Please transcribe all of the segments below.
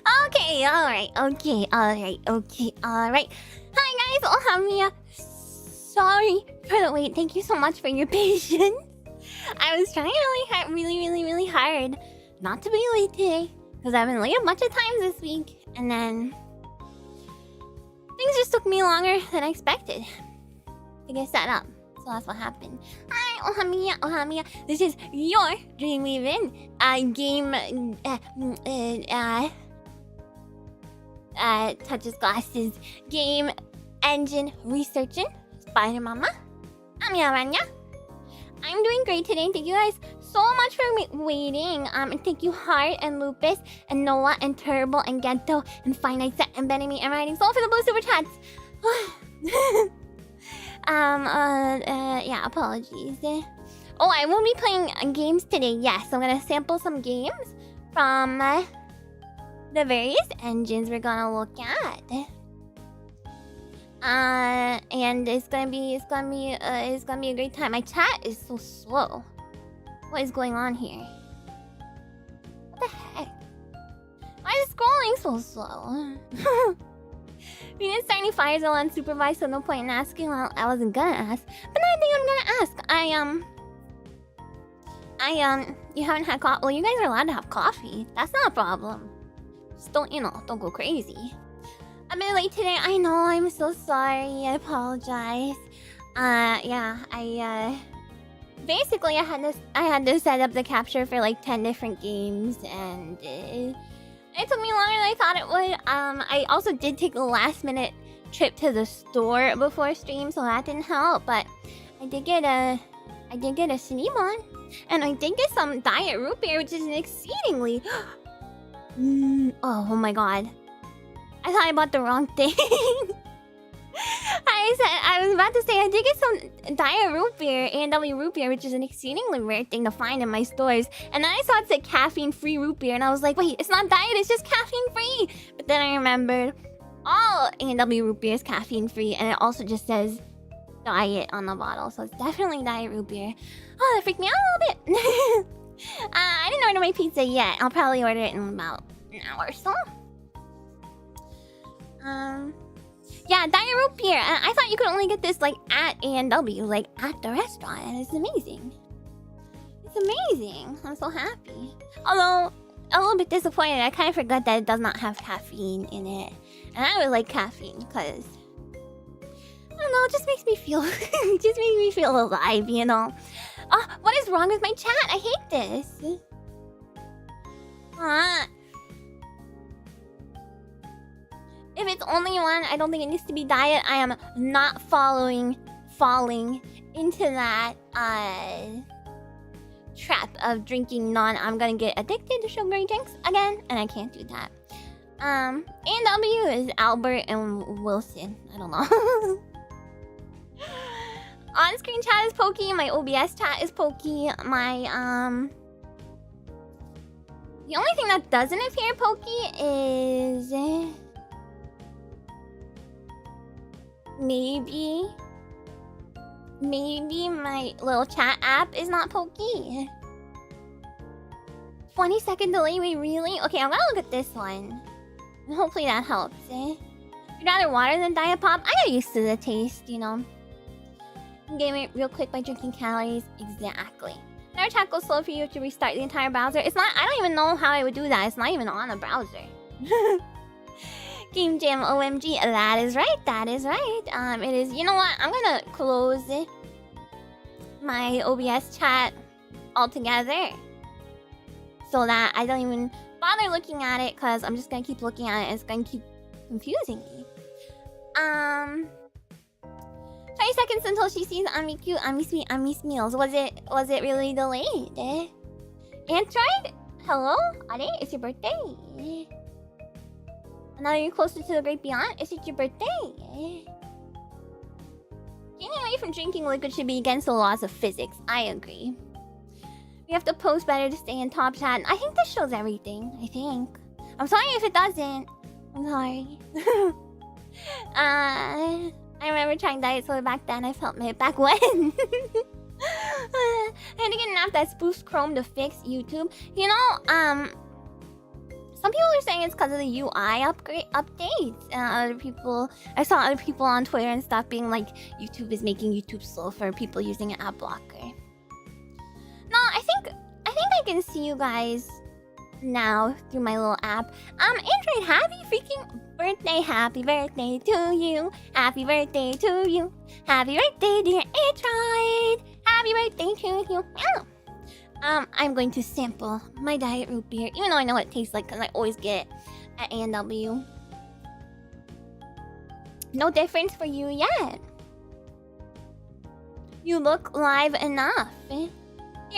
Okay, alright, okay, alright, okay, alright. Hi guys, Amiya. Sorry for the wait. Thank you so much for your patience. I was trying really hard not to be late today. Because I've been late a bunch of times this week. And then things just took me longer than I expected to get set up. So that's what happened. Hi, Amiya. This is your Dreamweaving game touches glasses game engine researching Spider Mama. Amiya Aranha. I'm doing great today. Thank you guys so much for waiting. And thank you Heart and Lupus and Noah and Turbo and Gento and Finite Set and Benemy and Riding Soul for the blue super chats. Yeah, apologies. Oh, I will be playing games today. Yes, I'm gonna sample some games from the various engines we're gonna look at. And it's gonna be a great time. My chat is so slow. What is going on here? What the heck? Why is scrolling so slow? We didn't start any fires all unsupervised, so no point in asking. Well, I wasn't gonna ask, but now I think I'm gonna ask. You haven't had coffee? Well, you guys are allowed to have coffee. That's not a problem. Just don't go crazy. I'm a bit late today. I know. I'm so sorry. I apologize. Yeah. Basically, I had to set up the capture for like 10 different games, and it took me longer than I thought it would. I also did take a last-minute trip to the store before stream, so that didn't help. But I did get a Cinnabon, and I did get some diet root beer, which is an exceedingly oh my god. I thought I bought the wrong thing. I was about to say I did get some diet root beer, A&W root beer, which is an exceedingly rare thing to find in my stores. And then I saw it said caffeine-free root beer, and I was like, wait, it's not diet, it's just caffeine-free. But then I remembered all A&W root beer is caffeine-free, and it also just says diet on the bottle, so it's definitely diet root beer. Oh, that freaked me out a little bit. I didn't order my pizza yet. I'll probably order it in about an hour or so. Yeah, diet root beer. I thought you could only get this like at A&W, like at the restaurant, and it's amazing. It's amazing. I'm so happy. Although a little bit disappointed. I kind of forgot that it does not have caffeine in it, and I would like caffeine because I don't know. It just makes me feel. It just makes me feel alive, you know. Oh, what is wrong with my chat? I hate this. If it's only one, I don't think it needs to be diet. I am not falling into that trap of drinking I'm gonna get addicted to sugary drinks again, and I can't do that. A&W is Albert and Wilson. I don't know. On-screen chat is Pokey. My OBS chat is Pokey. My the only thing that doesn't appear Pokey is maybe my little chat app is not Pokey. 20-second delay, wait, really? Okay, I'm gonna look at this one. Hopefully that helps, You'd rather water than Diet Pop? I got used to the taste, you know. Game it real quick by drinking calories. Exactly. Another chat goes slow for you to restart the entire browser. It's not, I don't even know how I would do that. It's not even on a browser. Game Jam OMG. That is right. That is right. It is. You know what? I'm gonna close my OBS chat altogether so that I don't even bother looking at it, because I'm just gonna keep looking at it. It's gonna keep confusing me. 20 seconds until she sees Amiku. I miss meals. Was it really delayed? Android? Hello? Are it's your birthday. Now you're closer to the great beyond. Is it your birthday? Getting away from drinking liquid should be against the laws of physics. I agree. We have to post better to stay in top chat. I think this shows everything. I think. I'm sorry if it doesn't. I'm sorry. I remember trying diet soda back then. I felt mid back when. I had to get an app that spoofs Chrome to fix YouTube. You know, Some people are saying it's because of the UI updates. I saw other people on Twitter and stuff being like, YouTube is making YouTube slow for people using an ad blocker. No, I think I can see you guys now through my little app. Android, happy freaking birthday! Happy birthday to you! Happy birthday to you! Happy birthday, dear Android! Happy birthday to you! Oh. I'm going to sample my diet root beer, even though I know what it tastes like because I always get it at A&W. No difference for you yet. You look live enough. Here,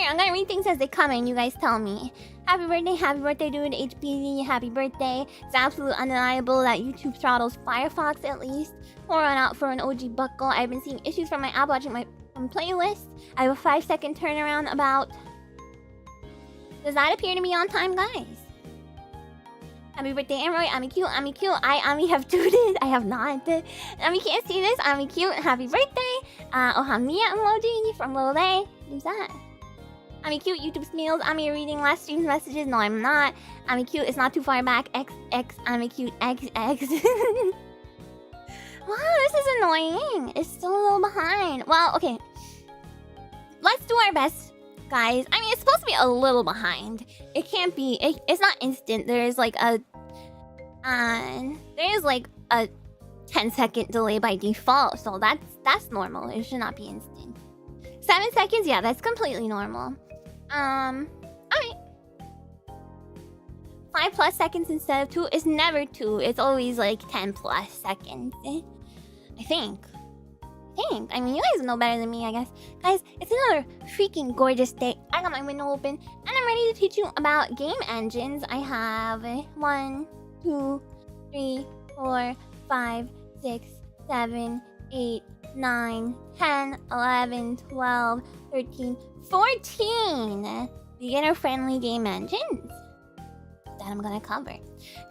I'm gonna read things as they come in. You guys tell me. Happy birthday, dude. HBD, happy birthday. It's absolutely undeniable that YouTube throttles Firefox at least. Pour one out for an OG Bucko. I've been seeing issues from my app watching my playlist. I have a 5-second turnaround about. Does that appear to be on time, guys? Happy birthday, Emerald. Ami cute. Ami have tooted. I have not. Ami can't see this. Ami cute. Happy birthday. Amiya emoji from Lole. Who's that? Ami cute. YouTube smeals. Ami reading last stream's messages. No, I'm not. Ami cute. It's not too far back. XX. Ami cute. XX. Wow, this is annoying. It's still a little behind. Well, okay. Let's do our best, guys. I mean, it's supposed to be a little behind. It can't be. It's not instant. There's like a 10-second delay by default, so that's normal. It should not be instant. 7 seconds, yeah, that's completely normal. Alright. 5+ seconds instead of 2 is never 2. It's always like 10+ seconds. I think. I mean, you guys know better than me, I guess. Guys, it's another freaking gorgeous day. I got my window open, and I'm ready to teach you about game engines. I have 1, 2, 3, 4, 5, 6, 7, 8, 9, 10, 11, 12, 13, 14 beginner-friendly game engines that I'm gonna cover.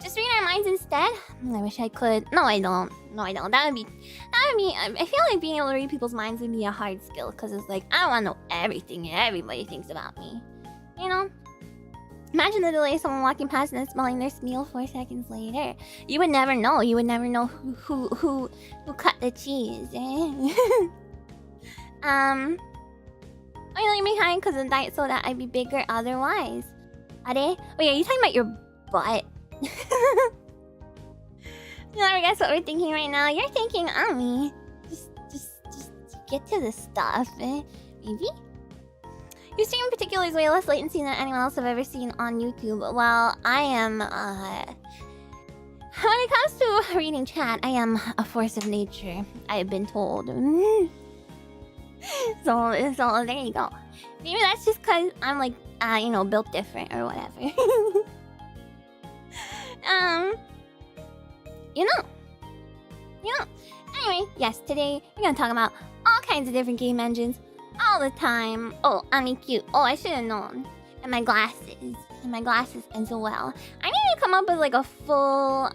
Just read our minds instead. I wish I could. No, I don't. That would be. I feel like being able to read people's minds would be a hard skill because it's like I don't want to know everything everybody thinks about me. You know. Imagine the delay of someone walking past and then smelling their meal 4 seconds later. You would never know. You would never know who cut the cheese. I'm leaving behind because of diet soda. I'd be bigger otherwise. Are they? Wait, are you talking about your butt? You never guess what we're thinking right now. You're thinking, Ami. Just get to the stuff, maybe? Your stream in particular is way less latency than anyone else I've ever seen on YouTube. Well, I am, when it comes to reading chat, I am a force of nature. I have been told. So there you go. Maybe that's just because I'm like, built different or whatever. You know. Anyway, yes, today we're gonna talk about all kinds of different game engines all the time. Oh, Ami cute. Oh, I should have known. And my glasses as well. I need to come up with like a full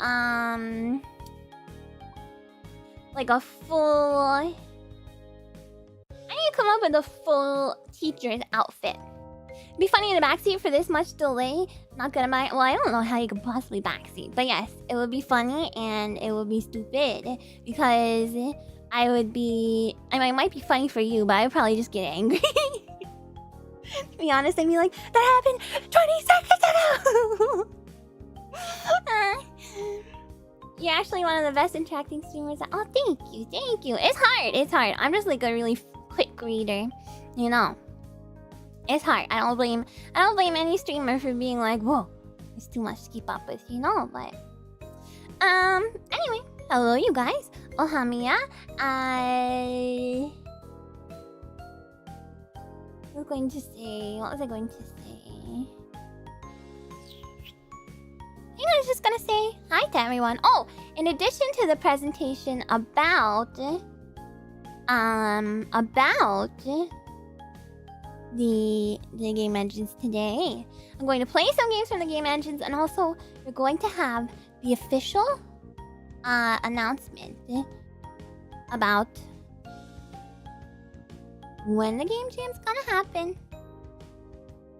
teacher's outfit. It'd be funny in the backseat for this much delay. Not gonna buy. Well, I don't know how you could possibly backseat, but yes, it would be funny and it would be stupid because it might be funny for you, but I would probably just get angry. To be honest, I'd be like, that happened 20 seconds ago. You're actually one of the best interacting streamers. Oh, thank you. It's hard. I'm just like a really quick reader, you know. It's hard. I don't blame any streamer for being like, whoa, it's too much to keep up with, you know. But anyway, hello, you guys. Amiya. What was I going to say? I think I was just gonna say hi to everyone. Oh, in addition to the presentation about the game engines today, I'm going to play some games from the game engines, and also we're going to have the official announcement about when the game jam's gonna happen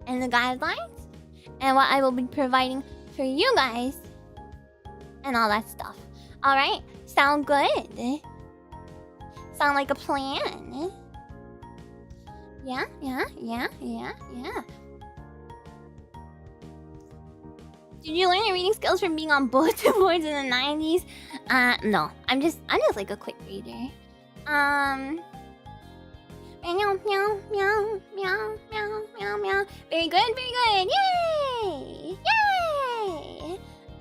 and the guidelines and what I will be providing for you guys. And all that stuff. Alright? Sound good? Sound like a plan? Yeah. Did you learn your reading skills from being on bulletin boards in the 90s? No. I'm just like a quick reader. Meow, meow, meow, meow, meow, meow, meow. Very good, very good. Yay! Yay!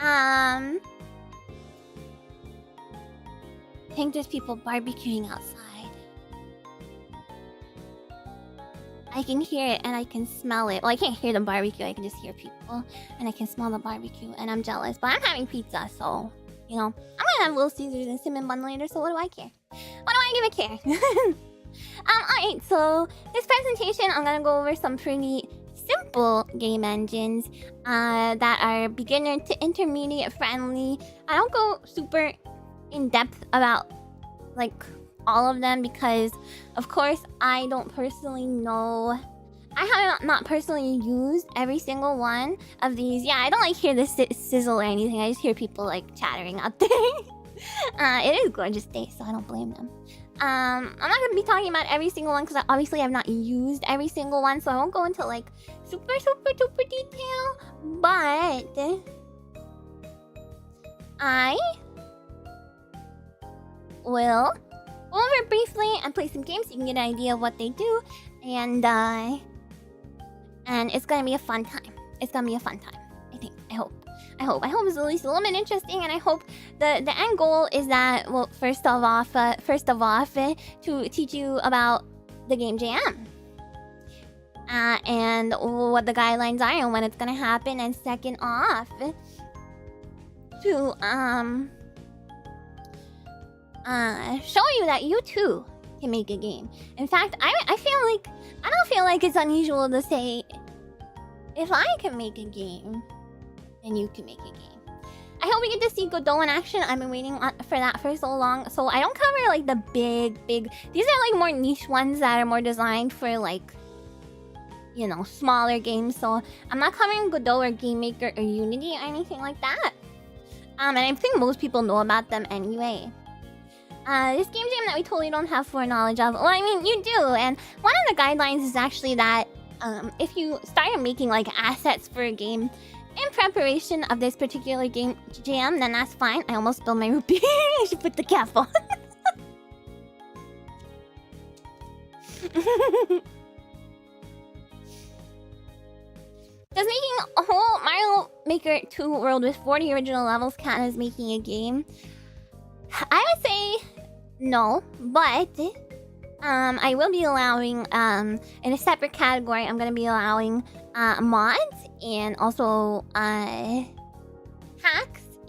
I think there's people barbecuing outside. I can hear it and I can smell it. Well, I can't hear the barbecue. I can just hear people. And I can smell the barbecue. And I'm jealous. But I'm having pizza, so... You know, I'm gonna have Little Caesars and cinnamon bun later, so what do I care? What do I give a care? Alright, so... This presentation, I'm gonna go over some pretty simple game engines. That are beginner to intermediate friendly. I don't go super in-depth about, like... all of them because, of course, I don't personally know. I have not personally used every single one of these. Yeah, I don't like hear the sizzle or anything. I just hear people like chattering out there. It is a gorgeous day, so I don't blame them. I'm not gonna be talking about every single one because obviously I've not used every single one, so I won't go into like super duper detail. But I will go over briefly and play some games so you can get an idea of what they do, and it's gonna be a fun time. It's gonna be a fun time. I think. I hope it's at least a little bit interesting, and I hope the end goal is that, well, first of all, to teach you about the game jam, and what the guidelines are and when it's gonna happen, and second off, to show you that you too can make a game. In fact, I don't feel like it's unusual to say, if I can make a game, then you can make a game. I hope we get to see Godot in action. I've been waiting for that for so long. So I don't cover like the big... These are like more niche ones that are more designed for like, you know, smaller games. So I'm not covering Godot or Game Maker or Unity or anything like that. And I think most people know about them anyway. This game jam that we totally don't have foreknowledge of. Well, I mean, you do. And one of the guidelines is actually that if you started making like assets for a game in preparation of this particular game jam, then that's fine. I almost spilled my root beer. I should put the cap on. Does making a whole Mario Maker 2 world with 40 original levels count as making a game? I would say no, but I will be allowing in a separate category. I'm gonna be allowing mods and also hacks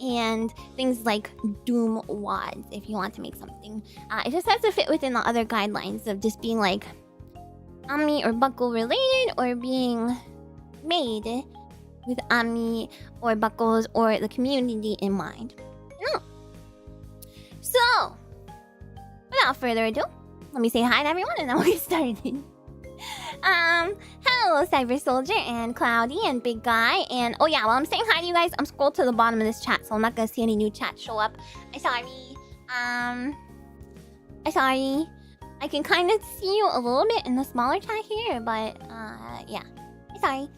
and things like Doom WADs if you want to make something. It just has to fit within the other guidelines of just being like Ami or Bucko related or being made with Ami or Buckos or the community in mind. No. So, without further ado, let me say hi to everyone and then we'll get started. Hello Cyber Soldier and Cloudy and Big Guy, and oh yeah, while I'm saying hi to you guys, I'm scrolled to the bottom of this chat, so I'm not gonna see any new chat show up. I'm sorry. I can kind of see you a little bit in the smaller chat here, but yeah. I'm sorry.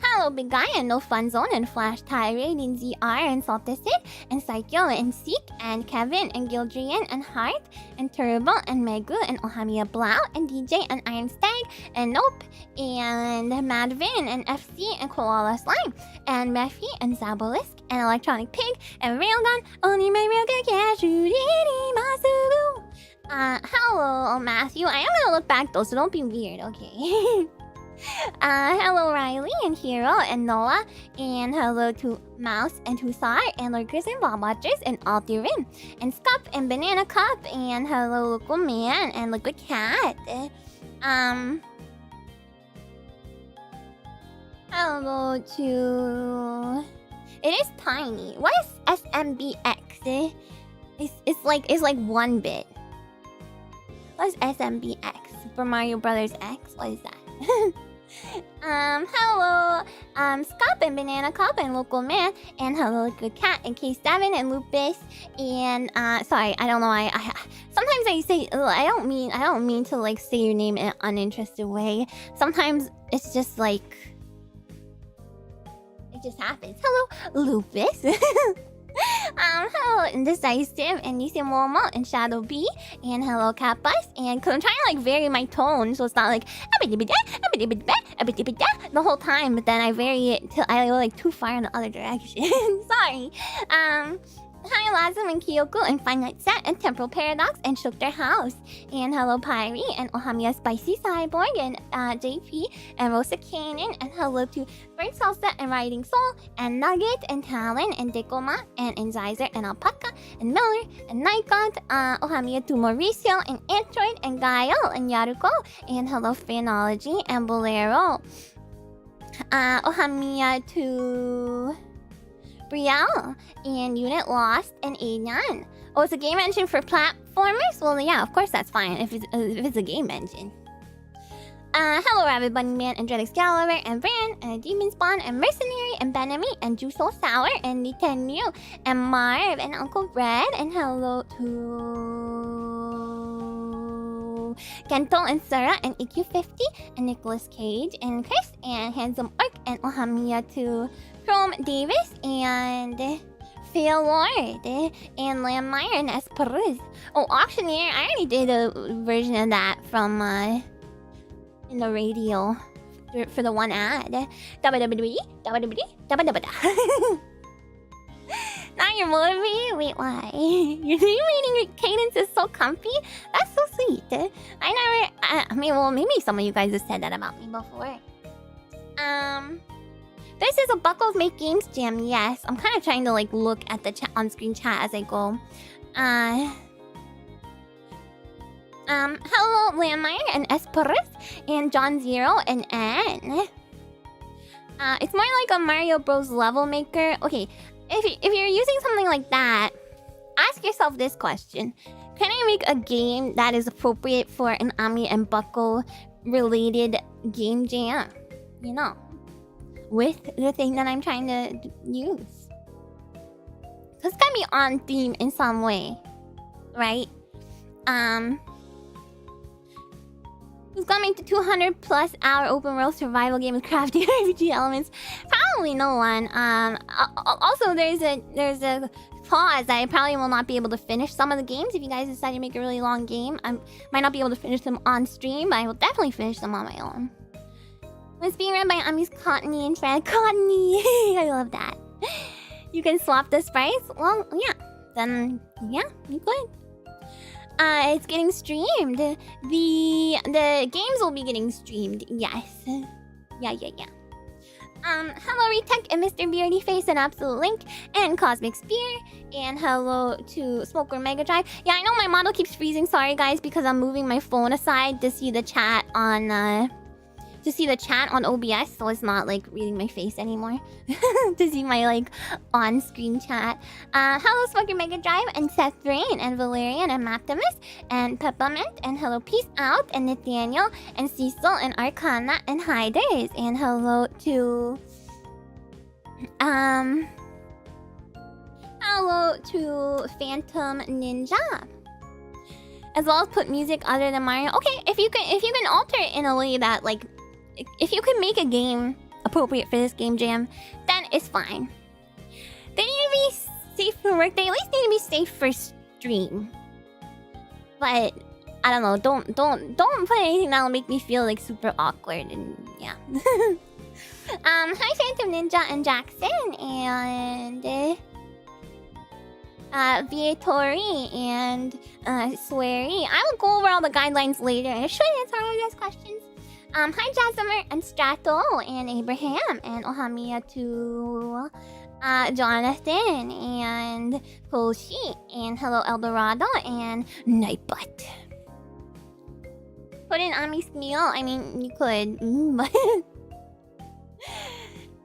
Hello Big Guy and No Fun Zone and Flash Tirade and ZR and Salticid and Psycho and Seek and Kevin and Gildrian and Heart and Turbo and Megu and Ohamiya Blau and DJ and Iron Stag and Nope and Madvin and FC and Koala Slime and Mephi and Zabolisk and Electronic Pig and Railgun only my real good hello Matthew. I am gonna look back though, so don't be weird, okay? Hello Riley and Hero and Noah, and hello to Mouse and Hussar and Lurkers and Bob Watchers and Altirin and Scup and Banana Cup and hello Local Man and Liquid Cat. Hello to... It is tiny. What is SMBX? It's like 1 bit. What is SMBX? Super Mario Brothers X? What is that? Hello, Scop and Banana Cop and Local Man, and hello, Good Cat and K7 and Lupus, and sorry, I don't know why sometimes I say I don't mean to like say your name in an uninterested way. Sometimes it's just like it just happens. Hello, Lupus. Hello, Indecisive, and Nissan Momo, and Shadow B, and hello, Cat Bus, and because I'm trying to like vary my tone so it's not like the whole time, but then I vary it till I go like too far in the other direction. Sorry. Hi, Lazam and Kyoko, and Fine Night Set, and Temporal Paradox, and Shook Their House, and hello, Pyrie, and Ohamiya Spicy Cyborg, and JP, and Rosa Kanan, and hello to Bird Salsa, and Riding Soul, and Nugget, and Talon, and Dekoma, and Inzizer, and Alpaca, and Miller, and Night God, Ohamiya to Mauricio, and Android, and Gaio, and Yaruko, and hello, Phenology, and Bolero. Ohamiya to Brielle, and Unit Lost, and Aeon. Oh, it's a game engine for platformers? Well, yeah, of course that's fine if it's a game engine. Hello, Rabbit Bunny Man, and Dread Excalibur, and Bran, and Demon Spawn, and Mercenary, and Benami, and Juice Soul Sour, and Nintendo, and Marv, and Uncle Red, and hello to Kento, and Sarah, and EQ50, and Nicolas Cage, and Chris, and Handsome Orc, and Ohamiya to Chrome Davis, and Phil Lord, and Landmire, and Esperuz. Oh, Auctioneer, I already did a version of that from in the radio for the one ad. Not your motivated? Wait, why? Your reading cadence is so comfy? That's so sweet. I mean, well, maybe some of you guys have said that about me before. This is a Bucko's Make Games Jam. Yes, I'm kind of trying to like look at the on-screen chat as I go. Hello, Landmire, and Esperus, and John Zero, and N. It's more like a Mario Bros. Level maker. Okay, if you're using something like that, ask yourself this question: can I make a game that is appropriate for an Ami and Bucko related game jam? You know, with the thing that I'm trying to use. So it's gotta be on theme in some way, right? Who's gonna make the 200+ hour open world survival game with crafty RPG elements? Probably no one. Also there's a clause that I probably will not be able to finish some of the games. If you guys decide to make a really long game, I might not be able to finish them on stream, but I will definitely finish them on my own. It's being read by Ami's Cottony and Fred Cottony. I love that. You can swap the sprites? Well, yeah. Then, yeah, you could. It's getting streamed. The games will be getting streamed. Yes. Yeah. Hello, Retech and Mr. Beardy Face and Absolute Link and Cosmic Spear. And hello to Smoker Mega Drive. Yeah, I know my model keeps freezing. Sorry, guys, because I'm moving my phone aside to see the chat on OBS, so it's not like reading my face anymore. To see my like on-screen chat. Hello, Smoker Mega Drive, and Seth Rain, and Valerian, and Maximus, and Peppermint, and hello, Peace Out, and Nathaniel, and Cecil, and Arcana, and Hiders, and hello to Phantom Ninja. As well as put music other than Mario. Okay, if you can alter it in a way that like, if you can make a game appropriate for this game jam, then it's fine. They need to be safe for work. They at least need to be safe for stream. But I don't know. Don't put anything that'll make me feel like super awkward and yeah. Hi, Phantom Ninja and Jackson and Viatori and Swery. I will go over all the guidelines later and should answer all you guys' questions. Hi, Jasimer and Strato and Abraham and Ohamiya to Jonathan and Koshi and hello Eldorado and Nightbutt. Put in Ami's meal. I mean, you could, but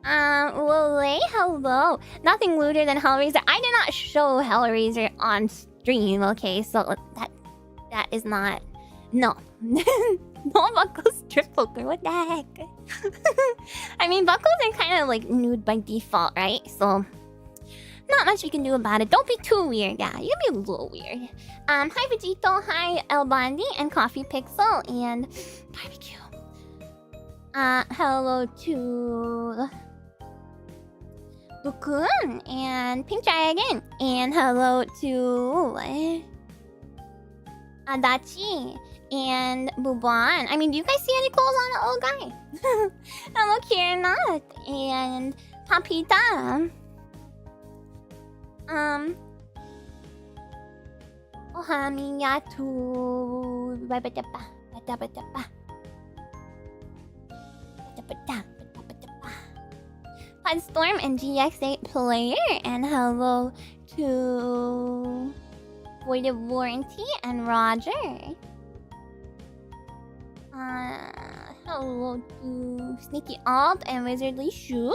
Lole, hello. Nothing looter than Hellraiser. I did not show Hellraiser on stream. Okay, so that is not No. No Bucko strip poker. What the heck? I mean, Buckos are kind of like nude by default, right? So not much we can do about it. Don't be too weird. Yeah, you can be a little weird. Hi Vegito, hi El Bandi and Coffee Pixel and Barbecue. Hello to Bukun and Pink Dragon. And hello to Adachi and Buban. I mean, do you guys see any clothes on the old guy? Hello Kiranat and Papita. Amiya Storm and GX8 player, and hello to Void of Warranty and Roger. Hello to Sneaky Alt and Wizardly Shoe.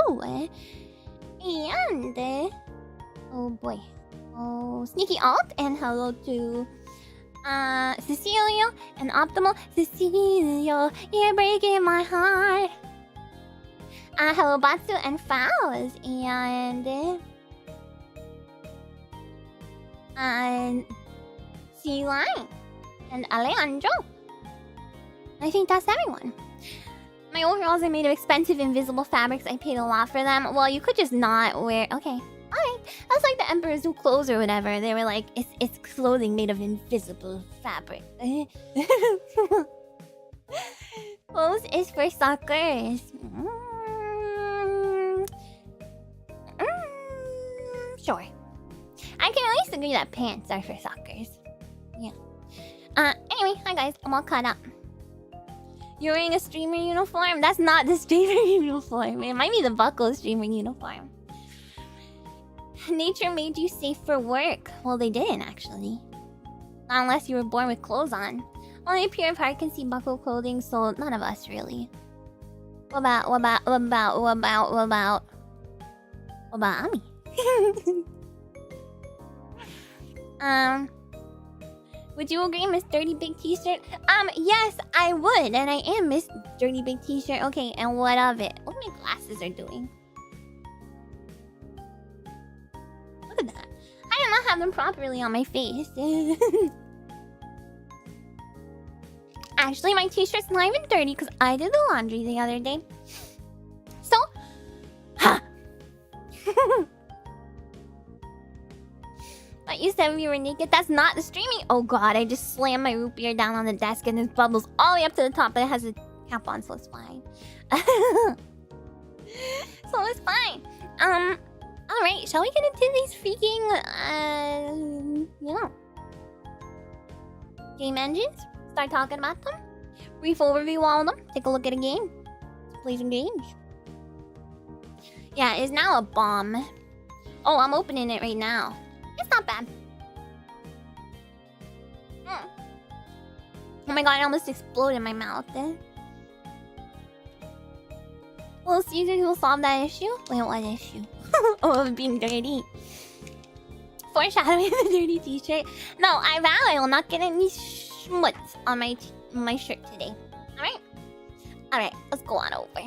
And oh boy. Oh, Sneaky Alt, and hello to Cecilio and Optimal. Cecilio, you're breaking my heart. Hello Batsu and Faust and Sea Line and Alejandro. I think that's everyone. My overalls are made of expensive invisible fabrics. I paid a lot for them. Well, you could just not wear. Okay, alright. That's like the Emperor's new clothes or whatever. They were like, it's clothing made of invisible fabric. Clothes is for suckers. Sure. I can at least agree that pants are for suckers. Yeah. Anyway, hi guys. I'm all caught up. You're wearing a streamer uniform? That's not the streamer uniform. It might be the Bucko streamer uniform. Nature made you safe for work. Well, they didn't actually. Not unless you were born with clothes on. Only a pure of heart can see Bucko clothing, so none of us really. What about Ami? Would you agree, Miss Dirty Big T-shirt? Yes, I would, and I am Miss Dirty Big T-shirt. Okay, and what of it? What my glasses are doing? Look at that. I did not have them properly on my face. Actually, my T-shirt's not even dirty because I did the laundry the other day. So, ha! But you said we were naked. That's not the streaming. Oh god, I just slammed my root beer down on the desk and there's bubbles all the way up to the top, but it has a cap on, so it's fine. So it's fine. Alright, shall we get into these freaking game engines? Start talking about them? Brief overview all of them. Take a look at a game. Let's play some games. Yeah, it's now a bomb. Oh, I'm opening it right now. It's not bad. Oh my god, it almost exploded in my mouth. Well, Caesars will solve that issue? Wait, what issue? Oh, of being dirty. Foreshadowing the dirty t-shirt. No, I vow I will not get any schmutz on my shirt today. Alright? Alright, let's go on over.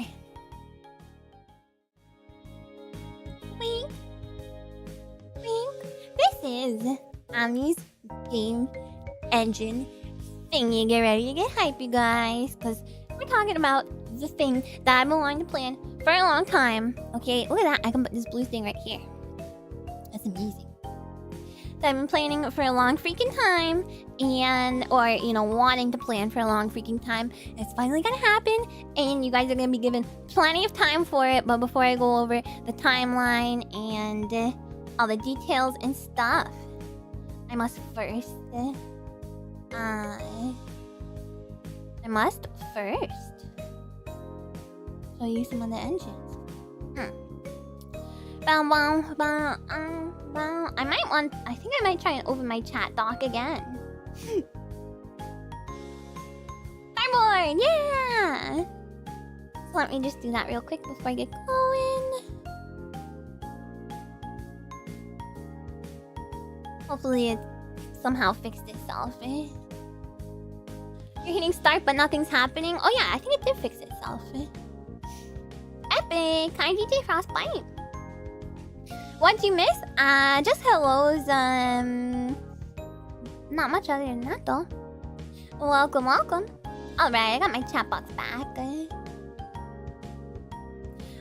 Wink. Wink. This is Ami's game engine thingy. Get ready to get hype, you guys. Because we're talking about the thing that I've been wanting to plan for a long time. Okay, look at that. I can put this blue thing right here. That's amazing. That I've been planning for a long freaking time. Wanting to plan for a long freaking time. It's finally gonna happen. And you guys are gonna be given plenty of time for it. But before I go over the timeline and all the details and stuff, I must first show you some of the engines. I think I might try and open my chat dock again. Starboard, yeah! So let me just do that real quick before I get going. Hopefully it somehow fixed itself, eh? You're hitting start, but nothing's happening. Oh yeah, I think it did fix itself. Epic! Hi, DJ Frostbite. What'd you miss? Just hellos. Not much other than that, though. Welcome, welcome. Alright, I got my chat box back. I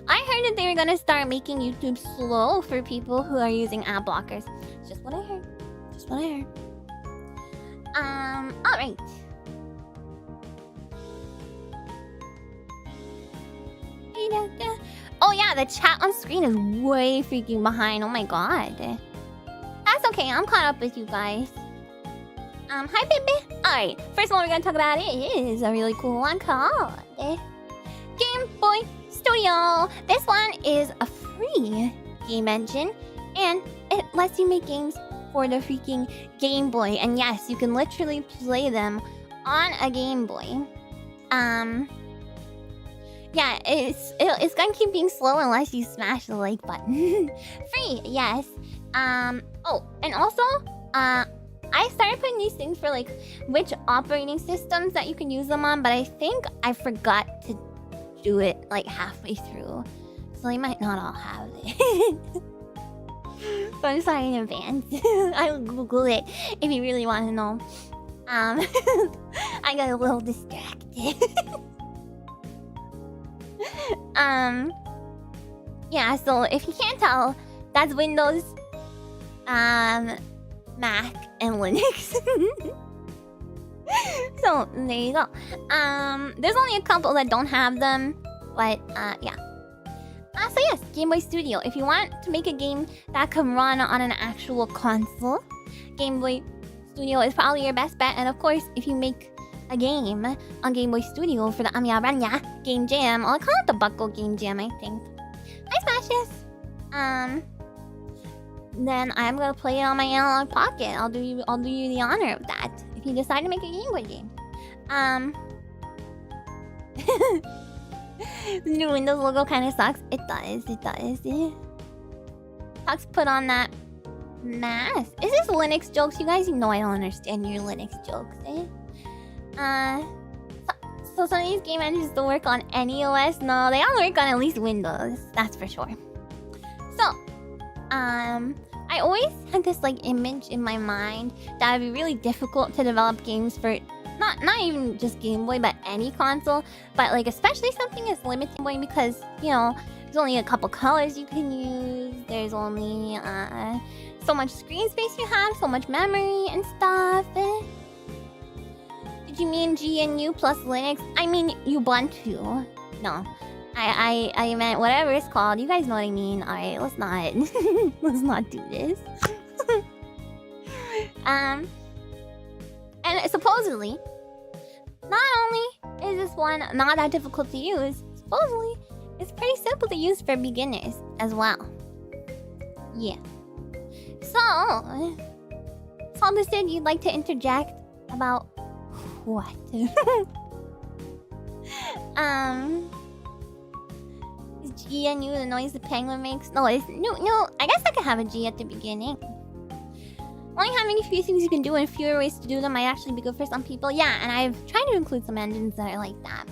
heard that they were gonna start making YouTube slow for people who are using ad blockers. It's just what I heard. Just what I heard. Alright. Oh yeah, the chat on screen is way freaking behind. Oh my god. That's okay, I'm caught up with you guys. Hi baby. Alright, first one we're gonna talk about is a really cool one called Game Boy Studio. This one is a free game engine and it lets you make games for the freaking Game Boy. And yes, you can literally play them on a Game Boy. Yeah, it's gonna keep being slow unless you smash the like button. Free, yes. Oh, and also, I started putting these things for like which operating systems that you can use them on, but I think I forgot to do it like halfway through, so they might not all have it. So I'm sorry in advance. I'll Google it if you really want to know. I got a little distracted. Yeah, so if you can't tell, that's Windows, Mac, and Linux. So there you go. There's only a couple that don't have them, but yeah. So yes, Game Boy Studio. If you want to make a game that can run on an actual console, Game Boy Studio is probably your best bet. And of course, if you make a game on Game Boy Studio for the Amiya Aranha Game Jam, I'll call it the Bucko Game Jam, I think. Hi, Smashes. Then I'm gonna play it on my analog pocket. I'll do you the honor of that if you decide to make a Game Boy game. The new Windows logo kind of sucks. It does. Yeah. Huck's put on that mask. Is this Linux jokes? You guys know I don't understand your Linux jokes, eh? So some of these game engines don't work on any OS. No, they all work on at least Windows. That's for sure. So, I always had this like image in my mind that would be really difficult to develop games for not even just Game Boy, but any console. But like especially something as limited because you know there's only a couple colors you can use. There's only so much screen space you have, so much memory and stuff. Did you mean GNU plus Linux? I mean Ubuntu. No. I meant whatever it's called. You guys know what I mean. Alright, let's not do this. And supposedly, not only is this one not that difficult to use, supposedly it's pretty simple to use for beginners as well. Yeah. So, Salda said you'd like to interject about what? Is GNU the noise the penguin makes? No, it's no. I guess I could have a G at the beginning. Only having a few things you can do and fewer ways to do them might actually be good for some people. Yeah, and I've tried to include some engines that are like that.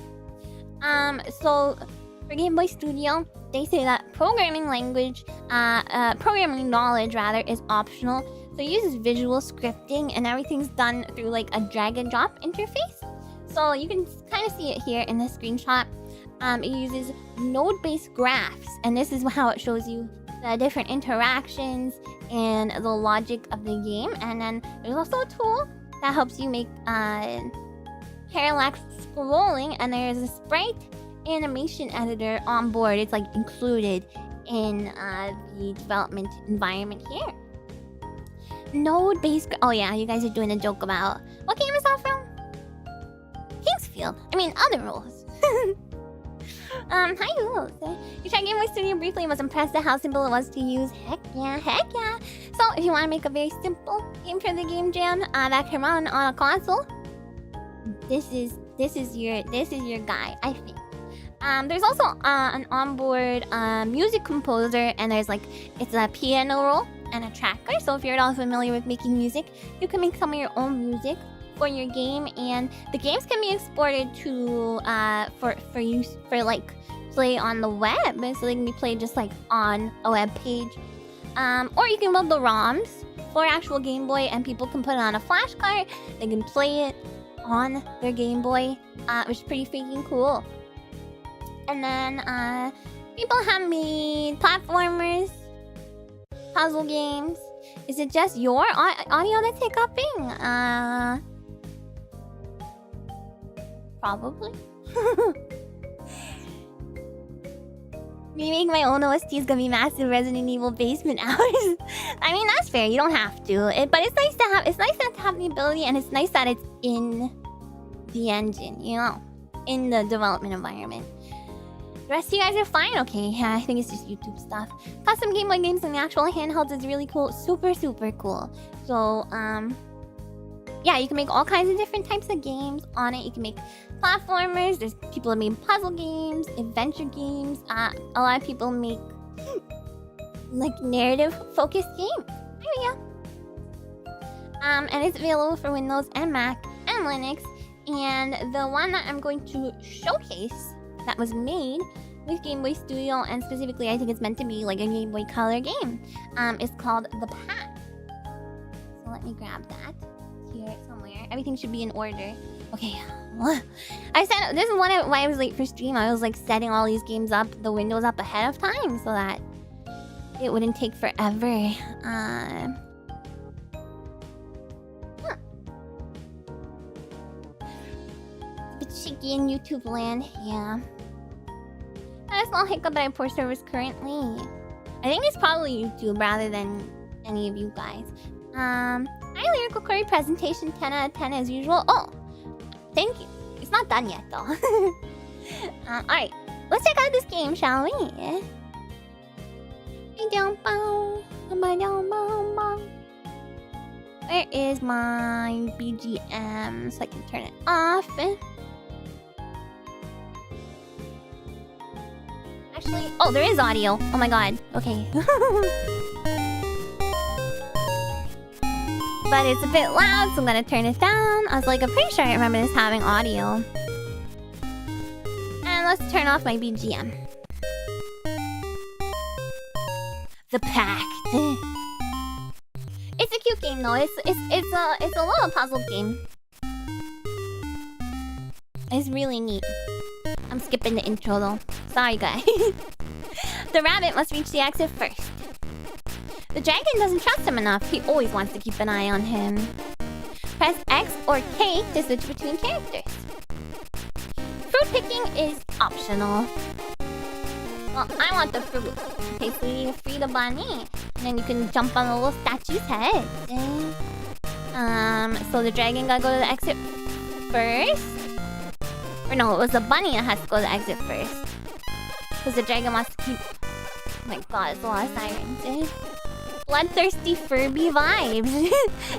So for Game Boy Studio, they say that programming knowledge rather is optional. So it uses visual scripting and everything's done through like a drag and drop interface. So you can kind of see it here in the screenshot. It uses node-based graphs, and this is how it shows you the different interactions and the logic of the game. And then there's also a tool that helps you make parallax scrolling, and there's a sprite animation editor on board. It's like included in the development environment here. Node-based. Oh yeah, you guys are doing a joke about what game is that from? Kingsfield. I mean, other rules. Hi, rules. You tried Game Boy Studio briefly and was impressed at how simple it was to use. Heck yeah. So, if you want to make a very simple game for the Game Jam that can run on a console, this is your guy, I think. There's also an onboard music composer, and there's like it's a piano roll and a tracker. So if you're at all familiar with making music, you can make some of your own music for your game, and the games can be exported to for use for like play on the web, so they can be played just like on a web page. Or you can load the ROMs for actual Game Boy, and people can put it on a flash card. They can play it on their Game Boy, which is pretty freaking cool. And then people have made platformers, puzzle games. Is it just your audio that's hiccuping? Probably. Me making my own OST is gonna be massive Resident Evil basement hours. I mean, that's fair. You don't have to. But it's nice to have. It's nice to have the ability, and it's nice that it's in the engine. You know, in the development environment. The rest of you guys are fine. Okay, yeah, I think it's just YouTube stuff. Custom Game Boy games and the actual handhelds is really cool. Super, super cool. So, yeah, you can make all kinds of different types of games on it. You can make platformers. There's people that make puzzle games, adventure games. A lot of people make like narrative-focused games. There we go. And it's available for Windows and Mac and Linux. And the one that I'm going to showcase that was made with Game Boy Studio, and specifically I think it's meant to be like a Game Boy Color game, is called The Path. So let me grab that. Here somewhere. Everything should be in order. Okay. I said this is why I was late for stream. I was like setting all these games up, the windows up ahead of time, so that it wouldn't take forever. It's a bit shaky in YouTube land, yeah. Not a small hiccup, but I have poor service currently. I think it's probably YouTube rather than any of you guys. Hi, Lyrical Curry presentation, 10 out of 10 as usual. Oh, thank you. It's not done yet, though. Alright, let's check out this game, shall we? Where is my BGM so I can turn it off? Actually, oh, there is audio. Oh my god. Okay. But it's a bit loud, so I'm gonna turn it down. I was like, I'm pretty sure I remember this having audio. And let's turn off my BGM. The Pact. It's a cute game though. It's a little puzzle game. It's really neat. I'm skipping the intro though. Sorry guys. The rabbit must reach the exit first. The dragon doesn't trust him enough. He always wants to keep an eye on him. Press X or K to switch between characters. Fruit picking is optional. Well, I want the fruit. Okay, so you need to free the bunny. And then you can jump on the little statue's head. So the dragon gotta go to the exit first? Or no, it was the bunny that has to go to the exit first. Because the dragon wants to keep... Oh my god, it's a lot of sirens. Bloodthirsty Furby vibes.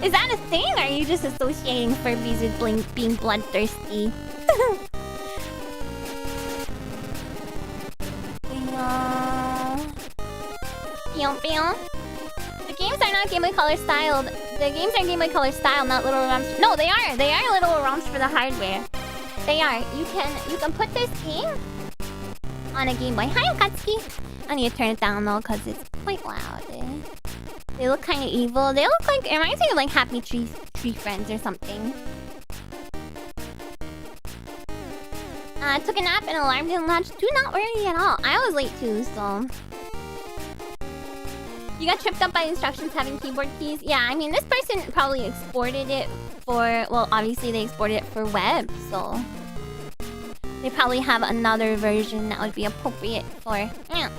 Is that a thing? Or are you just associating Furbies with being bloodthirsty? The games are not Game Boy Color styled. The games are Game Boy Color styled, not little ROMs. No, they are. They are little ROMs for the hardware. They are. You can put this game on a Game Boy. Hi, Akatsuki. I need to turn it down though, because it's quite loud. They look kind of evil. They look like... It reminds me of like Happy Tree Friends or something. I took a nap and alarm didn't latch. Do not worry at all. I was late too, so... You got tripped up by instructions having keyboard keys? Yeah, I mean, this person probably exported it for... Well, obviously they exported it for web, so... They probably have another version that would be appropriate for... Yeah.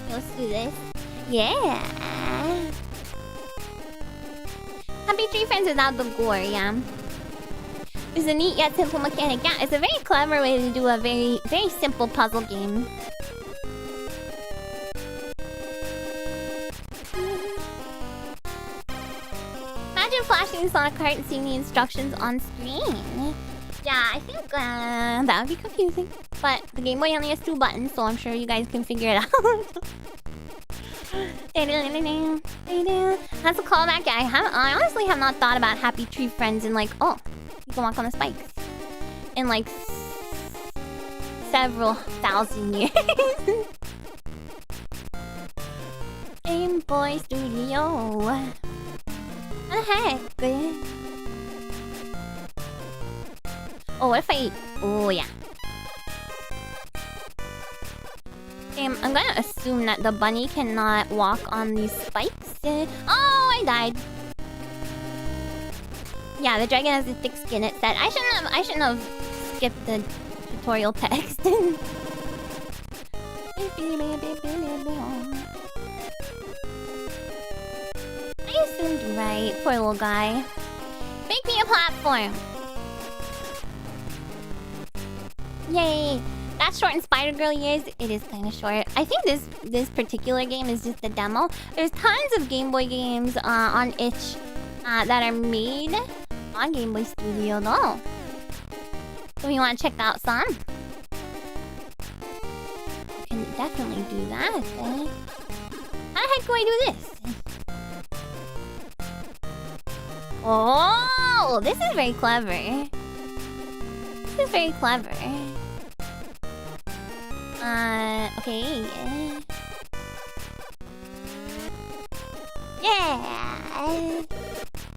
Let's do this. Yeah. Happy Tree Friends without the gore, yeah. It's a neat yet simple mechanic. Yeah, it's a very clever way to do a very, very simple puzzle game. Imagine flashing this on a cart and seeing the instructions on screen. Yeah, I think that would be confusing. But the Game Boy only has 2 buttons, so I'm sure you guys can figure it out. That's a callback. I honestly have not thought about Happy Tree Friends in like, oh, you can walk on the spikes. In like several thousand years. Game Boy Studio. What the heck? Oh, what if I eat? Oh, yeah. I'm gonna assume that the bunny cannot walk on these spikes. Oh, I died. Yeah, the dragon has a thick skin. It said I shouldn't have skipped the tutorial text. I assumed right. Poor little guy. Make me a platform. Yay. That's short in Spider-Girl years. It is kind of short. I think this particular game is just a demo. There's tons of Game Boy games on itch that are made on Game Boy Studio though. So if you want to check out some, you can definitely do that. How the heck do I do this? Oh, this is very clever. This is very clever. Okay. Yeah.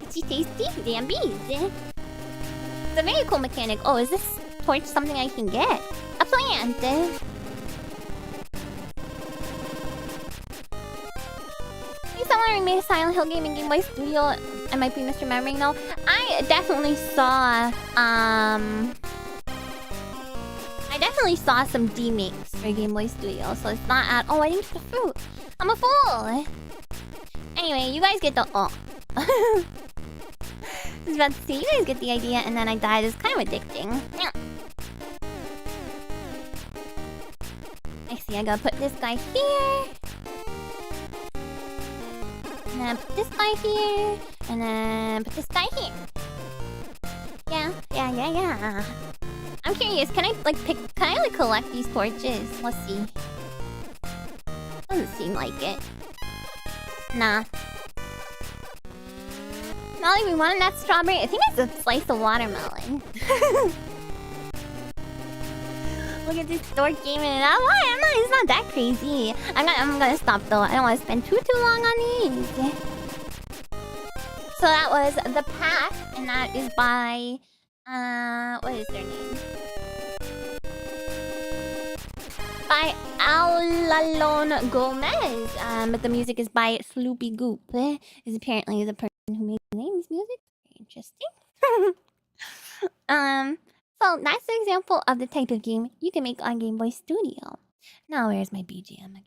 Itchy tasty damn bees. It's a very cool mechanic. Oh, is this torch something I can get? A plant. Someone made a Silent Hill game in Game Boy Studio. I might be misremembering though. I definitely saw some D-makes for Game Boy Studio, so it's not at... Oh, I didn't get the fruit. I'm a fool. Anyway, you guys get the... Oh. I was about to say, you guys get the idea, and then I died. It's kind of addicting. Yeah. I see, I gotta put this guy here. And then put this guy here. And then put this guy here. Yeah. I'm curious, can I collect these torches? Let's see. Doesn't seem like it. Nah. Not even wanting that strawberry. I think it's a slice of watermelon. Look at this dork gaming it up. Why? It's not that crazy. I'm gonna stop though. I don't want to spend too long on these. So that was The Pack, and that is by what is their name? By Alalon Gomez. But the music is by Sloopy Goop. Is apparently the person who made the name's music. Very interesting. So that's an example of the type of game you can make on Game Boy Studio. Now where's my BGM again?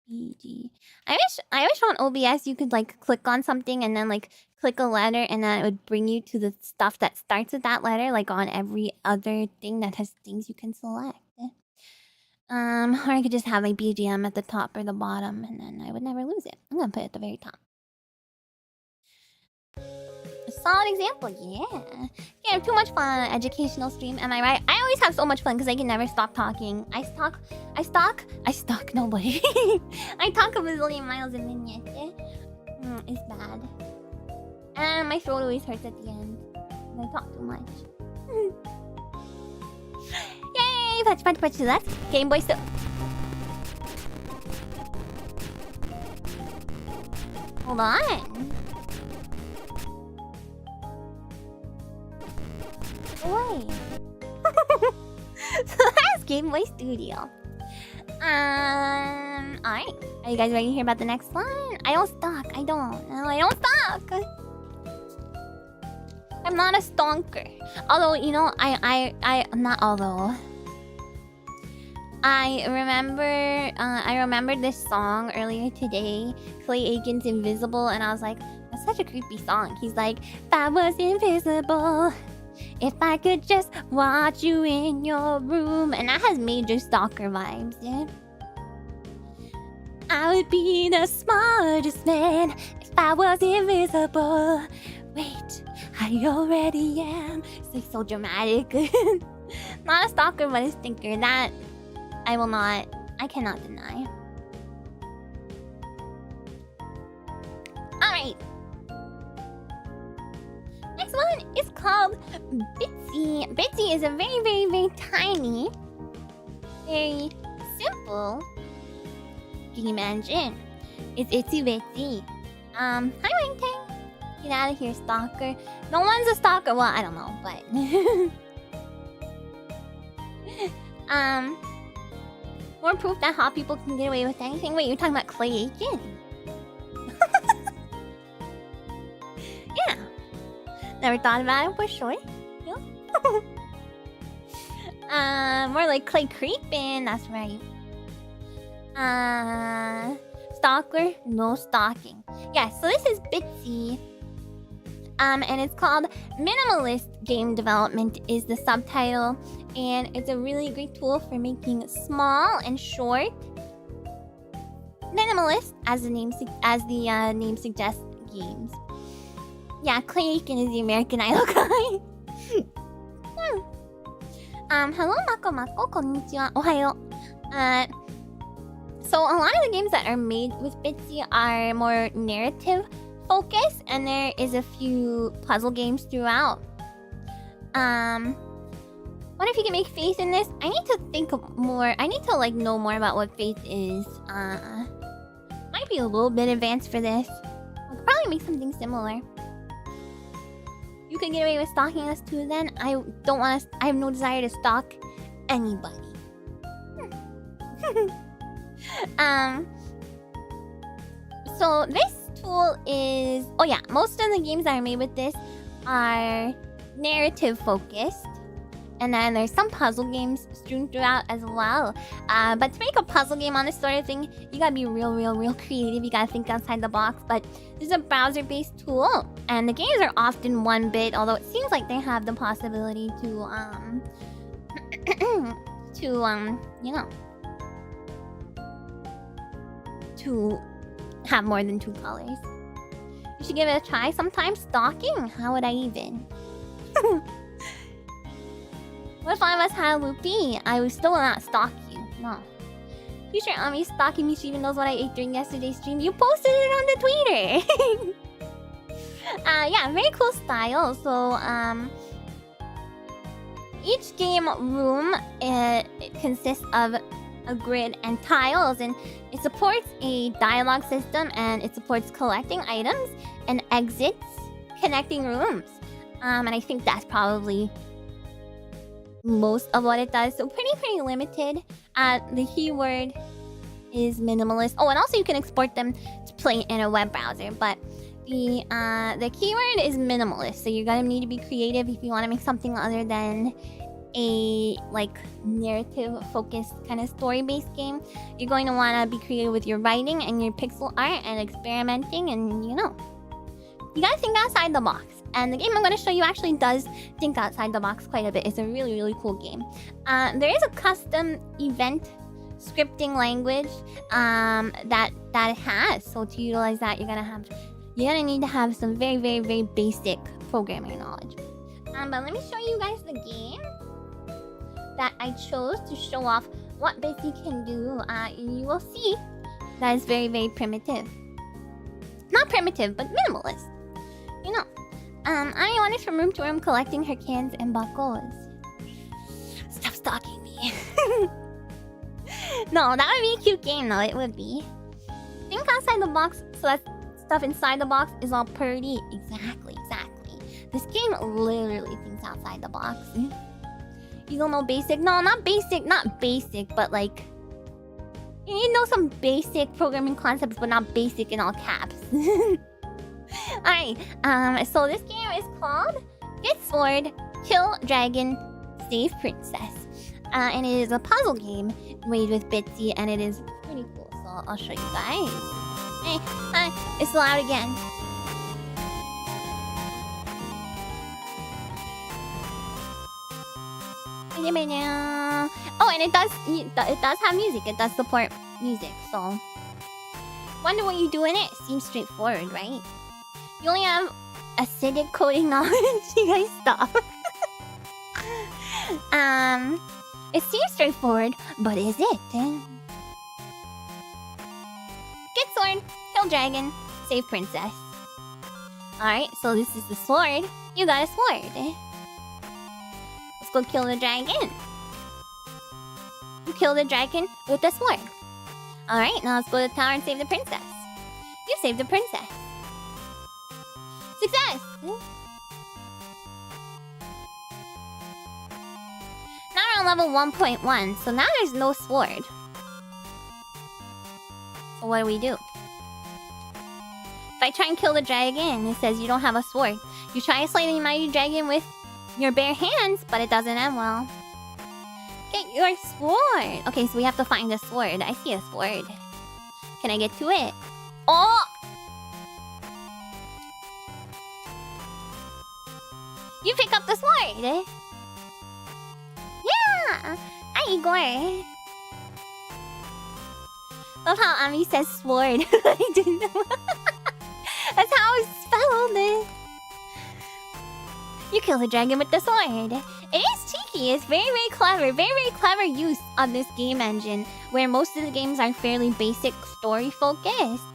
BG. I wish on OBS you could like click on something and then like click a letter and then it would bring you to the stuff that starts with that letter, like on every other thing that has things you can select. Or I could just have my BGM at the top or the bottom and then I would never lose it. I'm gonna put it at the very top. A solid example, yeah. Can't have too much fun on an educational stream, am I right? I always have so much fun because I can never stop talking. I stalk nobody. I talk a bazillion miles a minute. It's bad. And my throat always hurts at the end. I talk too much. Yay! Patch. That's Game Boy still. Hold on. Wait. So that's Game Boy Studio. Alright. Are you guys ready to hear about the next one? I don't stalk. I don't stalk. I'm not a stonker. Although, you know, I remembered this song earlier today, Clay Aiken's Invisible, and I was like, that's such a creepy song. He's like, if I was invisible, if I could just watch you in your room. And that has major stalker vibes, yeah? I would be the smartest man if I was invisible. Wait, I already am. It's like so dramatic. Not a stalker, but a stinker. That I cannot deny. Alright. Next one is called Bitsy. Bitsy is a very, very, very tiny, very simple game engine. It's Itsy Bitsy. Hi Wingtang. Get out of here, stalker. No one's a stalker. Well, I don't know, but more proof that hot people can get away with anything. Wait, you're talking about Clay Aiken? Yeah. Never thought about it for sure. Yeah. More like Clay Creepin'. That's right. Stalker, no stalking. Yeah, so this is Bitsy. And it's called Minimalist Game Development is the subtitle. And it's a really great tool for making small and short, minimalist, as the name suggests, games. Yeah, Clay Aiken is the American Idol guy. Hello, Mako Mako. Konnichiwa. Ohayo. So a lot of the games that are made with Bitsy are more narrative focused, and there is a few puzzle games throughout. What if you can make Faith in this? I need to think more. I need to know more about what Faith is. Might be a little bit advanced for this. I could probably make something similar. You can get away with stalking us too then? I don't want to... I have no desire to stalk anybody. So this tool is... Oh yeah, most of the games that are made with this are narrative focused. And then there's some puzzle games strewn throughout as well. But to make a puzzle game on this sort of thing, you gotta be real creative. You gotta think outside the box. But this is a browser-based tool. And the games are often 1-bit, although it seems like they have the possibility to, to have more than 2 colors. You should give it a try sometime. Stalking? How would I even? What if one of us had a loopy? I would still not stalk you. No. You sure Ami's stalking me? She even knows what I ate during yesterday's stream. You posted it on the Twitter. Yeah, very cool style. So, each game room it consists of a grid and tiles, and it supports a dialogue system, and it supports collecting items and exits, connecting rooms. And I think that's probably most of what it does. So pretty limited. The keyword is minimalist. Oh, and also you can export them to play in a web browser, but the keyword is minimalist. So you're gonna need to be creative if you want to make something other than a narrative focused kind of story-based game. You're going to want to be creative with your writing and your pixel art and experimenting, and you gotta think outside the box. And the game I'm going to show you actually does think outside the box quite a bit. It's a really cool game. There is a custom event scripting language that it has. So to utilize that, you're gonna need to have some very basic programming knowledge. But let me show you guys the game that I chose to show off what Bitsy can do. You will see that it's very primitive. Not primitive, but minimalist. I wandered from room to room collecting her cans and buckles. Stop stalking me. No, that would be a cute game though, it would be. Think outside the box so that stuff inside the box is all pretty. Exactly. This game literally thinks outside the box. You don't know basic? No, not basic, but you need to know some basic programming concepts, but not basic in all caps. Alright, so this game is called Get Sword, Kill Dragon, Save Princess. And it is a puzzle game made with Bitsy, and it is pretty cool, so I'll show you guys. Hey, hi, it's loud again. Oh, and it does have music. It does support music, so wonder what you do in it. Seems straightforward, right? You only have acidic coding knowledge. You guys stop. It seems straightforward, but is it? Get sword, kill dragon, save princess. Alright, so this is the sword. You got a sword. Let's go kill the dragon. You kill the dragon with the sword. Alright, now let's go to the tower and save the princess. You saved the princess. Success! Now we're on level 1.1, so now there's no sword. So what do? If I try and kill the dragon, it says you don't have a sword. You try to slay the mighty dragon with your bare hands, but it doesn't end well. Get your sword! Okay, so we have to find a sword. I see a sword. Can I get to it? Oh! You pick up the sword! Yeah! Hi, Igor! Love how Ami says sword. I didn't know. That's how it's spelled. You kill the dragon with the sword. It is cheeky. It's very, very clever. Very, very clever use of this game engine, where most of the games are fairly basic story focused.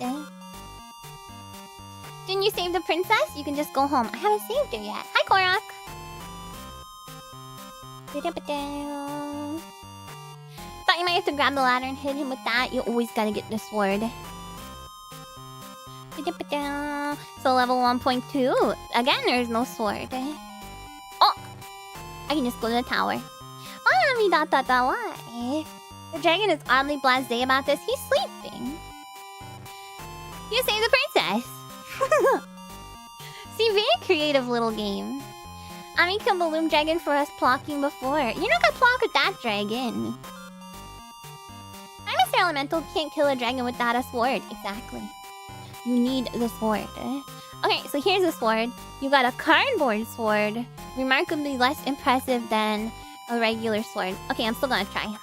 Didn't you save the princess? You can just go home. I haven't saved her yet. Hi, Korok. Thought you might have to grab the ladder and hit him with that. You always gotta get the sword. So level 1.2. Again, there's no sword. Oh! I can just go to the tower. Why? The dragon is oddly blasé about this. He's sleeping. You saved the princess. See, very creative little game. Ami killed the loom dragon for us blocking before. You're not gonna block with that dragon. Mr. Elemental can't kill a dragon without a sword. Exactly. You need the sword. Okay, so here's the sword. You got a cardboard sword. Remarkably less impressive than a regular sword. Okay, I'm still gonna try.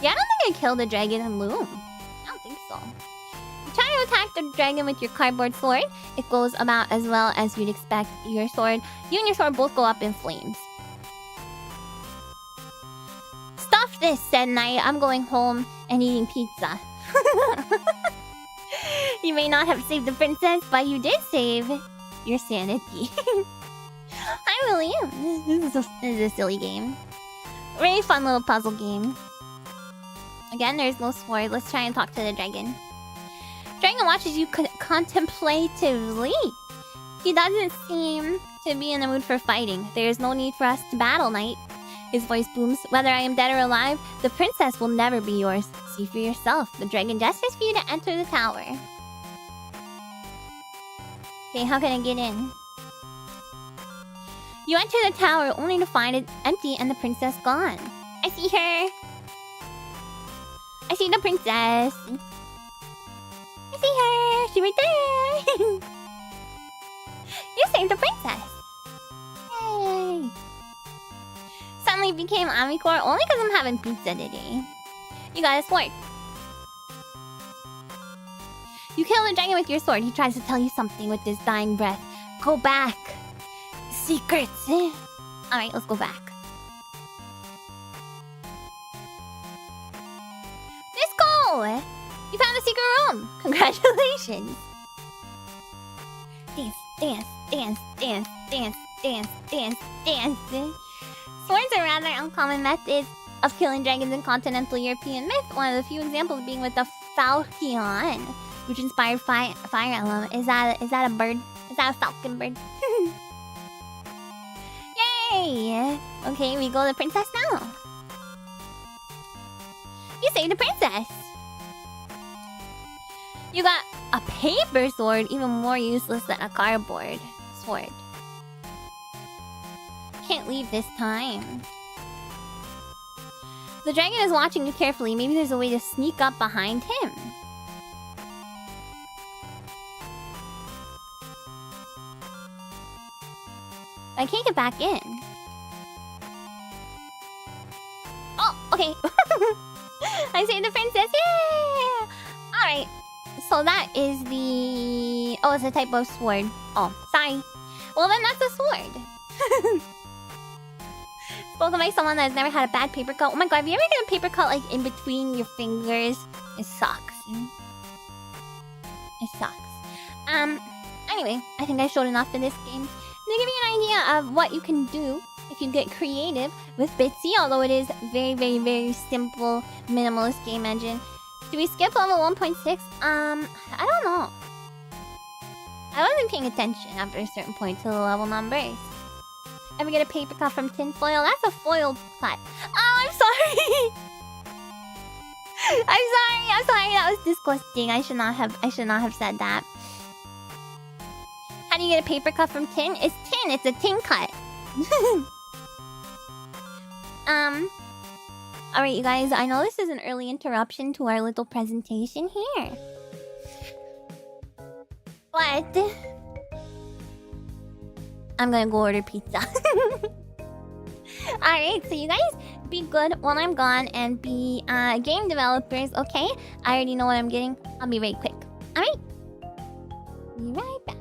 Yeah, I don't think I killed the dragon and loom. I don't think so. You try to attack the dragon with your cardboard sword. It goes about as well as you'd expect. Your sword, you and your sword both go up in flames. Stuff this, said Knight. I'm going home and eating pizza. You may not have saved the princess, but you did save your sanity. Hi, William. This is a silly game. Very fun little puzzle game. Again, there's no sword. Let's try and talk to the dragon. Dragon watches you contemplatively. He doesn't seem to be in the mood for fighting. There's no need for us to battle, Knight. His voice booms. Whether I am dead or alive, the princess will never be yours. See for yourself. The dragon gestures for you to enter the tower. Okay, how can I get in? You enter the tower only to find it empty and the princess gone. I see her. I see the princess. I see her. She's right there. You saved the princess. Yay. Suddenly became Amicore only because I'm having pizza today. You got a sword. You kill the dragon with your sword. He tries to tell you something with his dying breath. Go back. Secrets. Alright, let's go back. Let's go! You found the secret room. Congratulations. Dance, dance, dance, dance, dance, dance, dance, dance. Swords are rather uncommon methods of killing dragons in continental European myth. One of the few examples being with the falchion, which inspired Fire Emblem. Is that a bird? Is that a falcon bird? Yay! Okay, we go to the princess now. You saved the princess. You got a paper sword, even more useless than a cardboard sword. Can't leave this time. The dragon is watching you carefully. Maybe there's a way to sneak up behind him. I can't get back in. Oh, okay. I saved the princess. Yeah! Alright. So that is the... Oh, it's a type of sword. Oh, sorry. Well, then that's a sword. Spoken by someone that has never had a bad paper cut. Oh my god, if you ever get a paper cut like in between your fingers, it sucks. It sucks. Anyway, I think I showed enough in this game. To give you an idea of what you can do if you get creative with Bitsy, although it is very, very, very simple, minimalist game engine. Do we skip level 1.6? I don't know. I wasn't paying attention after a certain point to the level numbers. Ever get a paper cut from tinfoil? That's a foil cut. Oh, I'm sorry. I'm sorry. That was disgusting. I should not have said that. How do you get a paper cut from tin? It's tin. It's a tin cut. Alright, you guys. I know this is an early interruption to our little presentation here. But I'm gonna go order pizza. Alright, so you guys be good while I'm gone and be game developers, okay? I already know what I'm getting. I'll be very quick. Alright. Be right back.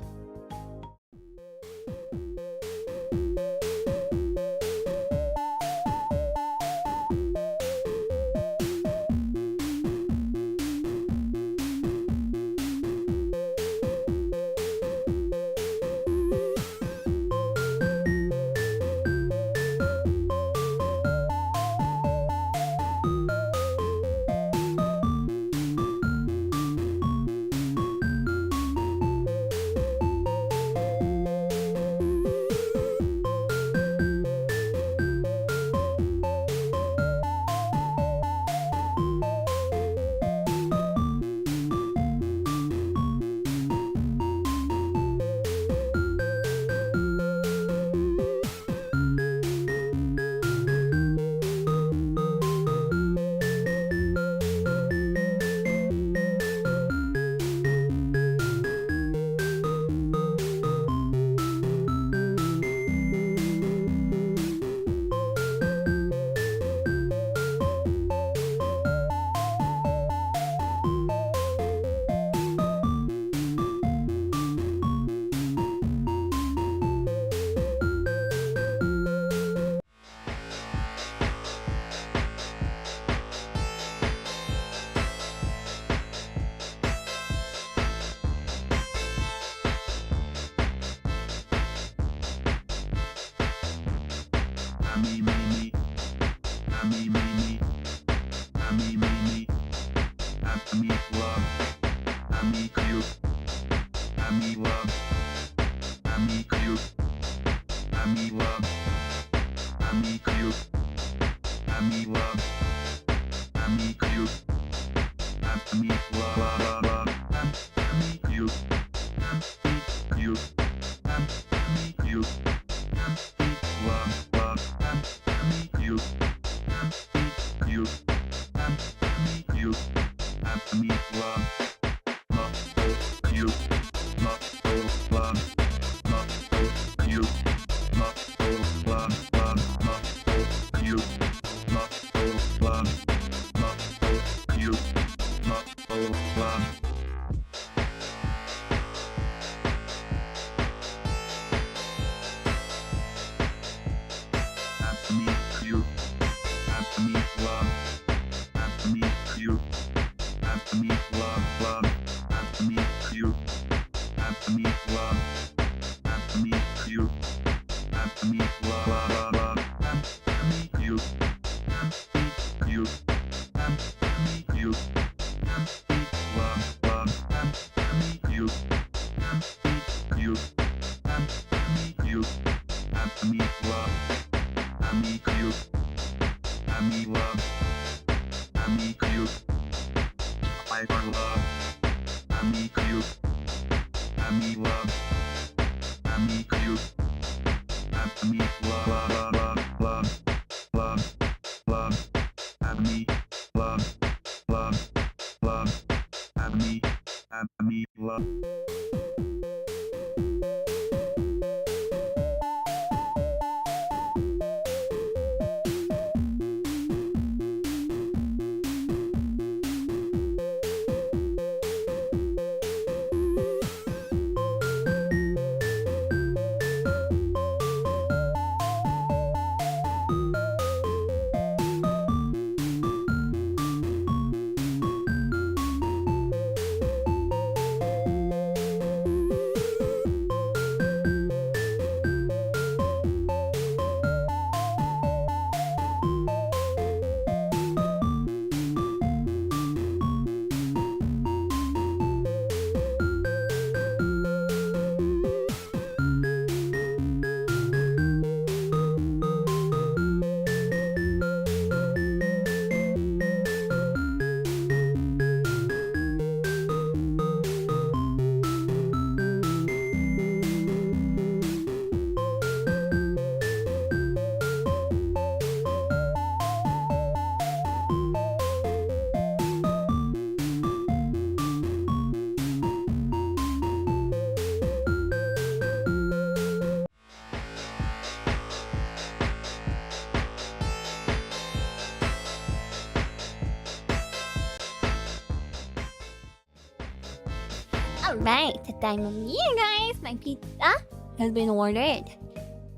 Alright, time of year, guys. My pizza has been ordered.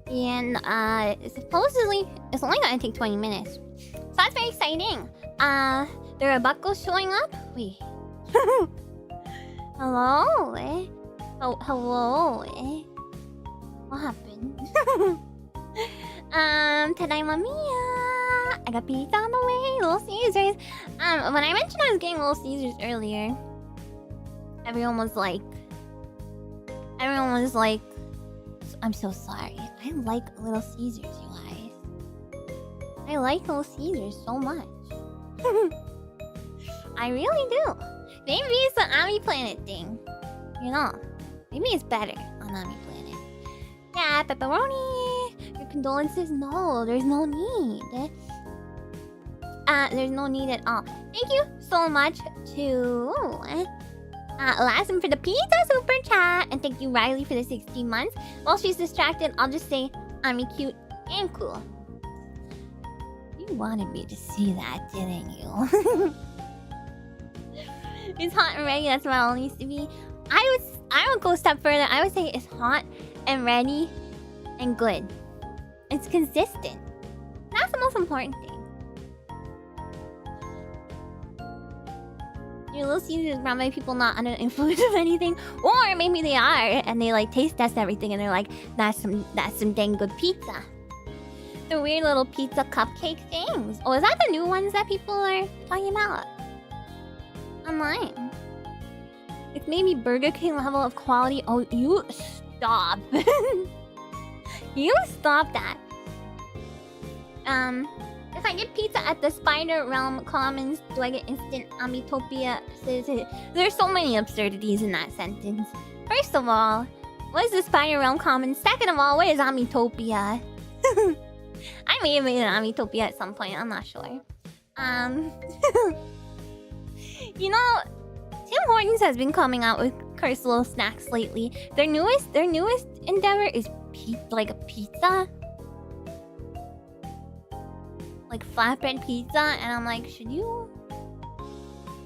And supposedly it's only gonna take 20 minutes. So that's very exciting. There are Buckos showing up. Wait. Hello? Oh, hello? What happened? Tadaima Mia! I got pizza on the way. Little Caesars. When I mentioned I was getting Little Caesars earlier, everyone was like, I'm so sorry. I like Little Caesars, you guys. I like Little Caesars so much. I really do. Maybe it's the Ami Planet thing. You know, maybe it's better on Ami Planet. Yeah, pepperoni. Your condolences? No, there's no need. There's no need at all. Thank you so much to Lasm for the pizza super chat, and thank you Riley for the 16 months. While she's distracted, I'll just say Ami cute and cool. You wanted me to see that, didn't you? It's hot and ready. That's what it all needs to be. I would go a step further. I would say it's hot and ready and good. It's consistent. That's the most important thing. Your Little Caesars run by people not under the influence of anything, or maybe they are and they like taste test everything and they're like, that's some dang good pizza. The weird little pizza cupcake things. Oh, is that the new ones that people are talking about online? It's maybe Burger King level of quality. Oh, you stop. You stop that. If I get pizza at the Spider Realm Commons, do I get instant Amitopia? There's so many absurdities in that sentence. First of all, what is the Spider Realm Commons? Second of all, what is Amitopia? I may have made an Amitopia at some point, I'm not sure. You know, Tim Hortons has been coming out with cursed little snacks lately. Their newest endeavor is like a pizza. Like flatbread pizza, and I'm like, should you?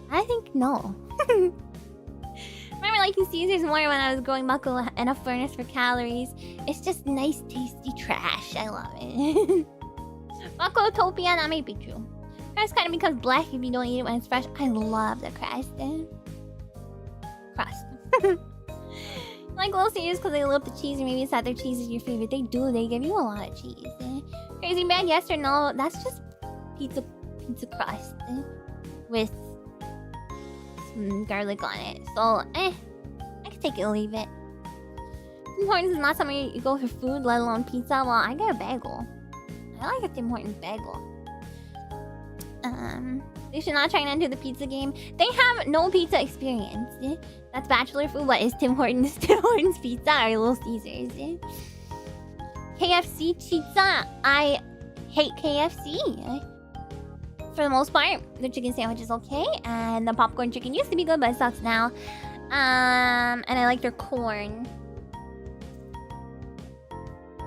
I think no. Remember liking Caesars more when I was growing Bucko and a furnace for calories. It's just nice, tasty trash. I love it. Bucko-topia, that may be true. Crust kind of becomes black if you don't eat it when it's fresh. I love the crust. Crust. Like Little Caesars because they love the cheese, or maybe it's that their cheese is your favorite. They do. They give you a lot of cheese. Crazy bad, yes or no? That's just pizza crust with some garlic on it. So, I can take it or leave it. Tim Hortons is not somewhere you go for food, let alone pizza. Well, I get a bagel. I like a Tim Hortons bagel. They should not try and enter the pizza game. They have no pizza experience. That's bachelor food. What is Tim Hortons? Tim Hortons pizza or Little Caesars? KFC pizza. I hate KFC. For the most part, the chicken sandwich is okay, and the popcorn chicken used to be good, but it sucks now. And I like their corn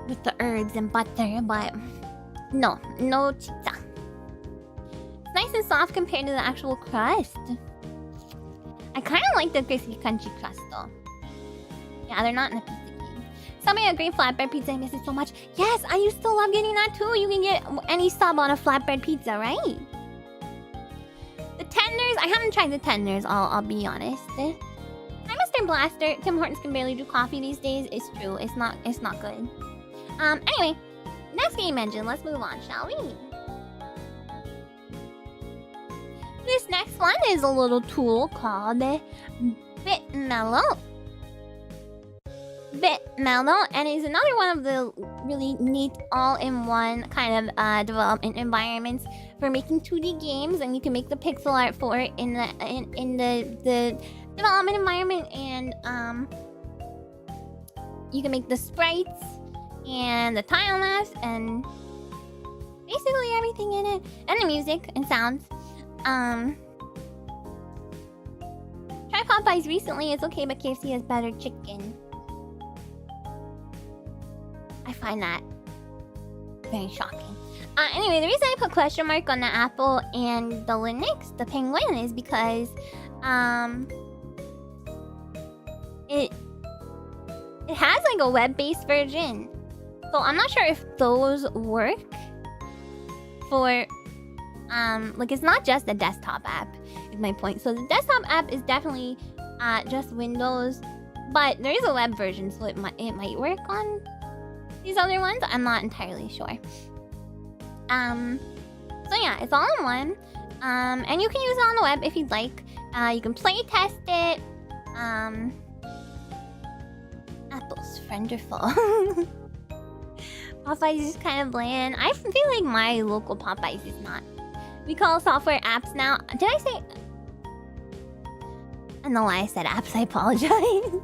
with the herbs and butter, but no pizza. It's nice and soft compared to the actual crust. I kind of like the crispy, crunchy crust though. Yeah, they're not in the pizza. Somebody a great flatbread pizza. I miss it so much. Yes, I used to love getting that too. You can get any sub on a flatbread pizza, right? The tenders. I haven't tried the tenders. I'll be honest. Hi, Mr. Blaster. Tim Hortons can barely do coffee these days. It's true. It's not good. Anyway, next game engine. Let's move on, shall we? This next one is a little tool called Bitmomo. Bitmomo, and is another one of the really neat all-in-one kind of development environments for making 2D games, and you can make the pixel art for it in the development environment, and you can make the sprites and the tile maps and basically everything in it, and the music and sounds. Try Popeyes recently. It's okay, but KFC has better chicken. I find that very shocking. Anyway, the reason I put question mark on the Apple and the Linux, the Penguin, is because it has like a web-based version. So I'm not sure if those work for like it's not just a desktop app is my point. So the desktop app is definitely just Windows, but there is a web version, so it might work on these other ones. I'm not entirely sure. So yeah, it's all in one. And you can use it on the web if you'd like. You can play test it. Apple's frienderful. Popeyes is kind of bland. I feel like my local Popeyes is not. We call software apps now. Did I say? I don't know why I said apps. I apologize.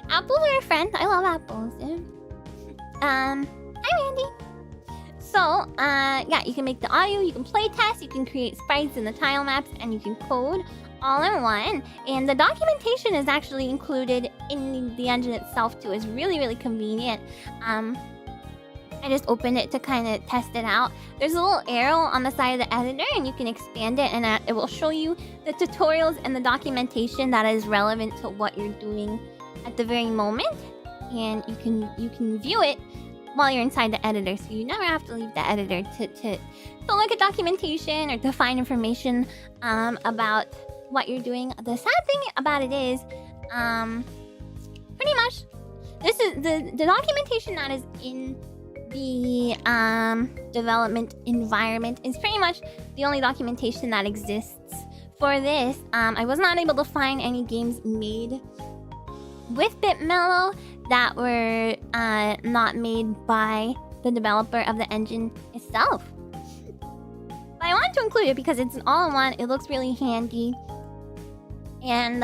Apples are a friend. I love apples. Hi Randy. So, yeah, you can make the audio, you can play test, you can create sprites in the tile maps, and you can code all in one. And the documentation is actually included in the engine itself too. It's really, really convenient. I just opened it to kind of test it out. There's a little arrow on the side of the editor, and you can expand it, and it will show you the tutorials and the documentation that is relevant to what you're doing at the very moment. And you can view it while you're inside the editor, so you never have to leave the editor to look at documentation or to find information about what you're doing. The sad thing about it is, pretty much, this is the documentation that is in the development environment is pretty much the only documentation that exists for this. I was not able to find any games made with Bitmomo that were not made by the developer of the engine itself. But I wanted to include it because it's an all-in-one. It looks really handy. And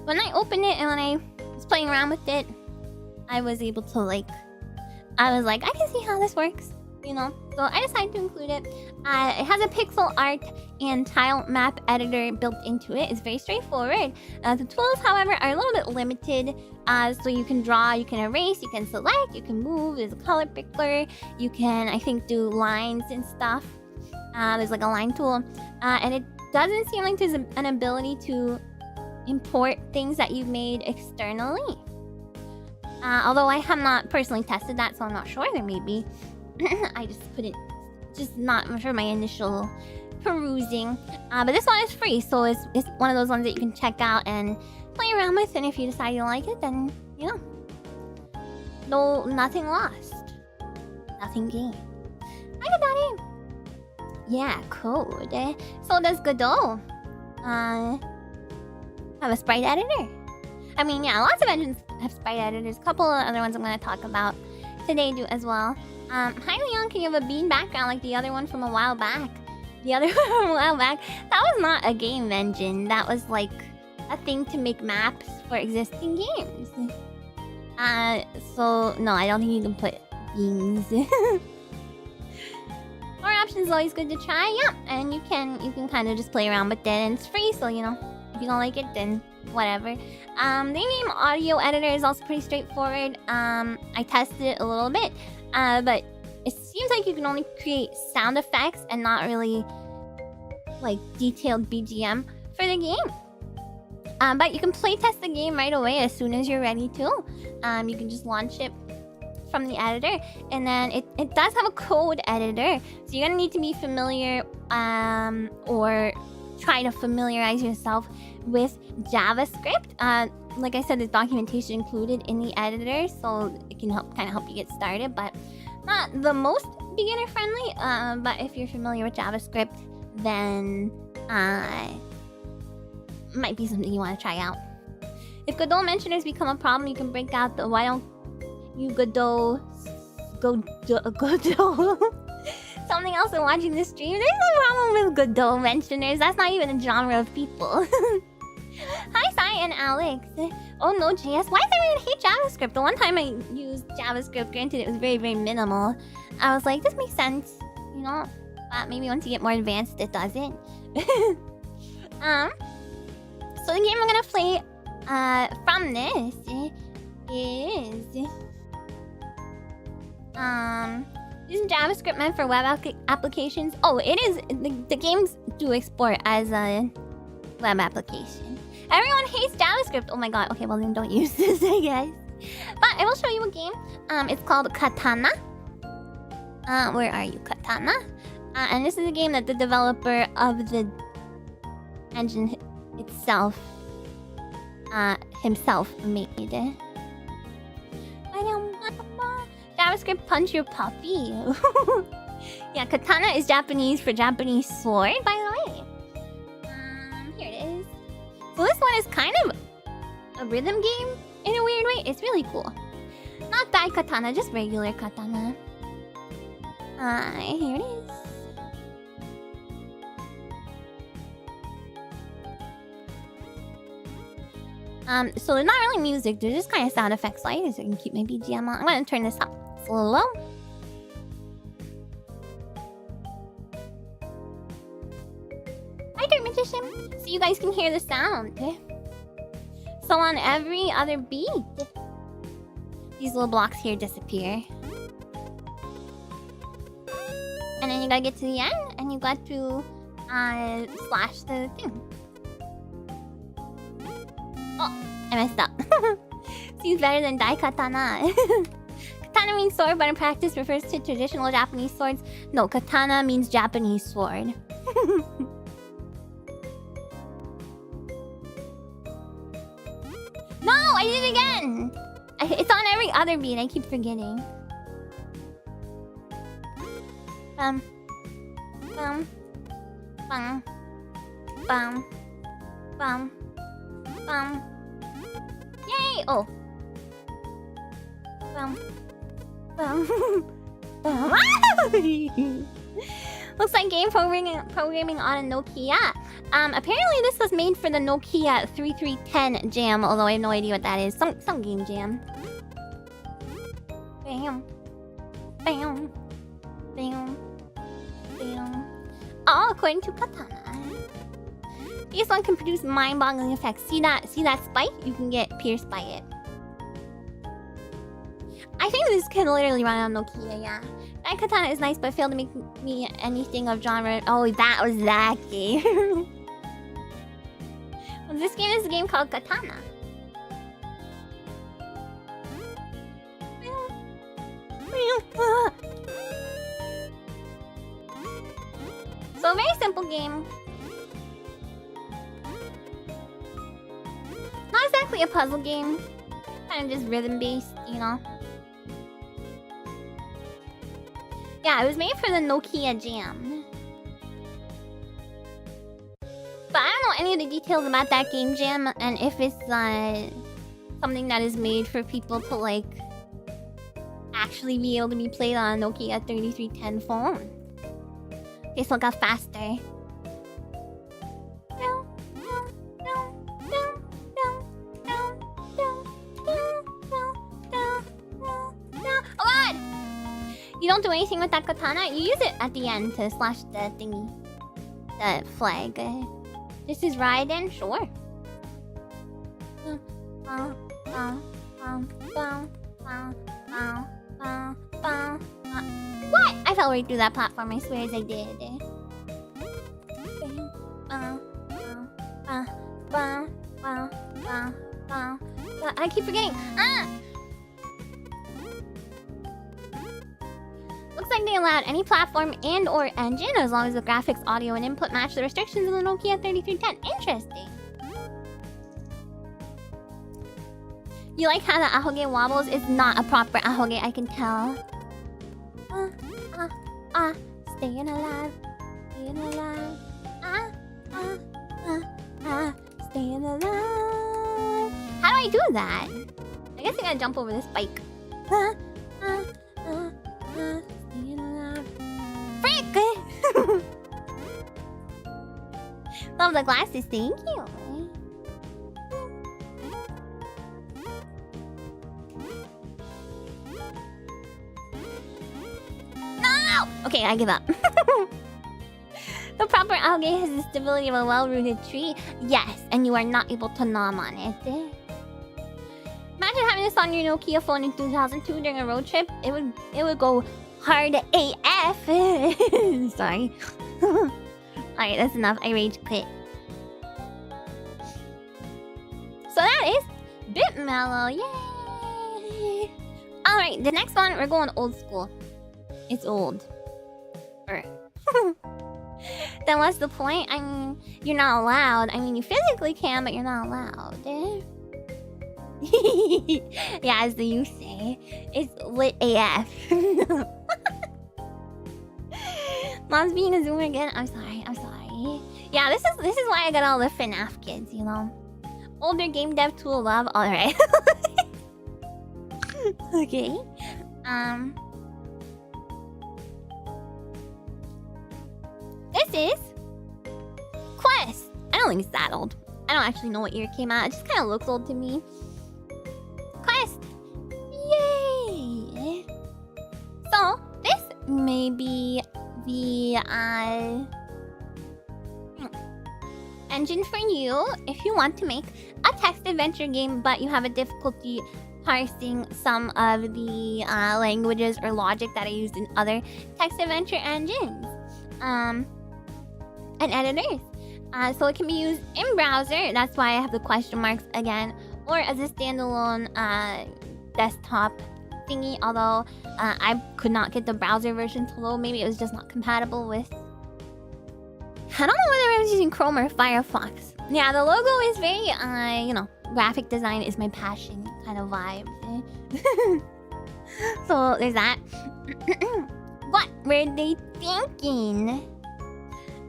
when I opened it and when I was playing around with it, I was able to I was like, I can see how this works, you know? So I decided to include it. It has a pixel art and tile map editor built into it. It's very straightforward. The tools, however, are a little bit limited. So you can draw, you can erase, you can select, you can move. There's a color picker. You can, I think, do lines and stuff. There's like a line tool. And it doesn't seem like there's an ability to import things that you've made externally. Although I have not personally tested that, so I'm not sure. There may be. I just couldn't, just not for my initial perusing. But this one is free, so it's one of those ones that you can check out and play around with. And if you decide you like it, then, you know, nothing lost. Nothing gained. Hi, Daddy. Yeah, code. So does Godot have a sprite editor? I mean, yeah, lots of engines have sprite editors. A couple of other ones I'm going to talk about today do as well. Hi Leon, can you have a bean background like the other one from a while back? The other one from a while back? That was not a game engine. That was like a thing to make maps for existing games. So no, I don't think you can put beans. More options is always good to try. Yeah, and you can kind of just play around with it, and it's free, so you know, if you don't like it, then whatever. The in-game audio editor is also pretty straightforward. I tested it a little bit, but it seems like you can only create sound effects and not really like detailed BGM for the game. But you can play test the game right away as soon as you're ready to. You can just launch it from the editor, and then it does have a code editor, so you're gonna need to be familiar or try to familiarize yourself with JavaScript. Like I said, there's documentation included in the editor, so it can help you get started, but not the most beginner friendly. But if you're familiar with JavaScript, then might be something you want to try out. If Godot mentioners become a problem, you can break out the why don't you Godot something else and watching this stream. There's no problem with Godot mentioners. That's not even a genre of people. Hi, Sai and Alex. Oh no, JS. Why does everyone hate JavaScript? The one time I used JavaScript, granted it was very, very minimal, I was like, this makes sense, you know? But maybe once you get more advanced, it doesn't. So the game I'm gonna play from this is using JavaScript meant for web applications. Oh, it is. The games do export as a web application. Everyone hates JavaScript. Oh my god. Okay, well then don't use this, I guess. But I will show you a game. It's called Katana. Where are you, Katana? And this is a game that the developer of the engine itself, himself made. JavaScript punch your puppy. Yeah, katana is Japanese for Japanese sword, by the way. Here it is. So this one is kind of a rhythm game in a weird way. It's really cool. Not Dai Katana, just regular katana. Here it is. So they're not really music, they're just kind of sound effects, so I can keep my BGM on. I'm gonna turn this up. It's a little low. Hi, Dirt Magician! So you guys can hear the sound. So on every other beat, these little blocks here disappear. And then you gotta get to the end, and you got to slash the thing. Oh, I messed up. Seems better than Dai Katana. Katana means sword, but in practice refers to traditional Japanese swords. No, katana means Japanese sword. No, I did it again! It's on every other beat, I keep forgetting. Bum. Bum. Bum. Bum. Bum. Yay! Oh. Bum. Looks like game programming on a Nokia. Apparently this was made for the Nokia 3310 jam, although I have no idea what that is. Some game jam. Bam. Bam. Bam. Bam. All according to Katana. This one can produce mind-boggling effects. See that spike? You can get pierced by it. I think this can literally run on Nokia, yeah. That katana is nice, but failed to make me anything of genre. Oh, that was that game. Well, this game is a game called Katana. So a very simple game. Not exactly a puzzle game. Kind of just rhythm-based, you know. Yeah, it was made for the Nokia Jam. But I don't know any of the details about that game jam, and if it's something that is made for people to like actually be able to be played on a Nokia 3310 phone. Okay, so it got faster. You don't do anything with that katana. You use it at the end to slash the thingy. The flag. This is Raiden? Sure. What? I fell right through that platform. I swear as I did. I keep forgetting. Looks like they allowed any platform and or engine as long as the graphics, audio, and input match the restrictions of the Nokia 3310. Interesting. You like how the ahoge wobbles? It's not a proper ahoge, I can tell. Staying alive. Staying alive. Staying alive. How do I do that? I guess I gotta jump over this bike. Staying alive. Frick! Love the glasses, thank you. No! Okay, I give up. The proper algae has the stability of a well-rooted tree. Yes, and you are not able to nom on it. Imagine having this on your Nokia phone in 2002 during a road trip. It would go hard AF. Sorry. Alright, that's enough. I rage quit. So that is Bitmomo. Yay! Alright, the next one, we're going old school. It's old. Then what's the point? I mean, you're not allowed. I mean, you physically can, but you're not allowed. Yeah, as the youth say, it's lit AF. Mom's being a zoomer again. I'm sorry. Yeah, this is why I got all the FNAF kids, you know. Older game dev tool love. All right. Okay. This is Quest. I don't think it's that old. I don't actually know what year it came out. It just kind of looks old to me. Quest. Yay! So this may be the engine for you if you want to make a text adventure game, but you have a difficulty parsing some of the languages or logic that are used in other text adventure engines and editors. So it can be used in browser. That's why I have the question marks again, or as a standalone desktop thingy. Although I could not get the browser version to load. Maybe it was just not compatible with. I don't know whether I was using Chrome or Firefox. Yeah, the logo is very, you know, graphic design is my passion kind of vibe. So there's that. What were they thinking?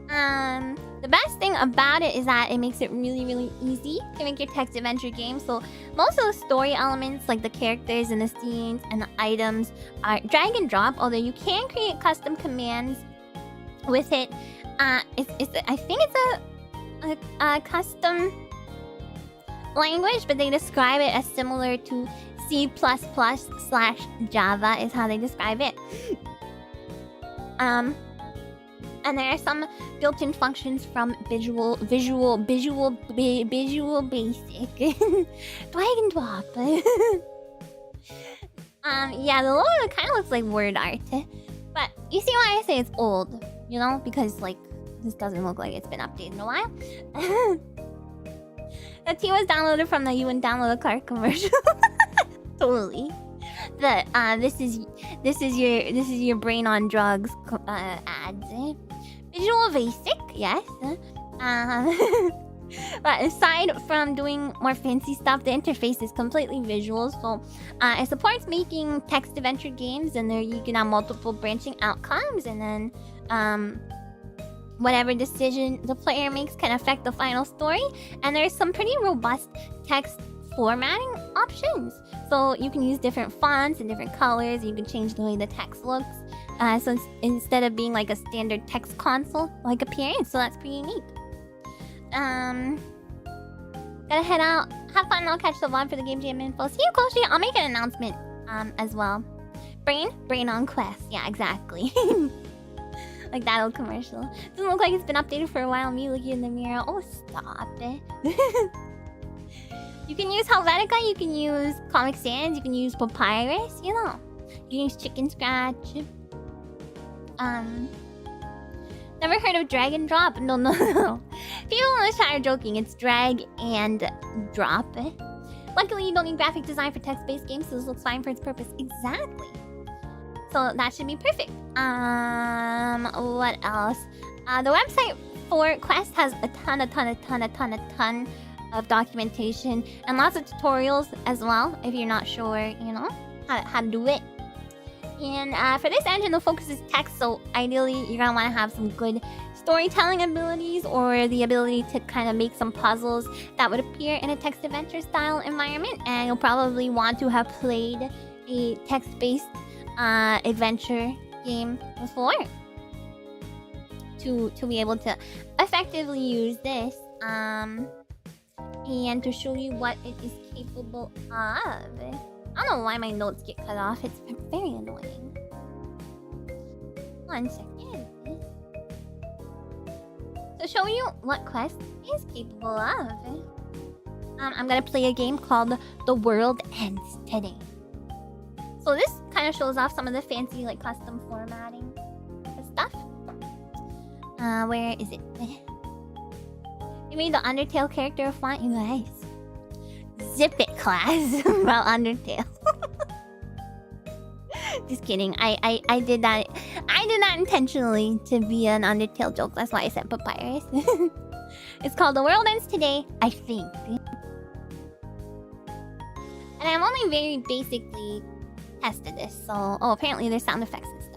The best thing about it is that it makes it really, really easy to make your text adventure game. So most of the story elements, like the characters and the scenes and the items, are drag and drop. Although you can create custom commands with it. I think it's a custom language, but they describe it as similar to C++/Java is how they describe it. And there are some built-in functions from Visual Basic. Drag and drop. Yeah, the logo kind of looks like word art. But you see why I say it's old, you know? Because, like, this doesn't look like it's been updated in a while. The T was downloaded from the You and Download a Car commercial. Totally. The this is your brain on drugs ads. Visual Basic, yes. But aside from doing more fancy stuff, the interface is completely visual. So it supports making text adventure games, and there you can have multiple branching outcomes, and then whatever decision the player makes can affect the final story. And there's some pretty robust text formatting options. So you can use different fonts and different colors. You can change the way the text looks. So instead of being like a standard text console like appearance, so that's pretty neat. Gotta head out. Have fun. I'll catch the vlog for the game jam info. See you, Koshi. I'll make an announcement as well. Brain on Quest. Yeah, exactly. Like that old commercial. Doesn't look like it's been updated for a while. Me looking in the mirror. Oh, stop it. You can use Helvetica. You can use Comic Sans. You can use Papyrus. You know. You can use Chicken Scratch. Never heard of drag and drop? No. People in the chat are joking. It's drag and drop. Luckily, you don't need graphic design for text-based games, so this looks fine for its purpose. Exactly. So that should be perfect. What else? The website for Quest has a ton of documentation and lots of tutorials as well. If you're not sure, you know, how to do it. And for this engine, the focus is text, so ideally you're gonna want to have some good storytelling abilities or the ability to kind of make some puzzles that would appear in a text adventure style environment. And you'll probably want to have played a text-based adventure game before to be able to effectively use this and to show you what it is capable of. I don't know why my notes get cut off. It's very annoying. 1 second. To show you what Quest is capable of, I'm gonna play a game called The World Ends Today. So this kind of shows off some of the fancy, like, custom formatting stuff. Where is it? You made the Undertale character a font, you guys. Zip it, class. About Undertale. Just kidding. I did that. I did that intentionally to be an Undertale joke. That's why I said papyrus. It's called The World Ends Today, I think. And I've only very basically tested this, so... Oh, apparently there's sound effects and stuff.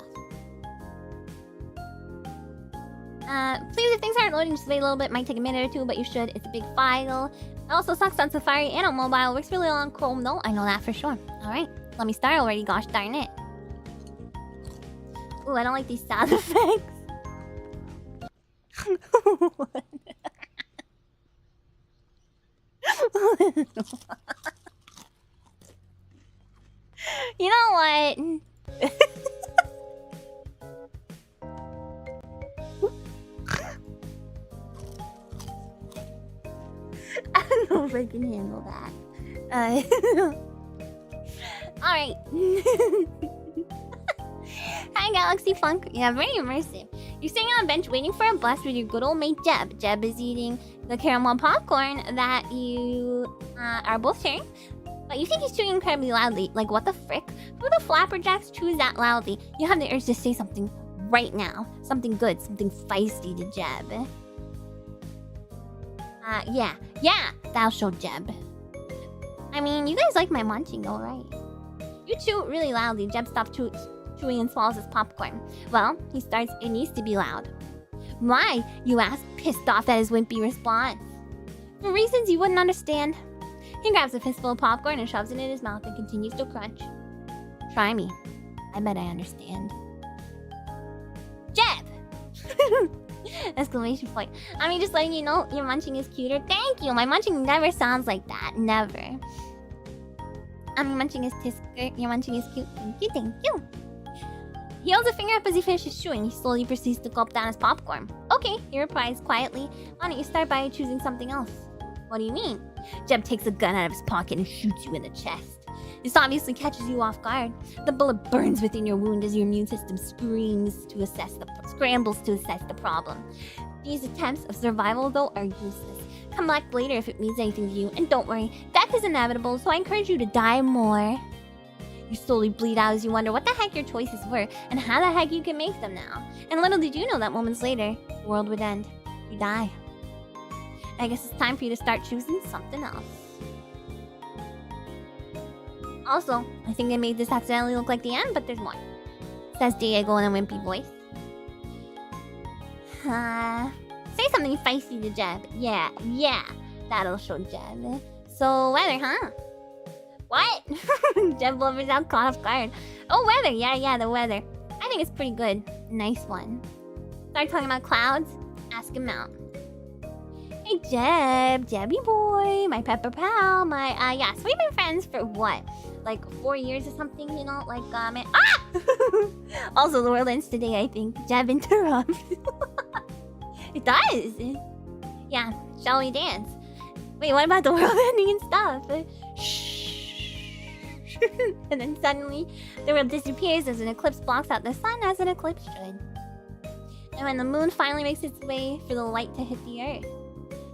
Please, if things aren't loading, just wait a little bit. Might take a minute or two, but you should. It's a big file. It also sucks on Safari and on mobile. Works really well on Chrome, though. I know that for sure. Alright, let me start already, gosh darn it. Ooh, I don't like these sound effects. You know what? I don't know if I can handle that. Alright. Hi, Galaxy Funk. Yeah, very immersive. You're sitting on a bench waiting for a bus with your good old mate Jeb. Jeb is eating the caramel popcorn that you are both sharing. But you think he's chewing incredibly loudly. Like, what the frick? Who the flapperjacks chews that loudly? You have the urge to say something right now. Something good, something feisty to Jeb. Yeah, thou shall Jeb. I mean, you guys like my munching though, right? You chew really loudly. Jeb stops chewing and swallows his popcorn. Well, he starts, it needs to be loud. Why? You ask, pissed off at his wimpy response. For reasons you wouldn't understand. He grabs a fistful of popcorn and shoves it in his mouth and continues to crunch. Try me. I bet I understand. Jeb! Exclamation point. I mean, just letting you know your munching is cuter. Thank you! My munching never sounds like that. Never. I mean, munching is tisker. Your munching is cute. Thank you, thank you. He holds a finger up as he finishes chewing. He slowly proceeds to gulp down his popcorn. Okay, he replies quietly. Why don't you start by choosing something else? What do you mean? Jeb takes a gun out of his pocket and shoots you in the chest. This obviously catches you off guard. The bullet burns within your wound as your immune system scrambles to assess the problem. These attempts of survival, though, are useless. Come back later if it means anything to you. And don't worry, death is inevitable, so I encourage you to die more. You slowly bleed out as you wonder what the heck your choices were and how the heck you can make them now. And little did you know that moments later, the world would end. You die. I guess it's time for you to start choosing something else. Also, I think I made this accidentally look like the end, but there's more. Says Diego in a wimpy voice. Say something feisty to Jeb. Yeah, that'll show Jeb. So, weather, huh? What? Jeb blubbers out, caught off guard. Oh, weather, yeah, the weather. I think it's pretty good. Nice one. Start talking about clouds, ask him out. Hey, Jeb, Jebby boy, my pepper pal, yeah, so we've been friends for what? Like 4 years or something, you know? Like, man, Also, the world ends today, I think. Jeb interrupts. It does! Yeah, shall we dance? Wait, what about the world ending and stuff? Shh. And then suddenly, the world disappears as an eclipse blocks out the sun as an eclipse should. And when the moon finally makes its way for the light to hit the earth,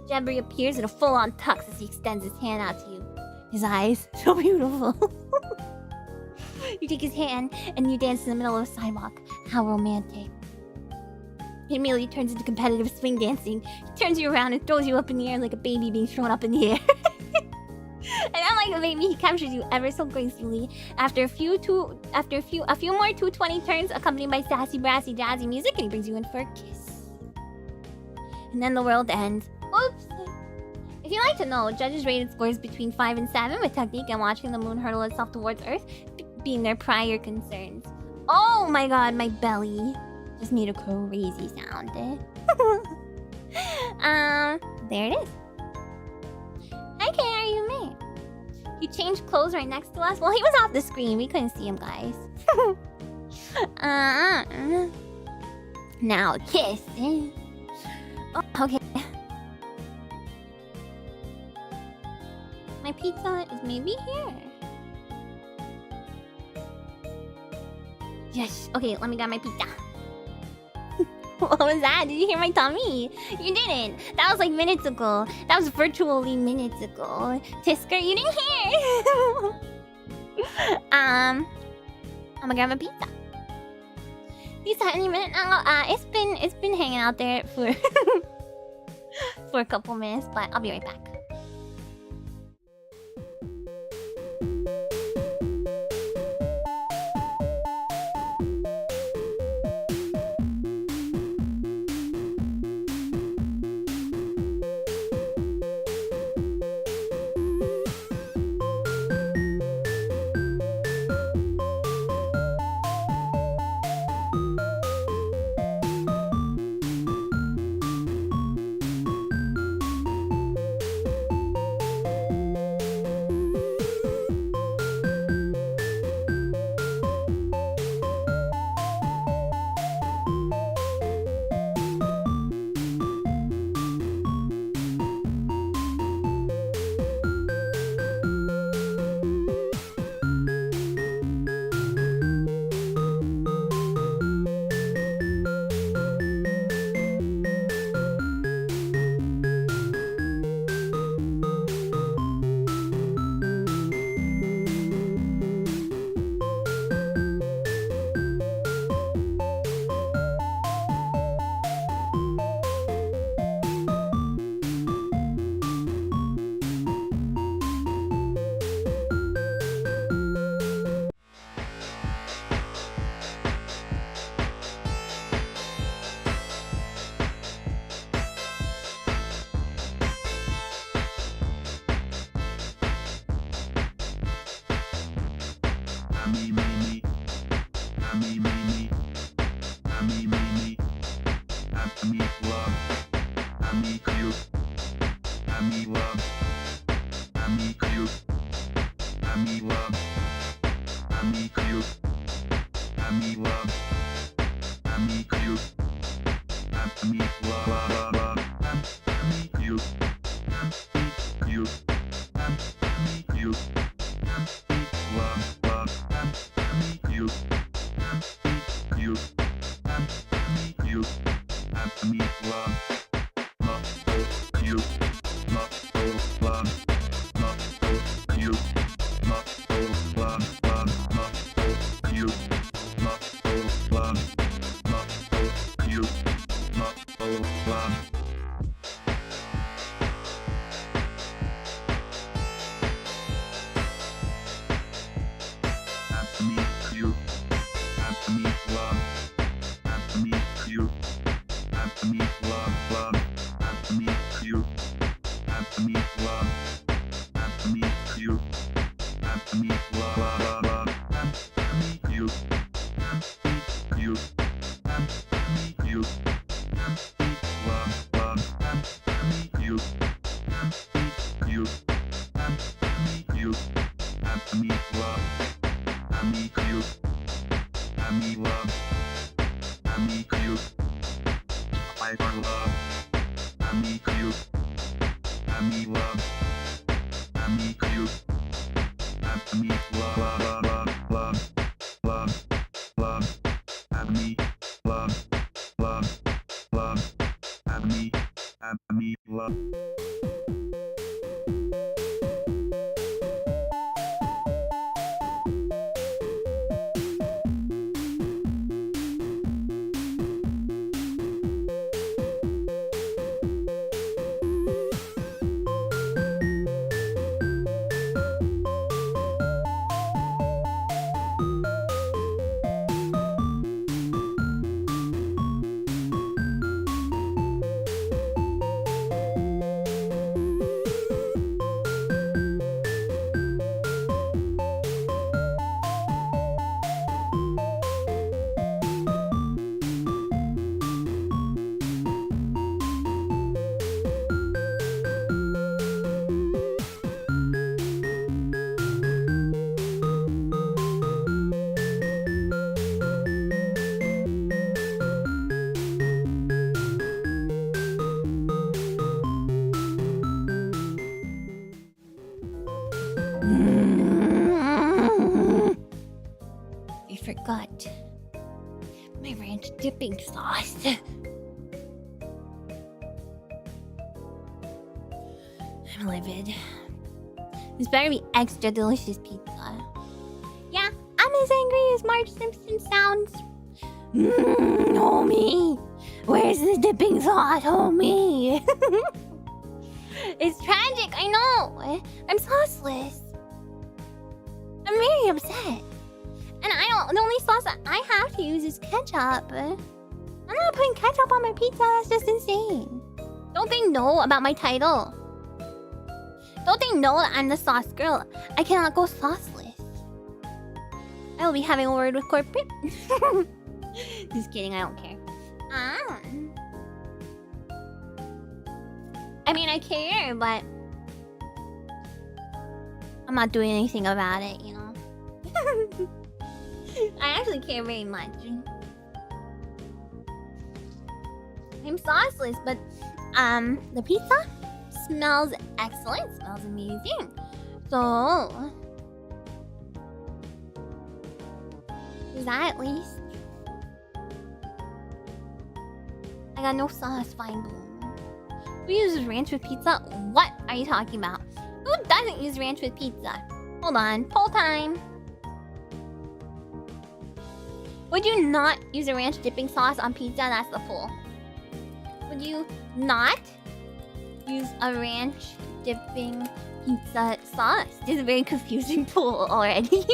Jeb reappears in a full-on tux as he extends his hand out to you. His eyes, so beautiful. You take his hand and you dance in the middle of a sidewalk. How romantic. It immediately turns into competitive swing dancing. He turns you around and throws you up in the air like a baby being thrown up in the air. And unlike a baby, he captures you ever so gracefully. After a few more 220 turns, accompanied by sassy, brassy, jazzy music, and he brings you in for a kiss. And then the world ends. Oops. If you'd like to know, judges rated scores between 5 and 7, with technique and watching the moon hurtle itself towards Earth being their prior concerns. Oh my god, my belly just made a crazy sound. There it is. Hi, Kay, are you me? He changed clothes right next to us. Well, he was off the screen. We couldn't see him, guys. Now, kiss. Oh, okay. My pizza is maybe here. Yes. Okay, let me get my pizza. What was that? Did you hear my tummy? You didn't. That was like minutes ago. That was virtually minutes ago. Tisker, you didn't hear. I'm gonna grab a pizza. Pizza any minute now. It's been hanging out there for for a couple minutes, but I'll be right back. I forgot my ranch dipping sauce. I'm livid. This better be extra delicious pizza. Yeah, I'm as angry as Marge Simpson sounds. Homie, where's the dipping sauce, homie? It's tragic, I know. I'm sauceless. I'm very upset. And the only sauce that I have to use is ketchup. I'm not putting ketchup on my pizza, that's just insane. Don't they know about my title? Don't they know that I'm the sauce girl? I cannot go sauceless. I will be having a word with corporate. Just kidding, I don't care. I mean, I care, but I'm not doing anything about it, you know? I actually care very much. I'm sauceless, but the pizza smells excellent, smells amazing. So is that at least? I got no sauce, fine boom. Who uses ranch with pizza? What are you talking about? Who doesn't use ranch with pizza? Hold on, poll time. Would you not use a ranch dipping sauce on pizza? That's the poll. Would you not use a ranch dipping pizza sauce? This is a very confusing poll already.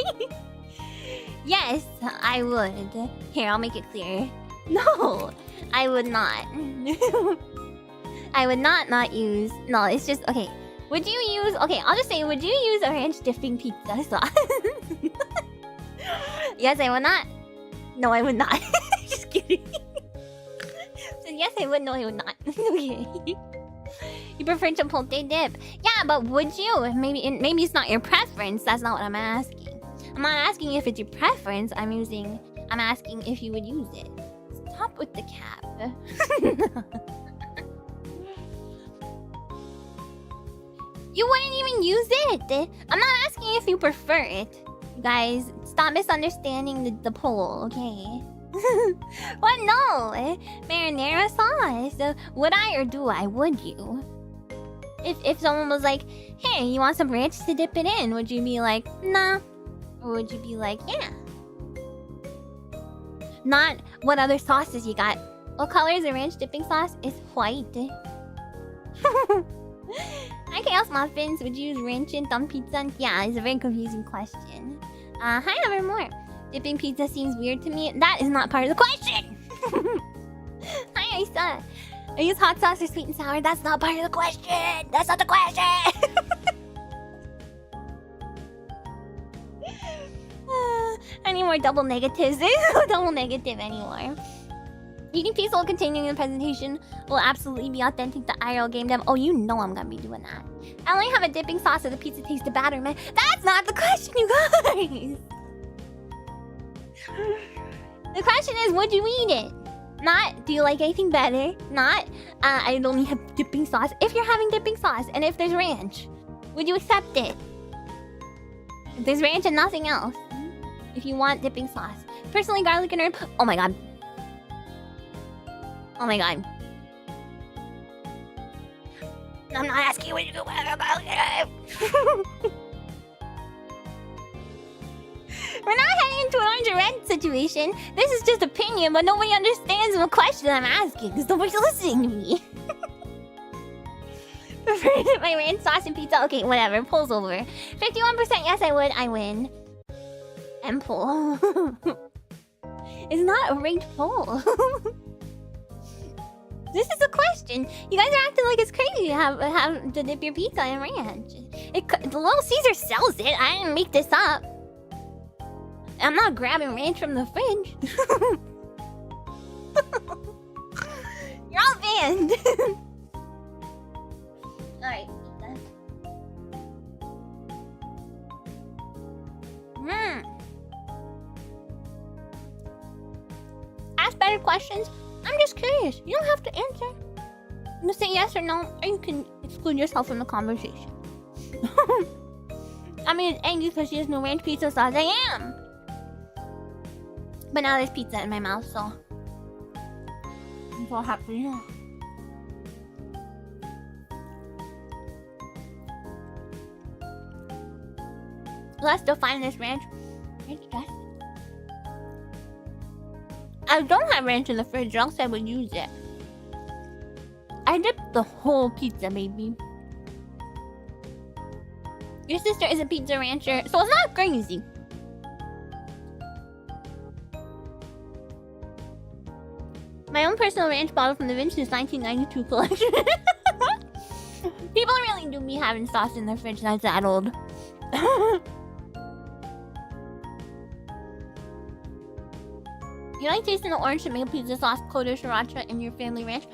Yes, I would. Here, I'll make it clear. No, I would not. I would not use... No, it's just... Okay, would you use... Okay, I'll just say, would you use a ranch dipping pizza sauce? Yes, I would not. No, I would not. Just kidding. So yes, I would. No, I would not. Okay. You prefer chipotle dip? Yeah, but would you? Maybe it's not your preference. That's not what I'm asking. I'm not asking if it's your preference. I'm asking if you would use it. Stop with the cap. You wouldn't even use it. I'm not asking if you prefer it. You guys, stop misunderstanding the poll, okay? What? No! Marinara sauce. Would I or do I? Would you? If someone was like, hey, you want some ranch to dip it in? Would you be like, nah? Or would you be like, yeah? Not what other sauces you got. What color is the ranch dipping sauce? It's white. Hi, Chaos Muffins. Would you use ranch in thumb pizza? Yeah, it's a very confusing question. Hi, Evermore. Dipping pizza seems weird to me. That is not part of the question. Hi, Isa. I use hot sauce or sweet and sour. That's not part of the question. That's not the question. I need more double negatives. There's no double negative anymore. Eating pizza while continuing the presentation will absolutely be authentic to IRL game dev. Oh, you know I'm gonna be doing that. I only have a dipping sauce so the pizza tastes the batter, man. That's not the question, you guys. The question is, would you eat it? Not, do you like anything better? Not, I only have dipping sauce. If you're having dipping sauce and if there's ranch, would you accept it? If there's ranch and nothing else. If you want dipping sauce. Personally, garlic and herb. Oh my god. Oh my god. I'm not asking you what you do. We're not heading into an orange or red situation. This is just opinion, but nobody understands the question I'm asking because nobody's listening to me. Prefer to dip my ranch sauce and pizza. Okay, whatever. Poll's over. 51% yes, I would. I win. And poll. It's not a rigged poll. This is a question. You guys are acting like it's crazy to have to dip your pizza in ranch. The Little Caesar sells it. I didn't make this up. I'm not grabbing ranch from the fridge. You're all banned. Alright, pizza. Ask better questions. I'm just curious. You don't have to answer. You can say yes or no, or you can exclude yourself from the conversation. I mean, it's angry because she has no ranch pizza sauce. I am! But now there's pizza in my mouth, so... I'm so happy. Let's define this ranch. I don't have ranch in the fridge, or else I would use it. I dipped the whole pizza, baby. Your sister is a pizza rancher, so it's not crazy. My own personal ranch bottle from the vintage 1992 collection. People really do be having sauce in their fridge that's that old. You like tasting the orange tomato pizza sauce coated sriracha in your family ranch?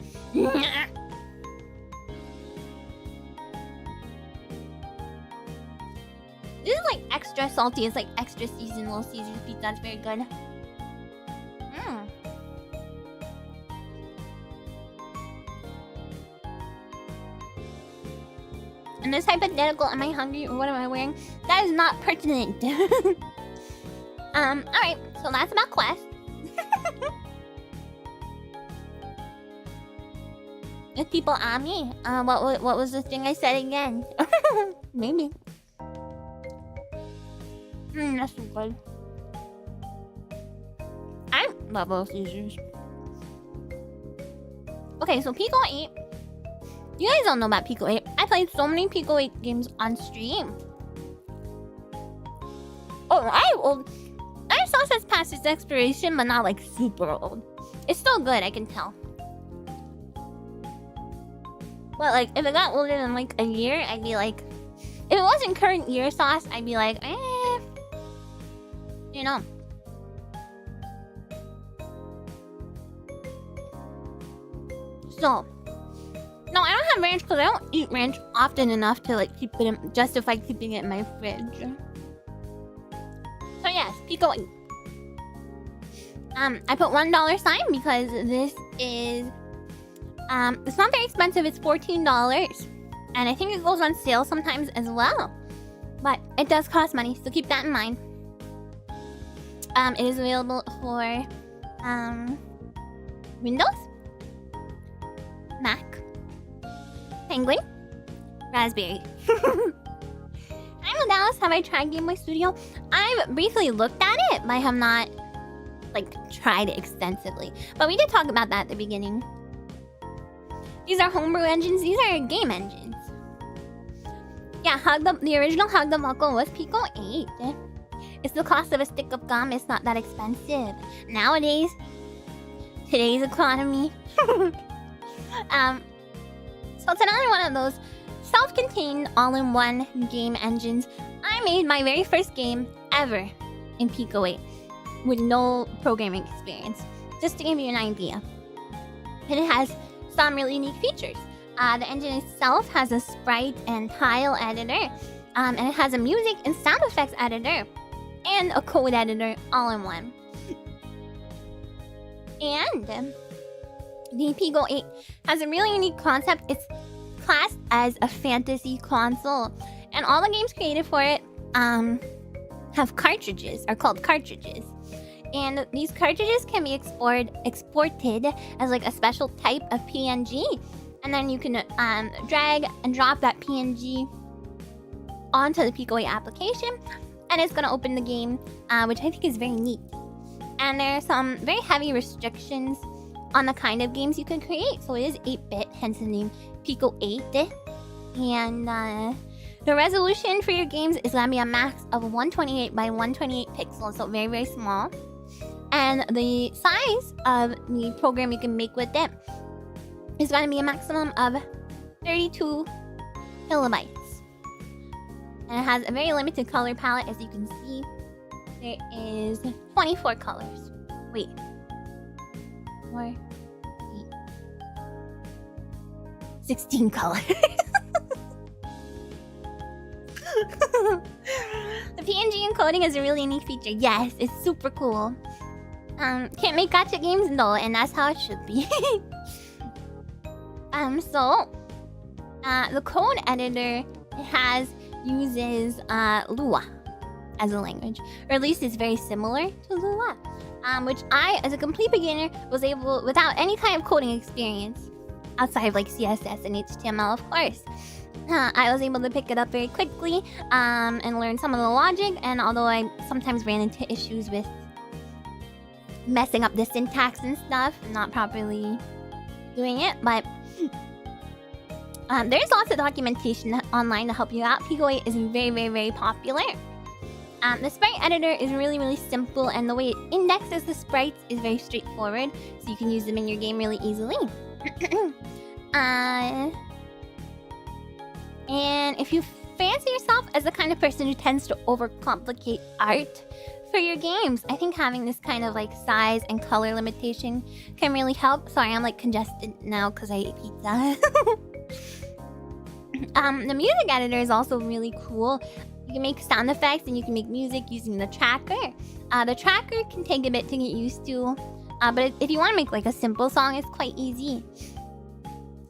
This is like extra salty. It's like extra seasoned Little Caesars pizza. That's very good. And this hypothetical, am I hungry or what am I wearing? That is not pertinent. Alright, so that's about Quest. If people Ami, what was the thing I said again? Maybe. That's so good. I love Little Caesars. Okay, so Pico 8. You guys don't know about Pico 8. I played so many Pico 8 games on stream. Oh, I'm old. Our sauce has passed its expiration, but not like super old. It's still good, I can tell. But like, if it got older than like a year, I'd be like... If it wasn't current year sauce, I'd be like, eh... You know. So... No, I don't have ranch because I don't eat ranch often enough to like keep it in, justify keeping it in my fridge. So yes, Pico 8. I put $1 sign because this is it's not very expensive. It's $14, and I think it goes on sale sometimes as well. But it does cost money, so keep that in mind. It is available for Windows, Mac, Penguin, Raspberry. I'm in Dallas. Have I tried Game Boy Studio? I've briefly looked at it, but I have not like tried it extensively. But we did talk about that at the beginning. These are homebrew engines. These are game engines. Yeah, the original Hug the Bucko was Pico 8. It's the cost of a stick of gum. It's not that expensive nowadays. Today's economy. So it's another one of those self-contained, all-in-one game engines. I made my very first game ever in Pico 8 with no programming experience, just to give you an idea. And it has some really unique features. The engine itself has a sprite and tile editor, and it has a music and sound effects editor, and a code editor all in one. And the Pico 8 has a really unique concept. It's classed as a fantasy console, and all the games created for it have cartridges, are called cartridges. And these cartridges can be exported as like a special type of PNG, and then you can drag and drop that PNG onto the Pico 8 application, and it's going to open the game, which I think is very neat. And there are some very heavy restrictions on the kind of games you can create. So it is 8-bit, hence the name Pico 8. And the resolution for your games is going to be a max of 128 by 128 pixels, so very, very small. And the size of the program you can make with it is going to be a maximum of 32 kilobytes. And it has a very limited color palette, as you can see. There is 24 colors. Wait. 4, 8, 16 colors. The PNG encoding is a really unique feature. Yes, it's super cool. Can't make gacha games? No, and that's how it should be. The code editor uses Lua as a language, or at least it's very similar to Lua, which I, as a complete beginner, was able, without any kind of coding experience, outside of like CSS and HTML, of course, I was able to pick it up very quickly and learn some of the logic. And although I sometimes ran into issues with messing up the syntax and stuff, not properly doing it, but there's lots of documentation online to help you out. Pico 8 is very popular. The sprite editor is really simple, and the way it indexes the sprites is very straightforward, so you can use them in your game really easily. And if you fancy yourself as the kind of person who tends to overcomplicate art for your games, I think having this kind of like size and color limitation can really help. Sorry, I'm like congested now because I ate pizza. The music editor is also really cool. You can make sound effects and you can make music using the tracker. The tracker can take a bit to get used to, but if you want to make like a simple song, it's quite easy.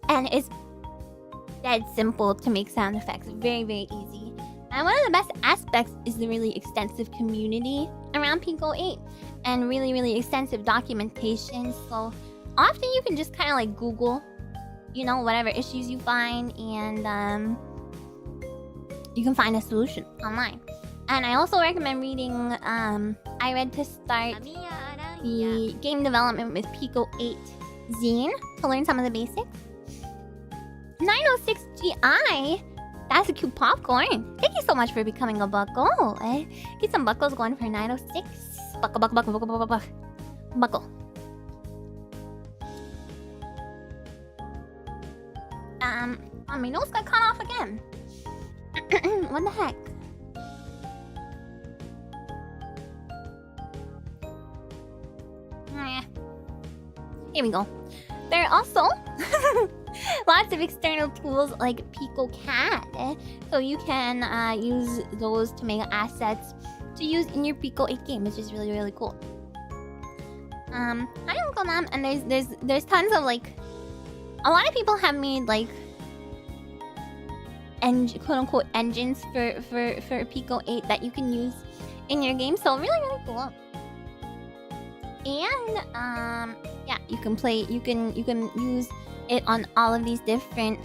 And it's dead simple to make sound effects. Very easy. And one of the best aspects is the really extensive community around Pico 8 and really extensive documentation. So often you can just kind of like Google, you know, whatever issues you find, and you can find a solution online. And I also recommend reading, I read to start Amiya Aranha. the game development with Pico 8 zine to learn some of the basics. 906 GI, that's a cute popcorn. Thank you so much for becoming a Bucko. Get some Buckos going for 906. Bucko. My nose got cut off again. What the heck? Here we go. There are also lots of external tools like PicoCAD, so you can use those to make assets to use in your Pico 8 game, which is really cool. Hi Uncle Mom, and there's tons of like, a lot of people have made like quote unquote engines for Pico 8 that you can use in your game, so really cool. And yeah, you can use it on all of these different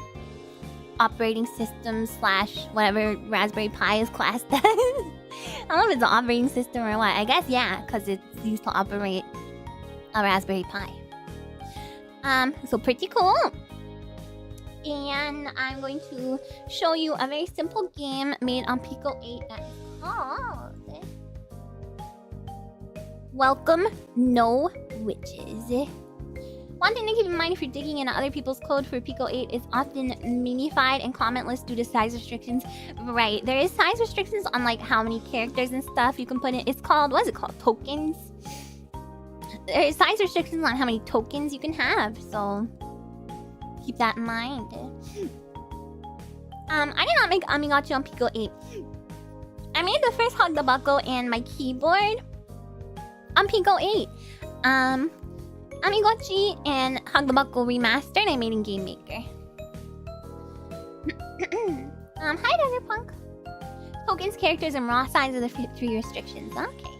operating systems / whatever Raspberry Pi is classed as. I don't know if it's an operating system or what. I guess yeah, because it's used to operate a Raspberry Pi. So pretty cool. And I'm going to show you a very simple game made on Pico 8 that is called Welcome No Witches. One thing to keep in mind if you're digging into other people's code for Pico 8 is often minified and commentless due to size restrictions. Right, there is size restrictions on like how many characters and stuff you can put in. It's called, what is it called? Tokens? There is size restrictions on how many tokens you can have, so keep that in mind. I did not make Amigachi on Pico 8. I made the first Hug the Bucko and my keyboard on Pico 8. Amigachi and Hug the Bucko remastered I made in Game Maker. Hi Desert Punk. Tokens, characters, and raw size are the 3 restrictions. Okay.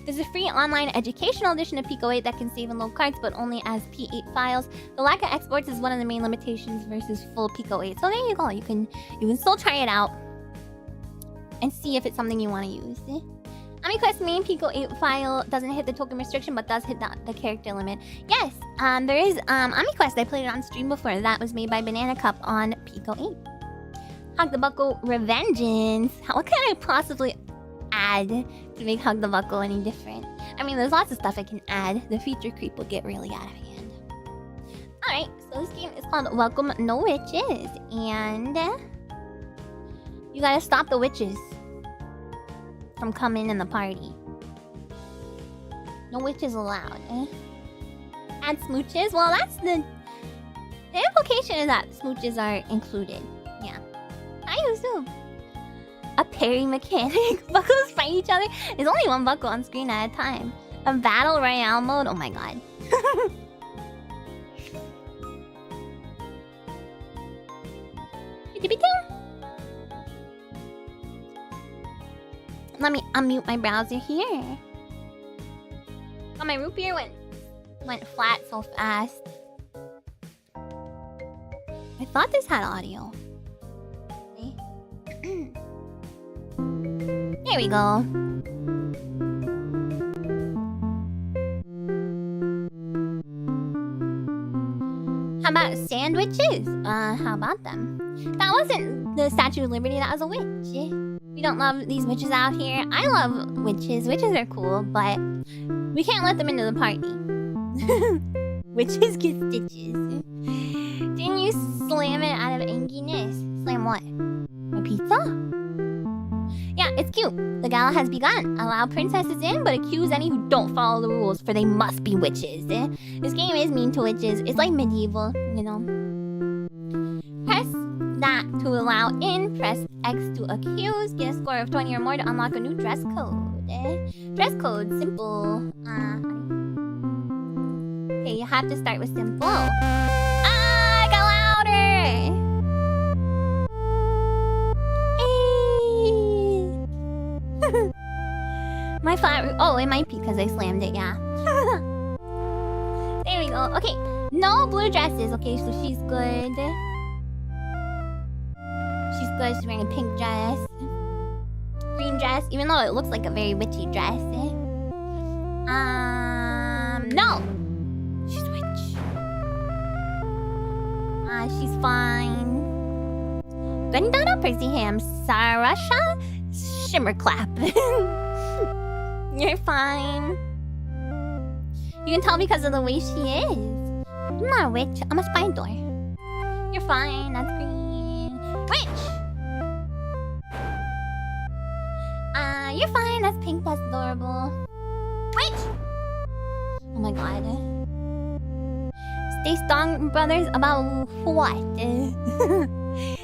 There's a free online educational edition of Pico 8 that can save and load cards, but only as P8 files. The lack of exports is one of the main limitations versus full Pico 8. So there you go. You can still try it out and see if it's something you want to use. AmiQuest's main Pico 8 file doesn't hit the token restriction, but does hit the character limit. Yes, there is AmiQuest. I played it on stream before. That was made by Banana Cup on Pico 8. Hug the Bucko Revengeance. What can I possibly add to make Hug the Bucko any different? I mean, there's lots of stuff I can add. The feature creep will get really out of hand. Alright, so this game is called Welcome No Witches, and you gotta stop the witches from coming in the party. No witches allowed. Add smooches? Well, that's the implication is that smooches are included. Yeah. I used to. A parry mechanic. Buckos fight each other. There's only one Bucko on screen at a time. A battle royale mode. Oh my god. Let me unmute my browser here. Oh, my root beer went flat so fast. I thought this had audio. Here we go. How about sandwiches? How about them? That wasn't the Statue of Liberty, that was a witch. We don't love these witches out here. I love witches. Witches are cool, but we can't let them into the party. Witches get stitches. Didn't you slam it out of anginess? Slam what? My pizza? Yeah, it's cute. The gala has begun. Allow princesses in, but accuse any who don't follow the rules, for they must be witches. This game is mean to witches. It's like medieval, you know. Press that to allow in. Press X to accuse. Get a score of 20 or more to unlock a new dress code. Dress code, simple. Okay, you have to start with simple. I got louder! My flat roof. Oh, it might be because I slammed it, yeah. There we go. Okay, no blue dresses. Okay, so she's good. She's good. She's wearing a pink dress. Green dress, even though it looks like a very witchy dress. No! She's a witch. She's fine. Gandana Percy Ham. Sarasha Shimmerclap. You're fine. You can tell because of the way she is. I'm not a witch. I'm a spider. You're fine. That's green. Witch! You're fine. That's pink. That's adorable. Witch! Oh my god. Stay strong, brothers. About what?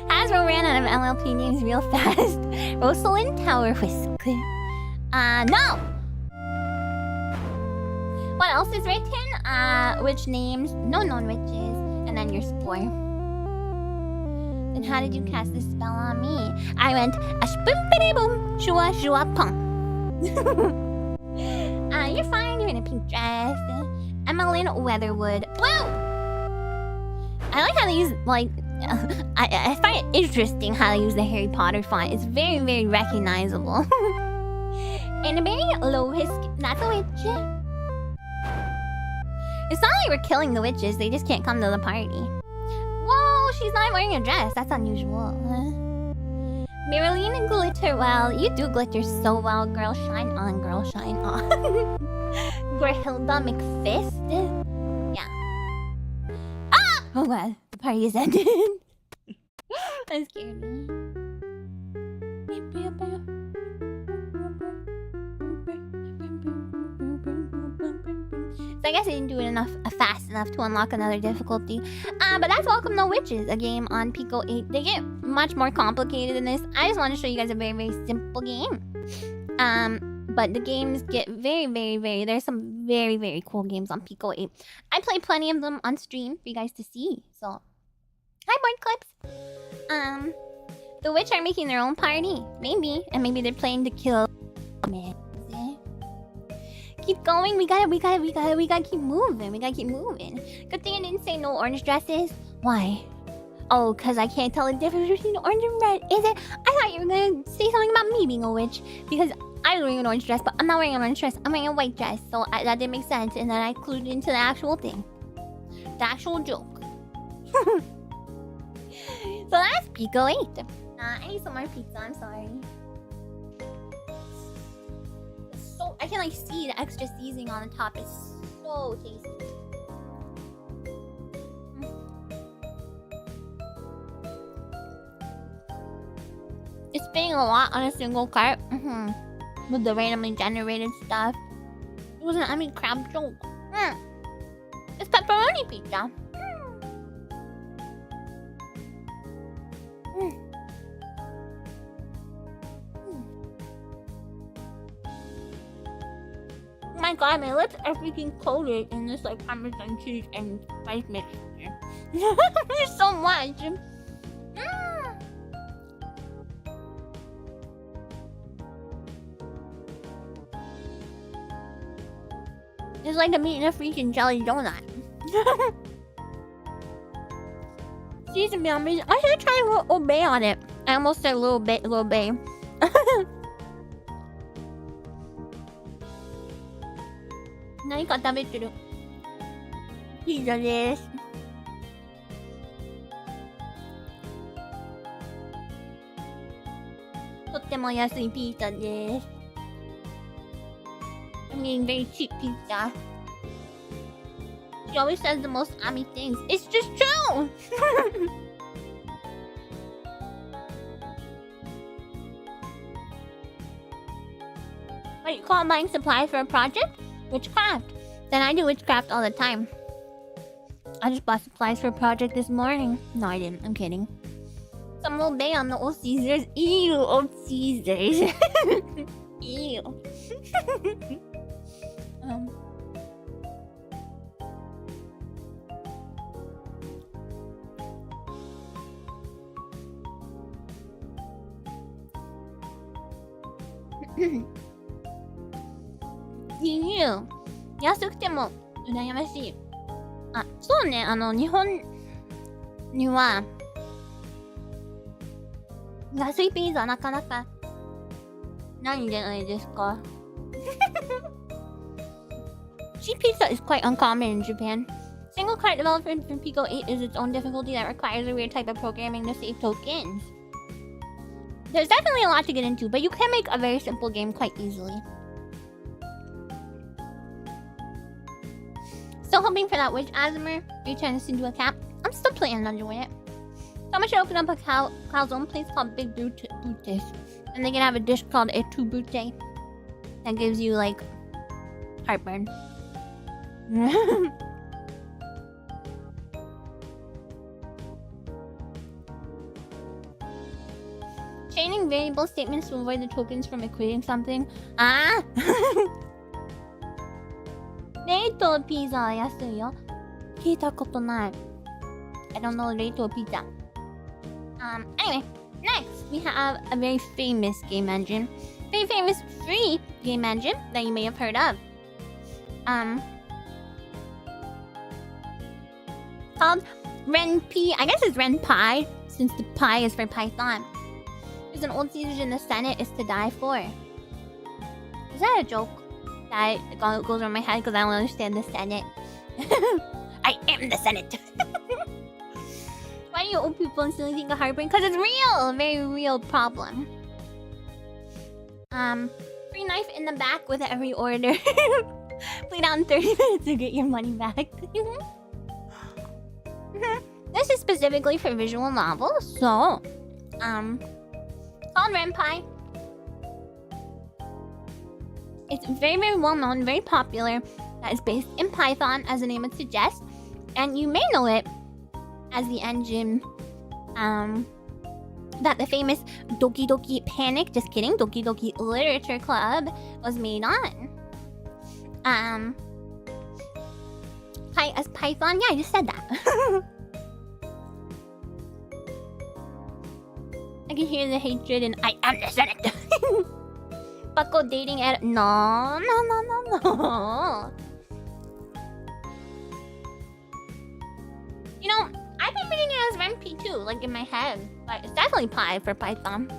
Hasbro ran out of LLP names real fast. Rosalind Tower Whisk. No! What else is written? Witch names, no known witches, and then your score. Then how did you cast this spell on me? I went boom, shua shua pum. You're fine. You're in a pink dress. Emmeline Weatherwood. Woo! I like how they use I find it interesting how they use the Harry Potter font. It's very, very recognizable. And a very low whisk. That's a witch. It's not like we're killing the witches. They just can't come to the party. Whoa, she's not wearing a dress. That's unusual. Marilyn Glitter. Well, you do glitter so well, girl. Shine on, girl. Shine on. Grahilda McFist. Yeah. Ah! Oh god, the party is ended. That scared me. So I guess I didn't do it fast enough to unlock another difficulty. But that's Welcome No Witches, a game on Pico 8. They get much more complicated than this. I just want to show you guys a very, very simple game. But the games get very, very, very... There's some very, very cool games on Pico 8. I play plenty of them on stream for you guys to see. So, hi, Board Clips. The Witch are making their own party. Maybe. And maybe they're playing to kill... Man. Keep going. We gotta keep moving. We gotta keep moving. Good thing I didn't say no orange dresses. Why? Oh, because I can't tell the difference between orange and red. Is it? I thought you were gonna say something about me being a witch. Because I was wearing an orange dress, but I'm not wearing an orange dress. I'm wearing a white dress. So that didn't make sense. And then I clued into the actual thing. The actual joke. So that's Pico 8. I need some more pizza. I'm sorry. So I can like see the extra seasoning on the top. It's so tasty. It's spinning a lot on a single cart. With the randomly generated stuff. It wasn't I mean crab joke. It's pepperoni pizza. Oh my god, my lips are freaking coated in this like Parmesan cheese and spice mixture. There's so much. It's like I'm eating a freaking jelly donut. Season me on me. I should try a little obey on it. I almost said little bay. 何か食べてる。ピザです。とっても安いピザです。I mean, very cheap pizza. She always says the most Ami things. It's just true! What do you call buying supplies for a project? Witchcraft. Then I do witchcraft all the time. I just bought supplies for a project this morning. No, I didn't. I'm kidding. Some little bay on the old Caesars. Ew, old Caesars. Ew. Ew. 安くても羨ましい。あ、そうね。日本には安いピザなかなかないんじゃないですか。Cheap pizza is quite uncommon in Japan. Single cart development from Pico 8 is its own difficulty that requires a weird type of programming to save tokens. There's definitely a lot to get into, but you can make a very simple game quite easily. Still hoping for that witch Asmer. Are you turning this into a cat? I'm still planning on doing it. Someone should open up a calzone place called Big Bootes. And they can have a dish called Etu Bute. That gives you, like, heartburn. Chaining variable statements to avoid the tokens from equating something. Ah! 冷凍ピザは安いよ。聞いたことない。I don't know 冷凍ピザ。Anyway, next we have a very famous game engine. Very famous free game engine that you may have heard of. Called Ren'Py. I guess it's Ren'Py, since the pi is for Python. There's an old Caesar in the Senate is to die for. Is that a joke? That goes over my head because I don't understand the Senate. I am the Senate. Why do you old people instantly think of heartburn? Because it's real! A very real problem. Free knife in the back with every order. Play down in 30 minutes to get your money back. This is specifically for visual novels, so... called Ren'Py. It's very, very well known, very popular. That is based in Python, as the name would suggest. And you may know it as the engine that the famous Doki Doki Panic, just kidding, Doki Doki Literature Club was made on. As Python? Yeah, I just said that. I can hear the hatred and I am the Senate. Bucko dating at... No. You know, I've been reading it as Ren'Py too, like in my head. But it's definitely Pi for Python.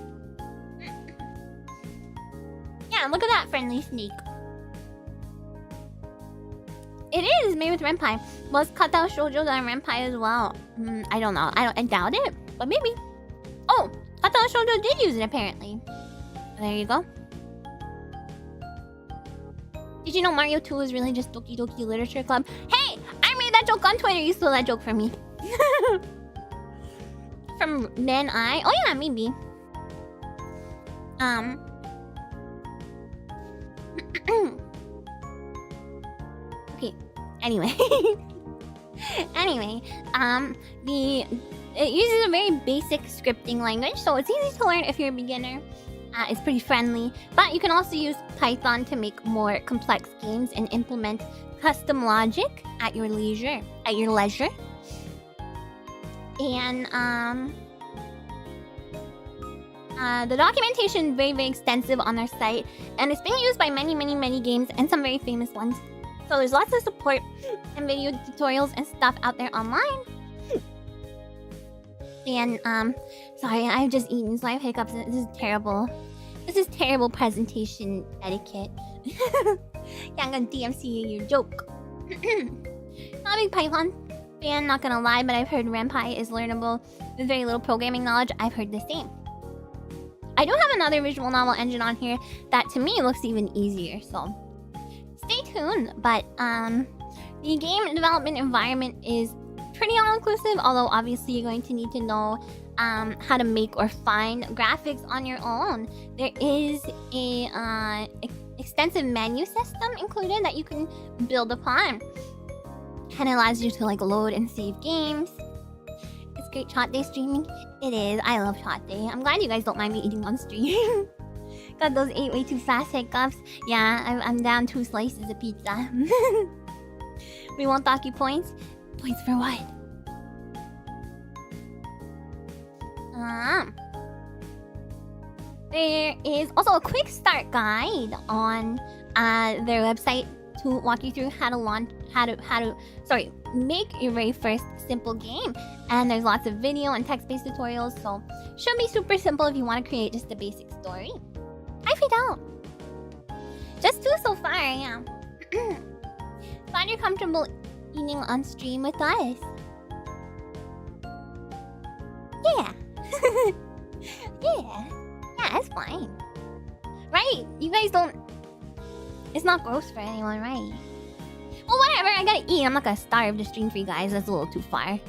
Yeah, look at that friendly sneak. It is made with Ren'Py. Was Katao Shoujo on Ren'Py as well? I don't know. I doubt it, but maybe. Oh, Katao Shoujo did use it apparently. There you go. Did you know Mario 2 is really just Doki Doki Literature Club? Hey! I made that joke on Twitter. You stole that joke from me. From Ren'Py? Oh yeah, maybe. Okay. Anyway. It uses a very basic scripting language, so it's easy to learn if you're a beginner. It's pretty friendly, but you can also use Python to make more complex games and implement custom logic at your leisure. And the documentation is very, very extensive on their site, and it's being used by many games and some very famous ones. So there's lots of support and video tutorials and stuff out there online. And sorry, I've just eaten, so I have hiccups. This is terrible. This is terrible presentation etiquette. Yeah, I'm gonna DMC your joke. Not a big Python fan, not gonna lie, but I've heard Ren'Py is learnable with very little programming knowledge. I've heard the same. I do have another visual novel engine on here that to me looks even easier, so stay tuned. But the game development environment is pretty all-inclusive, although obviously you're going to need to know how to make or find graphics on your own. There is a extensive menu system included that you can build upon, and it allows you to like load and save games. It's great Shot Day streaming. It is. I love Shot Day. I'm glad you guys don't mind me eating on stream. Got those 8 way too fast hiccups. Yeah, I'm down 2 slices of pizza. We want Taki points. Points for what? There is also a quick start guide on their website to walk you through how to make your very first simple game. And there's lots of video and text-based tutorials, so should be super simple if you want to create just a basic story. Hi Fidel! Just 2 so far, yeah. Glad you're comfortable eating on stream with us. Yeah. Yeah, it's fine. Right? You guys don't... It's not gross for anyone, right? Well, whatever, I gotta eat. I'm not gonna starve to stream for you guys. That's a little too far.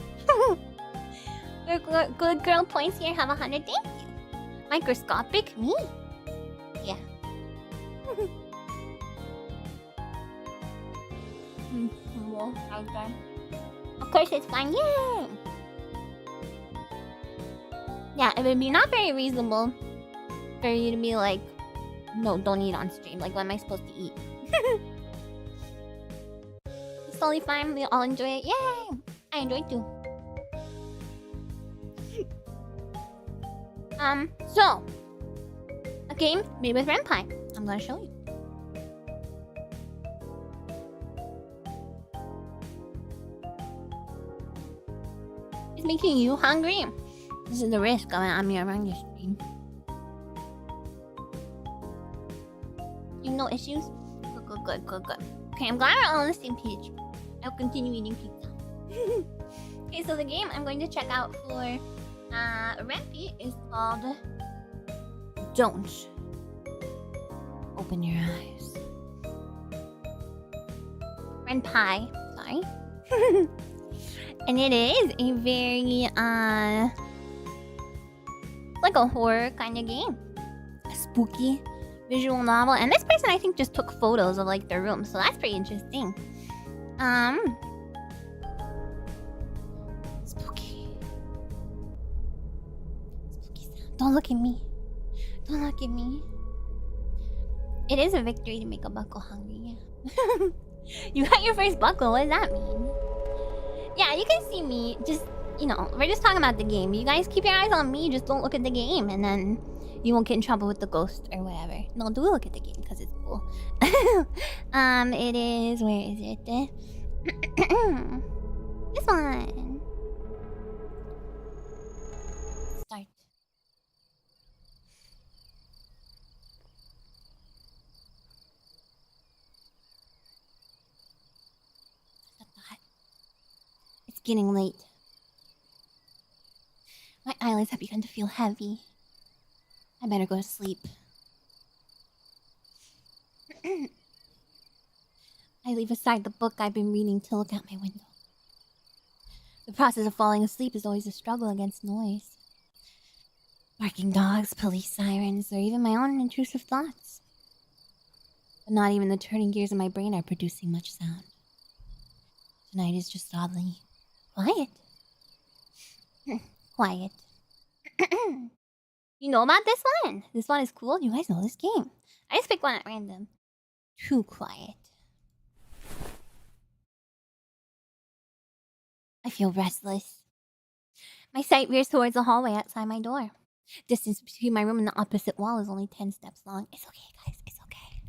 Good girl points here. Have 100. Thank you. Microscopic? Me? Yeah. Okay. Of course it's fine. Yay! Yeah, it would be not very reasonable for you to be like, no, don't eat on stream. Like, what am I supposed to eat? It's totally fine. We all enjoy it. Yay! I enjoyed too. So a game made with Ren'Py. I'm gonna show you. It's making you hungry. This is the risk of an Amiya Aranha stream. You know issues? Good. Okay, I'm glad we're all on the same page. I'll continue eating pizza. Okay, so the game I'm going to check out for Ren'Py is called Don't Open Your Eyes. Ren'Py, sorry. And it is a very like a horror kind of game. A spooky visual novel. And this person I think just took photos of like their room, so that's pretty interesting. Spooky sound. Don't look at me. Don't look at me. It is a victory to make a Bucko hungry, yeah. You got your first Bucko, what does that mean? Yeah, you can see me, just, you know, we're just talking about the game. You guys keep your eyes on me, just don't look at the game, and then you won't get in trouble with the ghost or whatever. No, do look at the game, because it's cool. It is, where is it? This one. Start. It's getting late. My eyelids have begun to feel heavy. I better go to sleep. I leave aside the book I've been reading to look out my window. The process of falling asleep is always a struggle against noise. Barking dogs, police sirens, or even my own intrusive thoughts. But not even the turning gears in my brain are producing much sound. Tonight is just oddly quiet. Quiet. You know about this one? This one is cool. You guys know this game. I just picked one at random. Too quiet. I feel restless. My sight veers towards the hallway outside my door. Distance between my room and the opposite wall is only 10 steps long. It's okay, guys. It's okay.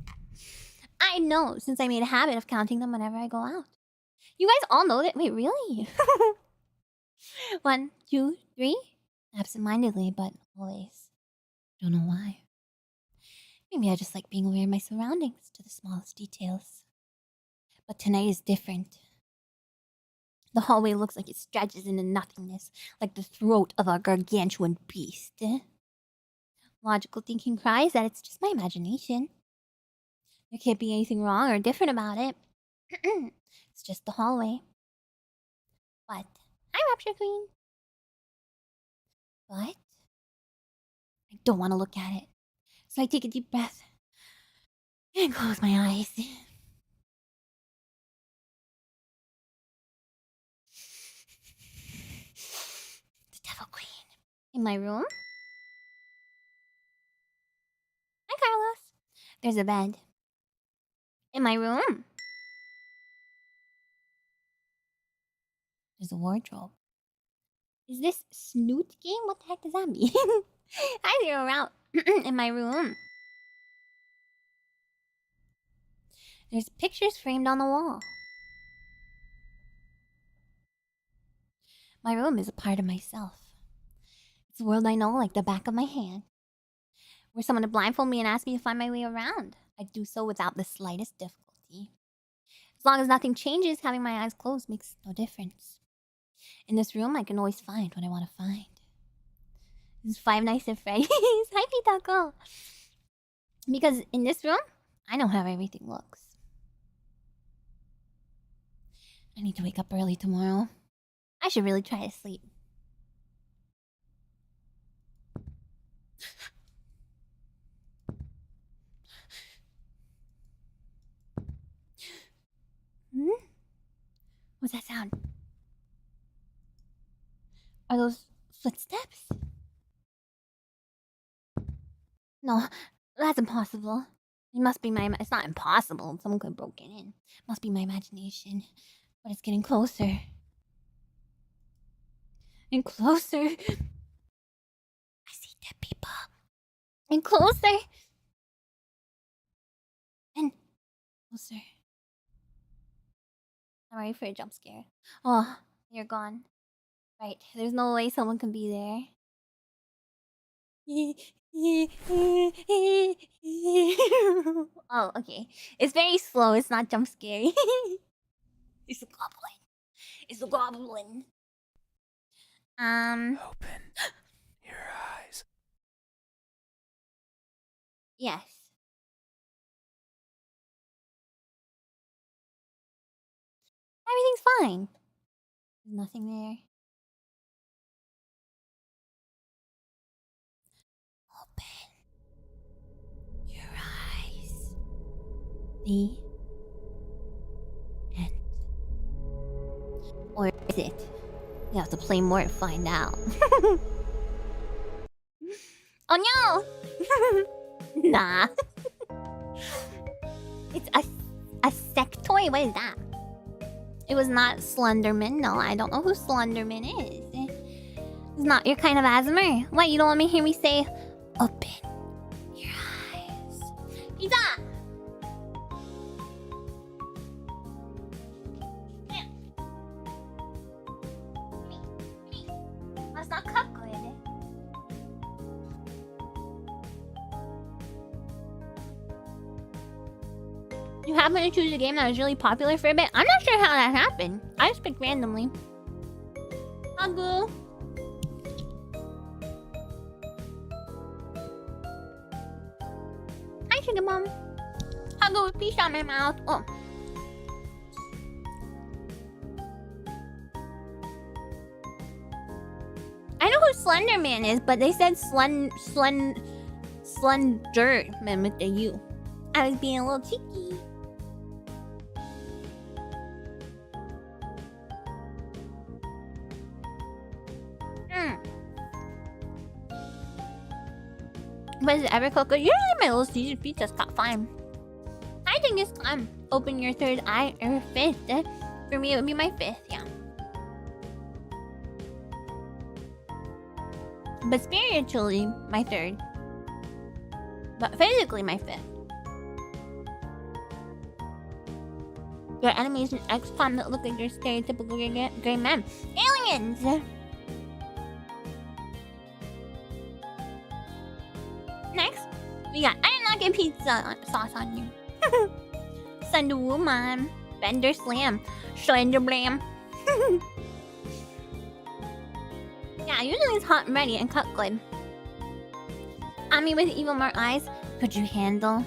I know, since I made a habit of counting them whenever I go out. You guys all know that? Wait, really? 1, 2, 3. Absent-mindedly, but always. Don't know why. Maybe I just like being aware of my surroundings to the smallest details. But tonight is different. The hallway looks like it stretches into nothingness, like the throat of a gargantuan beast. Logical thinking cries that it's just my imagination. There can't be anything wrong or different about it. It's just the hallway. But hi, Rapture Queen. But I don't want to look at it. So I take a deep breath and close my eyes. The Devil Queen. In my room? Hi, Carlos. There's a bed. In my room? There's a wardrobe. Is this Snoot game? What the heck does that mean? Hi, Zero Route. In my room. There's pictures framed on the wall. My room is a part of myself. It's a world I know like the back of my hand. Were someone to blindfold me and ask me to find my way around, I'd do so without the slightest difficulty. As long as nothing changes, having my eyes closed makes no difference. In this room, I can always find what I want to find. This is Five Nights at Freddy's. Hi, Pitako. Because in this room, I know how everything looks. I need to wake up early tomorrow. I should really try to sleep. What's that sound? Are those footsteps? No, that's impossible. It must be my... It's not impossible. Someone could have broken in. It must be my imagination. But it's getting closer. And closer. I see dead people. And closer. And closer. I'm ready for a jump scare. Oh, you're gone. Right, there's no way someone can be there. Oh, okay. It's very slow. It's not jump scary. It's a goblin. It's a goblin. Open your eyes. Yes. Everything's fine. There's nothing there. Open your eyes. The end. Or is it? You have to play more to find out. Oh no! Nah. It's a sectoid? What is that? It was not Slenderman. No, I don't know who Slenderman is. It's not your kind of ASMR. What, you don't want me to hear me say, open your eyes. Pizza! That's not cook good. You happen to choose a game that was really popular for a bit? I'm not sure how that happened. I just picked randomly. Hagu. Hi, Sugar Mom. Hagu with fish on my mouth. Oh. I know who Slenderman is, but they said Slenderman with the U. I was being a little cheeky. But is it ever cooked? Usually my little seasoned pizza's cut fine. I think it's time. Open your third eye or fifth. For me, it would be my fifth, yeah. But spiritually, my third. But physically, my fifth. Your enemies in XCOM that look like your stereotypical gray men. Aliens! Next, we got Iron not get pizza sauce on you. Thunder Woman. Bender Slam. Slender Blam. Yeah, usually it's hot and ready and cut good. Ami with evil more eyes. Could you handle?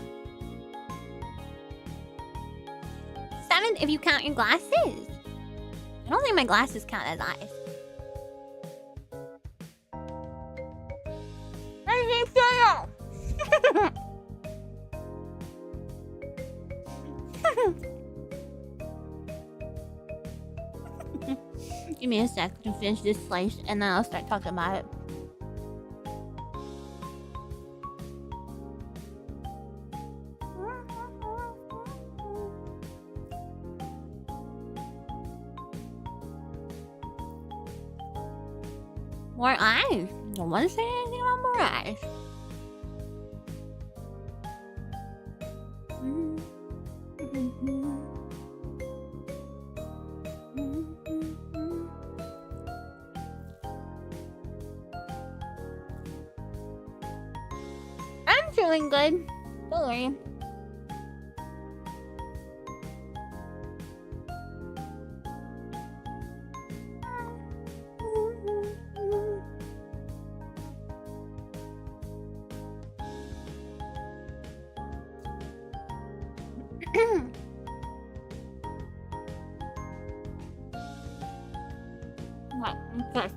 7 if you count your glasses. I don't think my glasses count as eyes. Give me a sec to finish this slice and then I'll start talking about it. More eyes. Don't want to say anything about more eyes. I'm feeling good. Don't worry. What? Okay.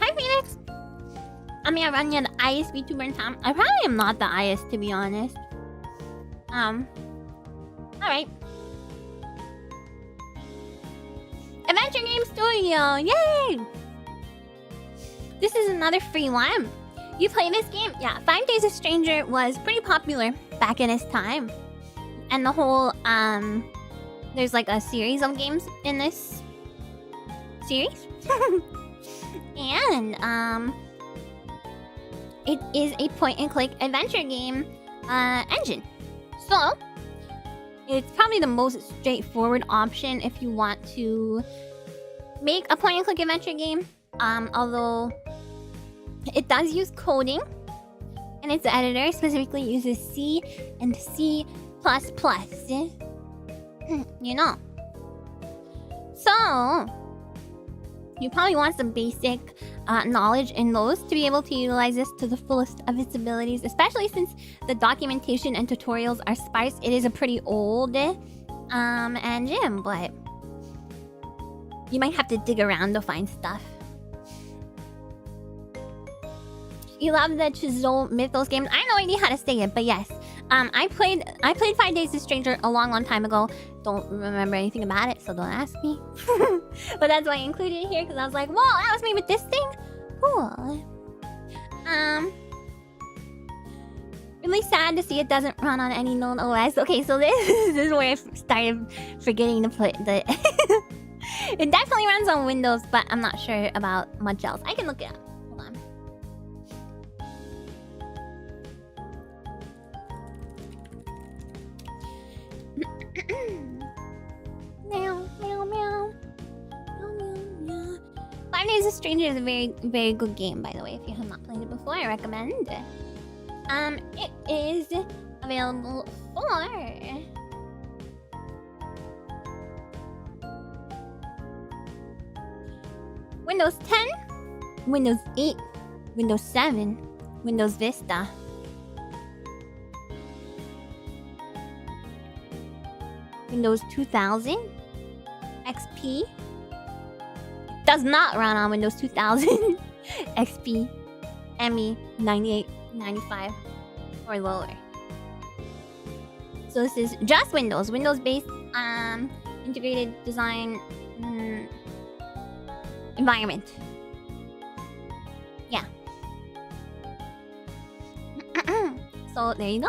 Hi, Phoenix. Amiya Aranha, the IS VTuber in town. I probably am not the IS, to be honest. Alright. Adventure Game Studio! Yay! This is another free one. You play this game? Yeah, 5 Days a Stranger was pretty popular back in its time. And the whole, there's like a series of games in this series. And, it is a point-and-click adventure game, engine. So, it's probably the most straightforward option if you want to make a point-and-click adventure game. Although it does use coding, and its editor specifically uses C and C++. You know. So, you probably want some basic knowledge in those to be able to utilize this to the fullest of its abilities, especially since the documentation and tutorials are sparse. It is a pretty old engine, but you might have to dig around to find stuff. You love the Chisel Mythos games. I have no idea how to say it, but yes. I played 5 Days a Stranger a long time ago. Don't remember anything about it, so don't ask me. But that's why I included it here, because I was like, whoa, that was made with this thing? Cool. Really sad to see it doesn't run on any known OS. Okay, so this is where I started forgetting to put the... It definitely runs on Windows, but I'm not sure about much else. I can look it up. Hold on. Meow, meow, meow. Meow, meow, meow. 5 Days a Stranger is a very good game, by the way. If you have not played it before, I recommend. It is available for Windows 10, Windows 8, Windows 7, Windows Vista. Windows 2000, XP. Does not run on Windows 2000, XP, ME, 98, 95, or lower. So this is just Windows, Windows-based integrated design environment. Yeah. So there you go.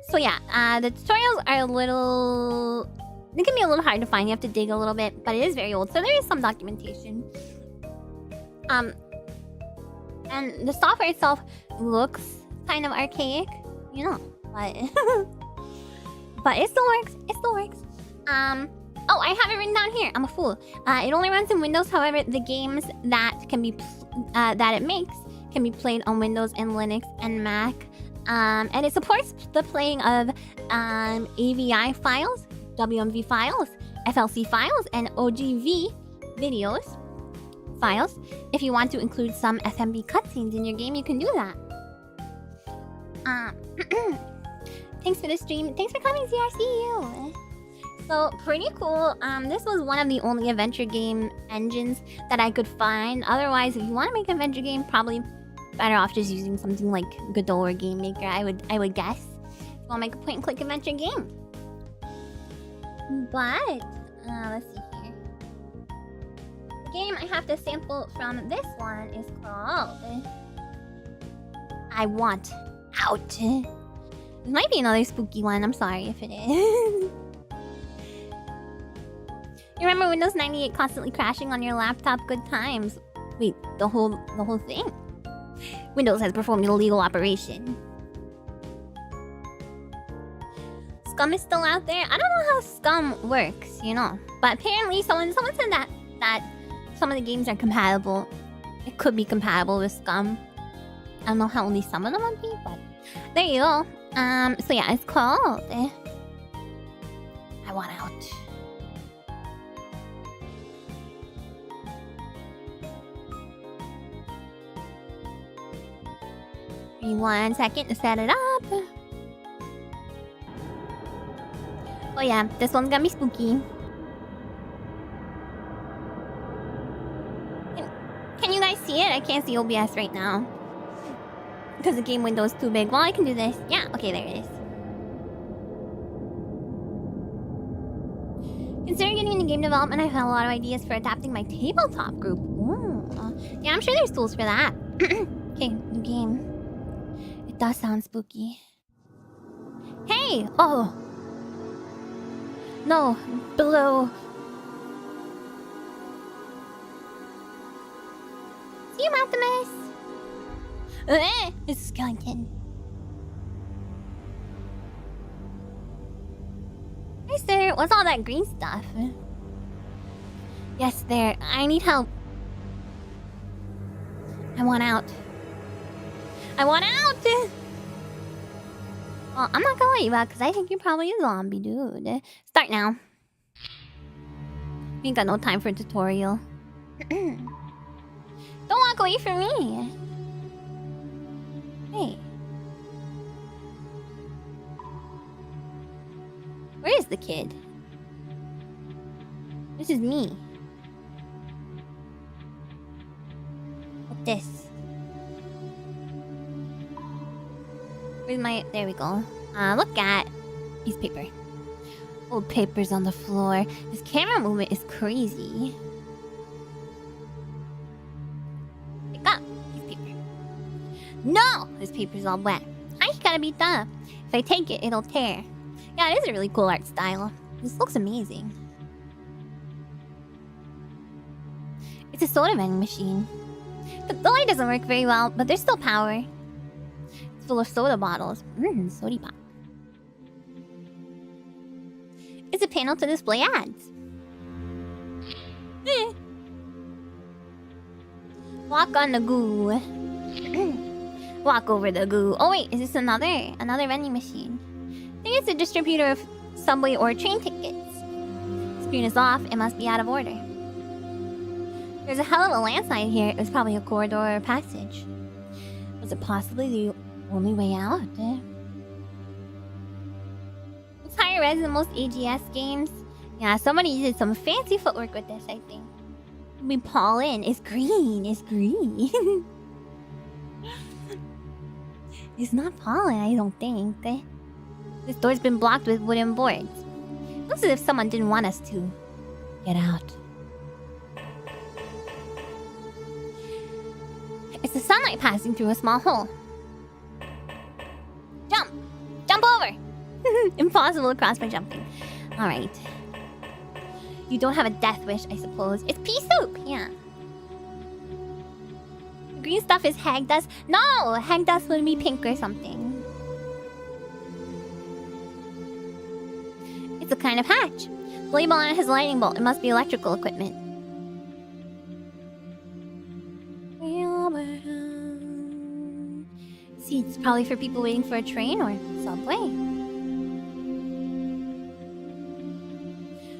So yeah, the tutorials are a little... They can be a little hard to find. You have to dig a little bit, but it is very old, so there is some documentation. And the software itself looks kind of archaic. you know. But but it still works. It still works. Oh, I have it written down here. I'm a fool. It only runs in Windows. However, the games that can be that it makes can be played on Windows and Linux and Mac. And it supports the playing of AVI files, WMV files, FLC files, and OGV videos files. If you want to include some FMV cutscenes in your game, you can do that. Thanks for the stream. Thanks for coming, CRCU. So, pretty cool. This was one of the only adventure game engines that I could find. Otherwise, if you want to make an adventure game, probably better off just using something like Godot or Game Maker, I would guess. If you want to make a point-and-click adventure game. But, let's see here. The game I have to sample from this one is called I Want Out. This might be another spooky one. I'm sorry if it is. You remember Windows 98 constantly crashing on your laptop? Good times. Wait, the whole thing? Windows has performed an illegal operation. Scum is still out there. I don't know how Scum works, you know. But apparently someone said that some of the games are compatible. It could be compatible with Scum. I don't know how only some of them would be, but there you go. So yeah, it's called I Want Out. Give me 1 second to set it up. Oh yeah, this one's gonna be spooky. Can you guys see it? I can't see OBS right now because the game window is too big. Well, I can do this. Yeah, okay, there it is. Considering getting into game development, I've had a lot of ideas for adapting my tabletop group. Ooh. Yeah, I'm sure there's tools for that. Okay, new game. It does sound spooky. Hey! Oh! No, below. See you, Optimus! It's a skeleton. Hey, sir, what's all that green stuff? Yes, there. I need help. I want out. I want out! Well, I'm not gonna let you out because I think you're probably a zombie, dude. Start now. We ain't got no time for a tutorial. Don't walk away from me. Hey. Where is the kid? This is me. What's this? Where's my... There we go. Look at... piece of paper. Old papers on the floor. This camera movement is crazy. Pick up. Piece of paper. No! This paper's all wet. I gotta be done. If I take it, it'll tear. Yeah, it is a really cool art style. This looks amazing. It's a soda vending machine. The light doesn't work very well, but there's still power. It's full of soda bottles. Soda pop. It's a panel to display ads. Walk on the goo. Walk over the goo. Oh wait, is this another vending machine? I think it's a distributor of subway or train tickets. Screen is off. It must be out of order. There's a hell of a landslide here. It was probably a corridor or a passage. Was it possibly the only way out? It's higher res than most AGS games. Yeah, somebody did some fancy footwork with this, I think. We pollen. It's green. It's green. It's not pollen, I don't think. This door's been blocked with wooden boards. Looks as if someone didn't want us to get out. It's the sunlight passing through a small hole. Jump! Jump over! Impossible to cross by jumping. Alright. You don't have a death wish, I suppose. It's pea soup! Yeah. The green stuff is hag dust. No! Hag dust would be pink or something. It's a kind of hatch. The label on it has a lightning bolt. It must be electrical equipment. See, it's probably for people waiting for a train or subway.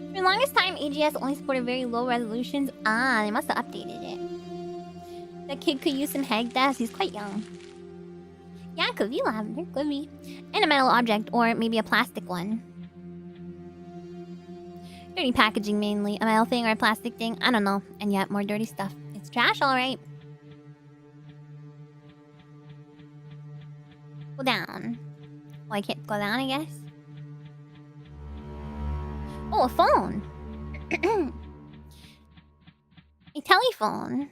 For the longest time, AGS only supported very low resolutions. Ah, they must have updated it. That kid could use some hag deaths. He's quite young. Yeah, could be lavender. Could be. And a metal object, or maybe a plastic one. Dirty packaging mainly. A metal thing or a plastic thing. I don't know. And yet, more dirty stuff. It's trash, alright. Go down. Well, I can't go down, I guess. Oh, a phone. A telephone.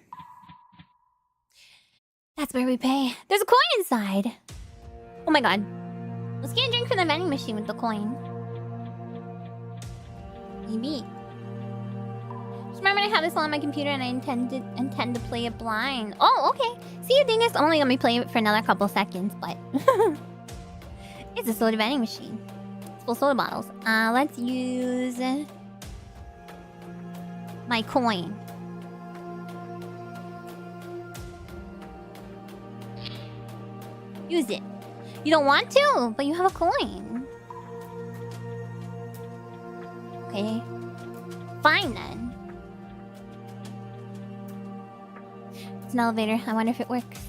That's where we pay. There's a coin inside. Oh my god. Let's get a drink from the vending machine with the coin. Maybe. Just remember I have this on my computer and I intend to play it blind. Oh, okay. See, the thing is, I'm only gonna be playing it for another couple seconds, but it's a soda vending machine. It's full of soda bottles. Let's use my coin. Use it. You don't want to, but you have a coin. Okay. Fine then. It's an elevator. I wonder if it works.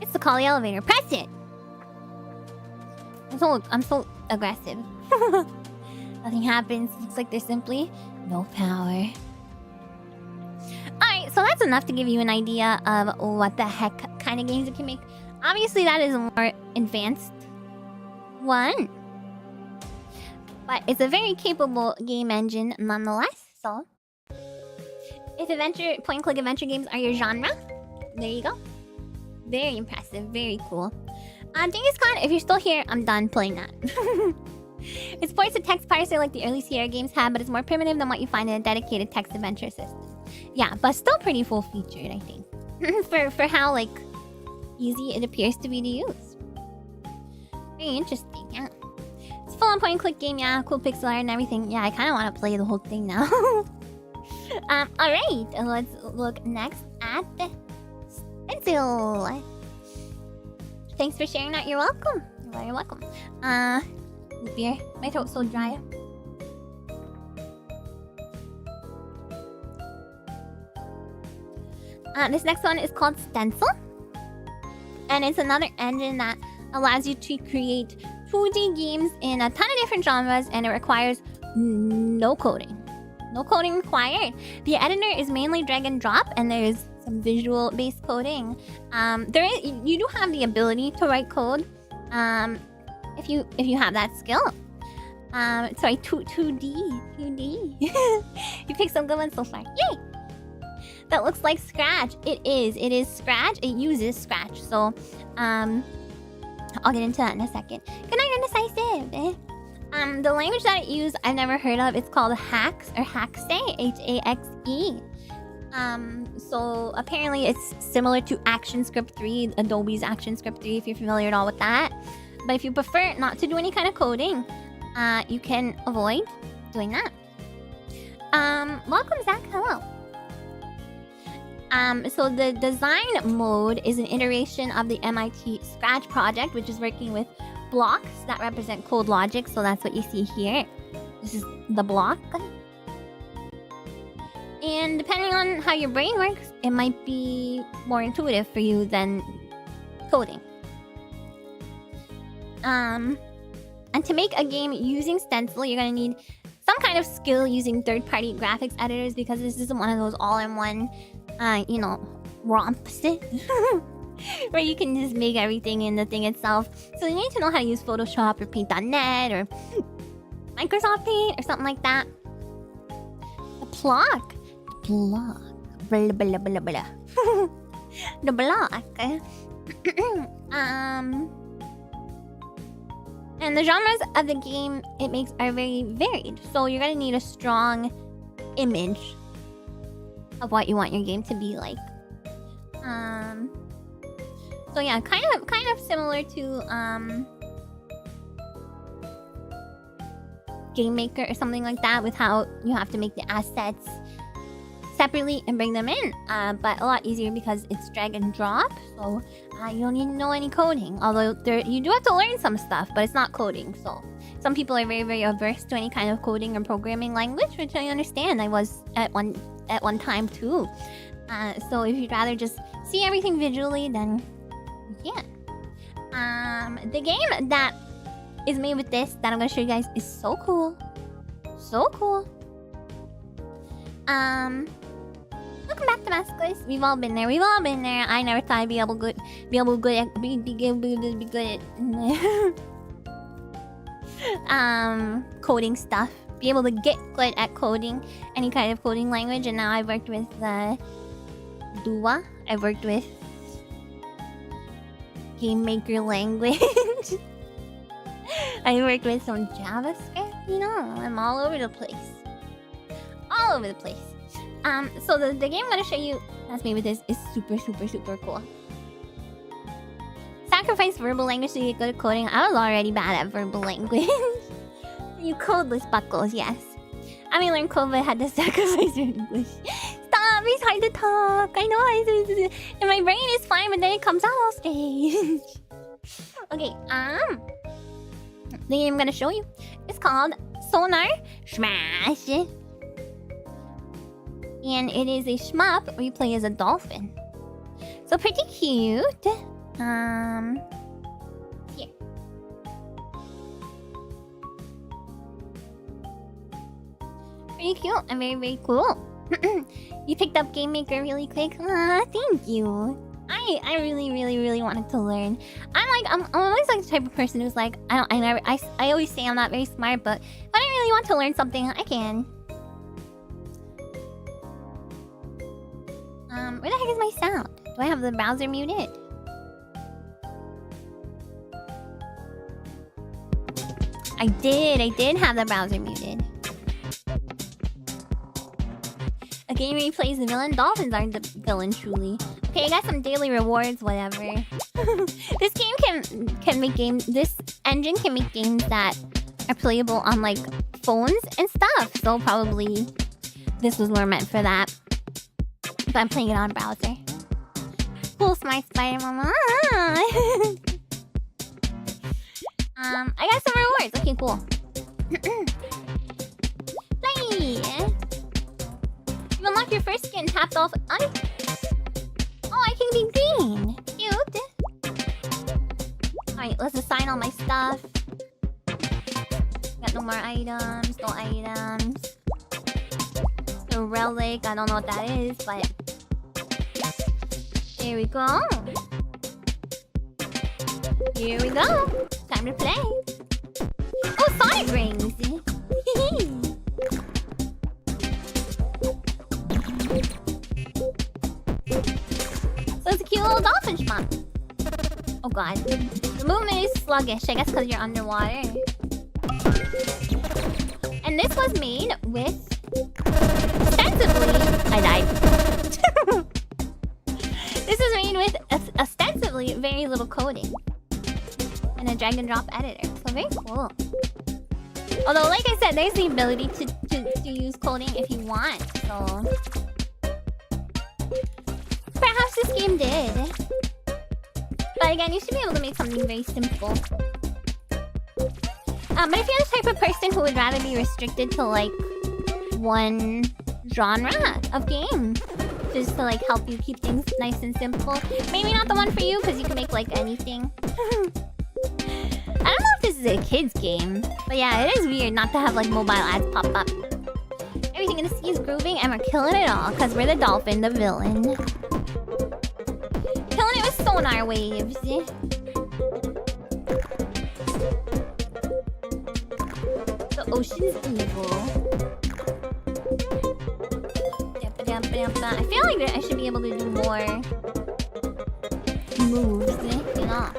It's the Kali elevator. Press it! I'm so aggressive. Nothing happens. Looks like there's simply no power. Alright, so that's enough to give you an idea of what the heck kind of games it can make. Obviously, that is a more advanced one. But it's a very capable game engine nonetheless, so... If point-and-click adventure games are your genre, there you go. Very impressive, very cool. Genghis Khan, if you're still here, I'm done playing that. It supports a text parser like the early Sierra games had, but it's more primitive than what you find in a dedicated text adventure system. Yeah, but still pretty full-featured, I think. for how, like, easy it appears to be to use. Very interesting, yeah. It's a full-on point-and-click game, yeah. Cool pixel art and everything. Yeah, I kind of want to play the whole thing now. Alright. Let's look next at the Stencyl. Thanks for sharing that. You're welcome. You're very welcome. Beer. My throat's so dry. This next one is called Stencyl. And it's another engine that allows you to create 2D games in a ton of different genres, and it requires no coding. No coding required. The editor is mainly drag and drop, and there's some visual-based coding. You do have the ability to write code, if you have that skill. Sorry, 2D. You picked some good ones so far. Yay! That looks like Scratch. It is Scratch. It uses Scratch. So, I'll get into that in a second. Good night, Indecisive. The language that it uses, I've never heard of. It's called Haxe or Haxe, Haxe. So apparently it's similar to ActionScript 3, Adobe's ActionScript 3, if you're familiar at all with that. But if you prefer not to do any kind of coding, you can avoid doing that. Welcome, Zach. Hello. So the design mode is an iteration of the MIT Scratch project, which is working with blocks that represent code logic. So that's what you see here. This is the block. And depending on how your brain works, it might be more intuitive for you than coding. And to make a game using Stencyl, you're going to need some kind of skill using third-party graphics editors, because this isn't one of those all-in-one, romps where you can just make everything in the thing itself. So you need to know how to use Photoshop or Paint.net or Microsoft Paint or something like that. The block. Blah, blah, blah, blah, blah. The block. And the genres of the game it makes are very varied. So you're gonna need a strong image of what you want your game to be like. So yeah, kind of similar to game maker or something like that with how you have to make the assets separately and bring them in. But a lot easier because it's drag and drop. So you don't need to know any coding. Although you do have to learn some stuff, but it's not coding. So some people are very, very averse to any kind of coding or programming language, which I understand. I was at one time too. So if you'd rather just see everything visually, then you can. The game that is made with this that I'm gonna show you guys is so cool. So cool. Welcome back to Maskless. We've all been there. I never thought I'd be good at coding stuff. Be able to get good at coding any kind of coding language, and now I've worked with Dua. I've worked with game maker language. I worked with some JavaScript, you know, I'm all over the place. All over the place. So the game I'm gonna show you that's made with this is super, super, super cool. Sacrifice verbal language to get good at coding. I was already bad at verbal language. You codeless buckles, yes. I mean, learn code, but had to sacrifice your English. Stop, it's hard to talk. I know, and my brain is fine, but then it comes out all strange. Okay, the game I'm gonna show you is called Sonar Smash. And it is a shmup where you play as a dolphin. So pretty cute. Here. Pretty cute and very, very cool. You picked up Game Maker really quick. Thank you. I really, really, really wanted to learn. I'm always like the type of person who's like, I always say I'm not very smart, but if I really want to learn something, I can. Where the heck is my sound? Do I have the browser muted? I did have the browser muted. A game where you play as the villain. Dolphins aren't the villain, truly. Okay, I got some daily rewards, whatever. This game can make games. This engine can make games that are playable on like phones and stuff. So probably this was more meant for that. But I'm playing it on browser. Cool, smart spider mama. I got some rewards. Okay, cool. Play. You unlock your first skin. Tapped off. Oh, I can be green. Cute. Alright, let's assign all my stuff. Got no more items. No items. A relic. I don't know what that is, but here we go. Here we go. Time to play. Oh, Sonic rings. So it's a cute little dolphin shmup. Oh god. The movement is sluggish. I guess because you're underwater. And this was made with... ostensibly... I died. This is made with ostensibly very little coding. And a drag and drop editor. So very cool. Although, like I said, there's the ability to use coding if you want. So... perhaps this game did. But again, you should be able to make something very simple. But if you're the type of person who would rather be restricted to like one genre of game, just to like help you keep things nice and simple, maybe not the one for you because you can make like anything. I don't know if this is a kid's game, but yeah, it is weird not to have like mobile ads pop up. Everything in the sea is grooving and we're killing it all because we're the dolphin, the villain. Killing it with sonar waves. The ocean's evil. I feel like I should be able to do more moves, you know.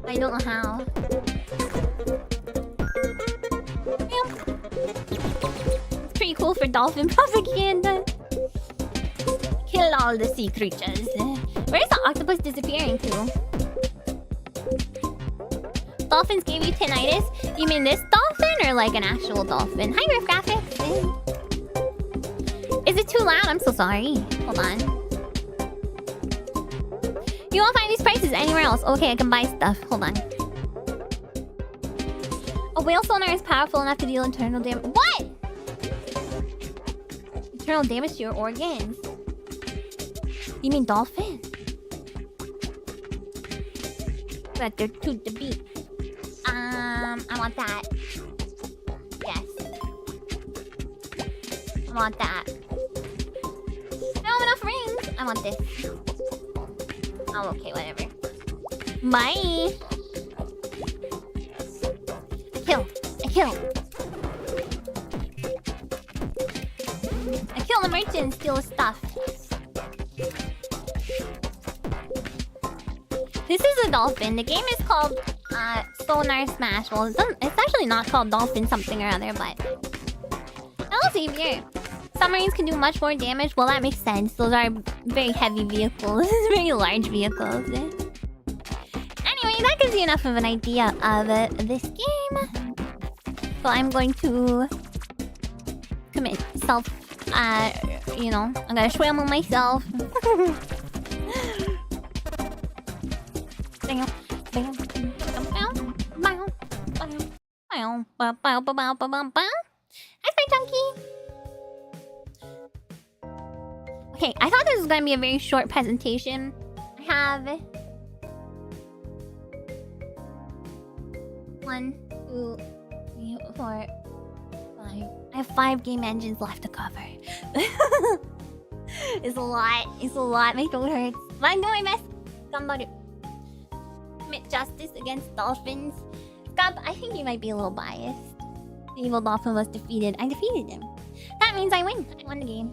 But I don't know how. It's pretty cool for dolphin propaganda. Kill all the sea creatures. Where's the octopus disappearing to? Dolphins gave you tinnitus? You mean this dolphin or like an actual dolphin? Hi, Riff Graphics. Is it too loud? I'm so sorry. Hold on. You won't find these prices anywhere else. Okay, I can buy stuff. Hold on. A whale sonar is powerful enough to deal internal damage. What? Internal damage to your organs? You mean dolphin? But they're to the beat. I want that. Yes. I want that. I don't have enough rings. I want this. Oh, okay, whatever. Bye. I kill the merchant and steal his stuff. This is a dolphin. The game is called Sonar Smash. Well, it's actually not called Dolphin something or other, but... Hello, Xavier. Submarines can do much more damage. Well, that makes sense. Those are very heavy vehicles. Very large vehicles. Anyway, that gives you enough of an idea of this game. So I'm going to commit self, you know, I'm gonna swim on myself. Hi, my chunky. Okay, I thought this was gonna be a very short presentation. I have 1, 2, 3, 4, 5. I have 5 game engines left to cover. It's a lot. It's a lot. My throat hurts. But I'm doing my best. Gambaru. Commit justice against dolphins. Scott, I think you might be a little biased. The evil dolphin was defeated. I defeated him. That means I win. I won the game.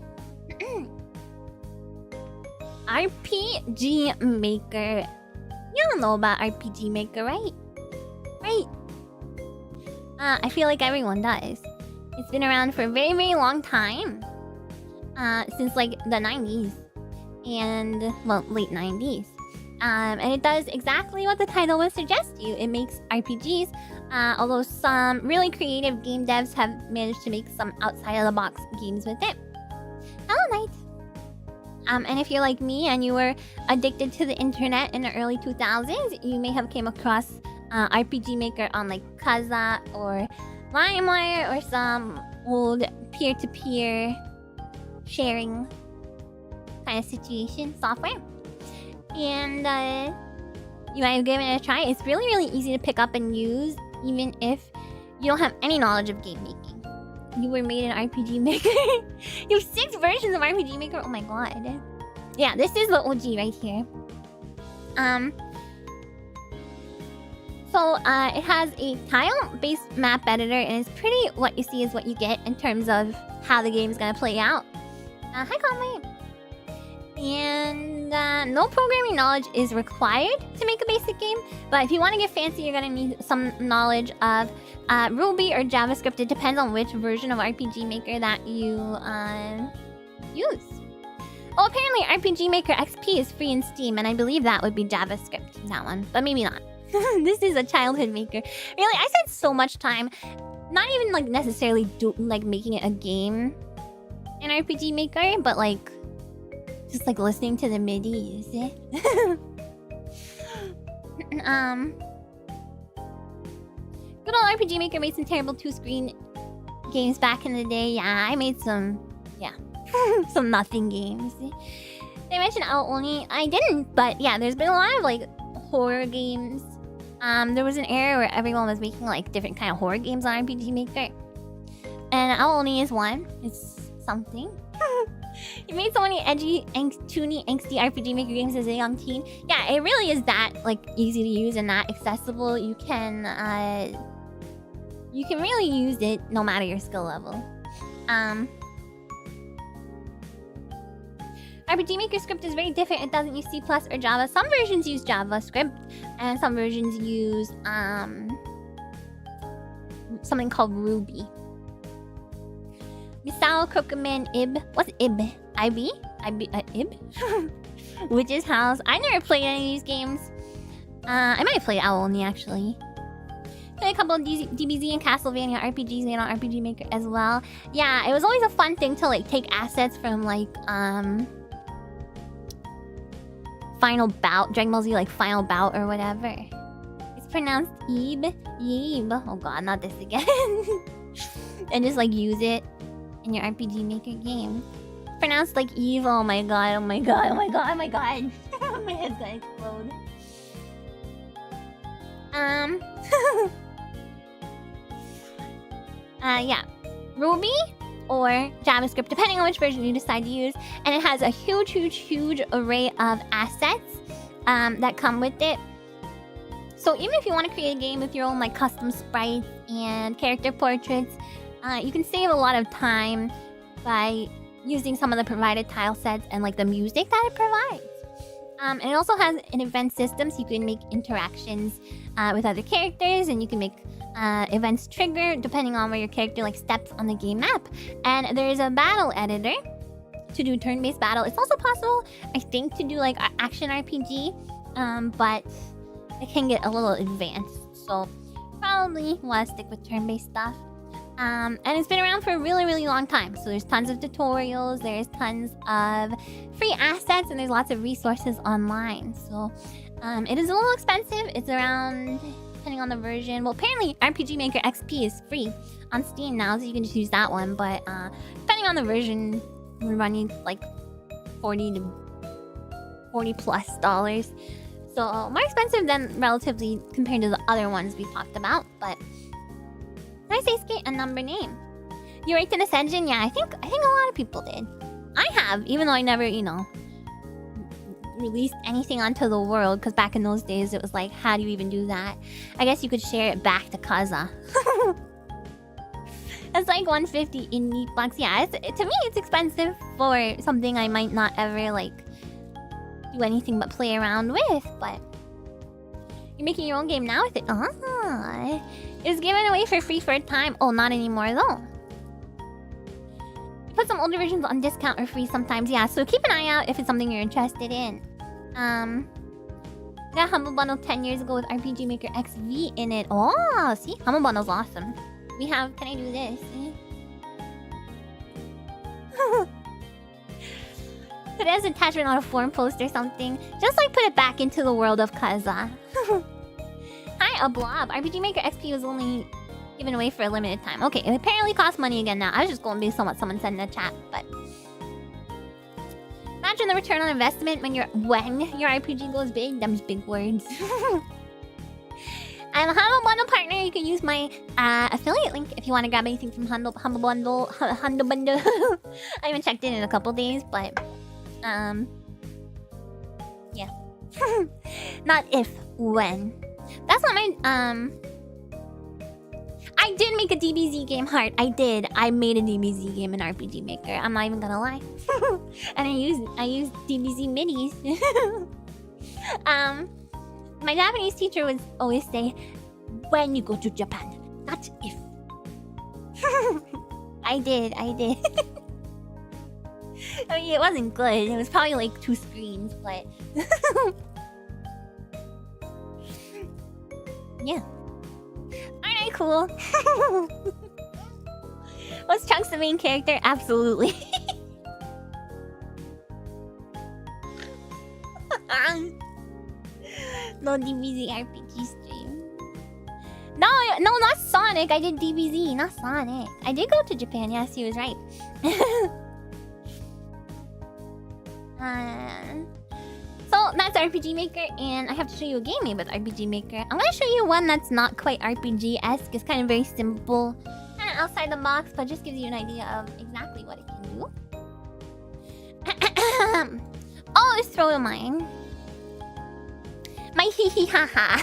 RPG Maker. You don't know about RPG Maker, right? Right. I feel like everyone does. It's been around for a very, very long time. Since like the 90s. And, well, late 90s. And it does exactly what the title would suggest to you. It makes RPGs, although some really creative game devs have managed to make some outside-of-the-box games with it. Hello, Night! And if you're like me and you were addicted to the internet in the early 2000s, you may have came across RPG Maker on like Kazaa or LimeWire or some old peer-to-peer sharing kind of situation software. And you might have given it a try. It's really, really easy to pick up and use, even if you don't have any knowledge of game making. You were made in RPG Maker. You have 6 versions of RPG Maker. Oh my god. Yeah, this is the OG right here. So it has a tile-based map editor, and it's pretty what you see is what you get in terms of how the game's gonna play out. Hi, Conway. And no programming knowledge is required to make a basic game, but if you want to get fancy, you're gonna need some knowledge of Ruby or JavaScript. It depends on which version of RPG Maker that you use. Oh, apparently RPG Maker XP is free in Steam, and I believe that would be JavaScript, that one, but maybe not. This is a childhood maker. Really, I spent so much time, not even like necessarily making it a game in RPG Maker, but like just like listening to the MIDIs. Good old RPG Maker made some terrible 2-screen games back in the day. Yeah, I made some, some nothing games. They mentioned only I didn't, but yeah, there's been a lot of like horror games. There was an era where everyone was making like different kind of horror games on RPG Maker, and only is one. It's something. You made so many edgy, toony, angsty RPG Maker games as a young teen. Yeah, it really is that like easy to use and that accessible. You can really use it no matter your skill level. RPG Maker script is very different. It doesn't use C+ or Java. Some versions use JavaScript, and some versions use something called Ruby. Misao, Crookman, Ib. What's Ib? IB? Ib? Witch's House. I never played any of these games. I might play Owl Only, actually. Played a couple of DBZ and Castlevania RPGs made on RPG Maker as well. Yeah, it was always a fun thing to like take assets from like Final Bout, Dragon Ball Z like Final Bout or whatever. It's pronounced Yib. Oh god, not this again. And just like use it in your RPG Maker game. Pronounced like Eve. Oh my god, oh my god, oh my god, oh my god. My head's gonna explode. Yeah. Ruby or JavaScript, depending on which version you decide to use. And it has a huge array of assets that come with it. So even if you want to create a game with your own like custom sprites and character portraits, you can save a lot of time by using some of the provided tile sets and like the music that it provides. And it also has an event system, so you can make interactions with other characters, and you can make events trigger depending on where your character like steps on the game map. And there is a battle editor to do turn-based battle. It's also possible, I think, to do like action RPG, but it can get a little advanced. So probably want to stick with turn-based stuff. And it's been around for a really long time. So there's tons of tutorials, there's tons of free assets, and there's lots of resources online. So it is a little expensive. It's around, depending on the version. Well, apparently RPG Maker XP is free on Steam now, so you can just use that one. But depending on the version, we're running like $40 plus. So more expensive than relatively compared to the other ones we talked about, but did I say skate a number name? You raked in this engine? Yeah, I think a lot of people did. I have, even though I never, released anything onto the world, because back in those days it was like, how do you even do that? I guess you could share it back to Kaza. It's like 150 in meat box. Yeah, to me it's expensive for something I might not ever like do anything but play around with, but you're making your own game now with it. It was given away for free for a time. Oh, not anymore though. You put some older versions on discount or free sometimes. Yeah, so keep an eye out if it's something you're interested in. Got Humble Bundle 10 years ago with RPG Maker XV in it. Oh, see? Humble Bundle's awesome. We have... Can I do this? Put it as an attachment on a forum post or something. Just like put it back into the world of Kaza. Hi, a blob. RPG Maker XP was only given away for a limited time. Okay, it apparently costs money again now. I was just going based on what someone said in the chat, but... Imagine the return on investment when your RPG goes big. Them's big words. I'm a Humble Bundle partner. You can use my affiliate link if you want to grab anything from Humble Bundle. Humble Bundle. I haven't checked in a couple days, but... yeah. Not if, when. That's not my, I did make a DBZ game, Heart. I did. I made a DBZ game in RPG Maker. I'm not even gonna lie. And I used DBZ midis. My Japanese teacher would always say, when you go to Japan, not if. I did. I mean, it wasn't good. It was probably like 2 screens, but... yeah. Alright, cool. Was Chunks the main character? Absolutely. No DBZ RPG stream. No, not Sonic. I did DBZ, not Sonic. I did go to Japan. Yes, he was right. So that's RPG Maker, and I have to show you a game made with RPG Maker. I'm gonna show you one that's not quite RPG-esque. It's kind of very simple, kind of outside the box, but just gives you an idea of exactly what it can do. Oh, let's throw to mine. My hee hee ha ha.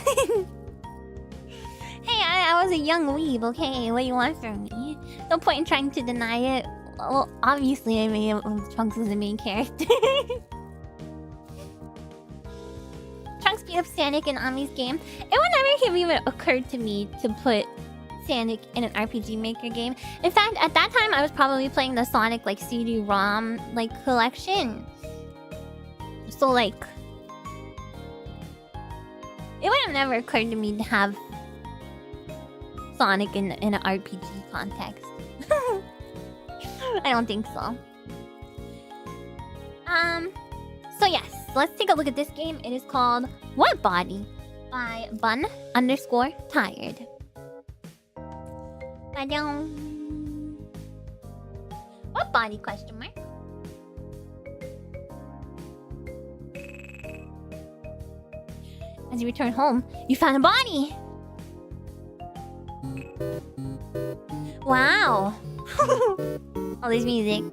Hey, I was a young weeb, okay? What do you want from me? No point in trying to deny it. Well, obviously I made Trunks as the main character. Trunks beat up Sonic in Ami's game. It would never have even occurred to me to put Sonic in an RPG Maker game. In fact, at that time I was probably playing the Sonic like CD-ROM like collection. So like, it would have never occurred to me to have Sonic in an RPG context. I don't think so. So yes, let's take a look at this game. It is called What Body by Bun_Tired. Ba-dum. What body, question mark? As you return home, you found a body! Wow! All this music.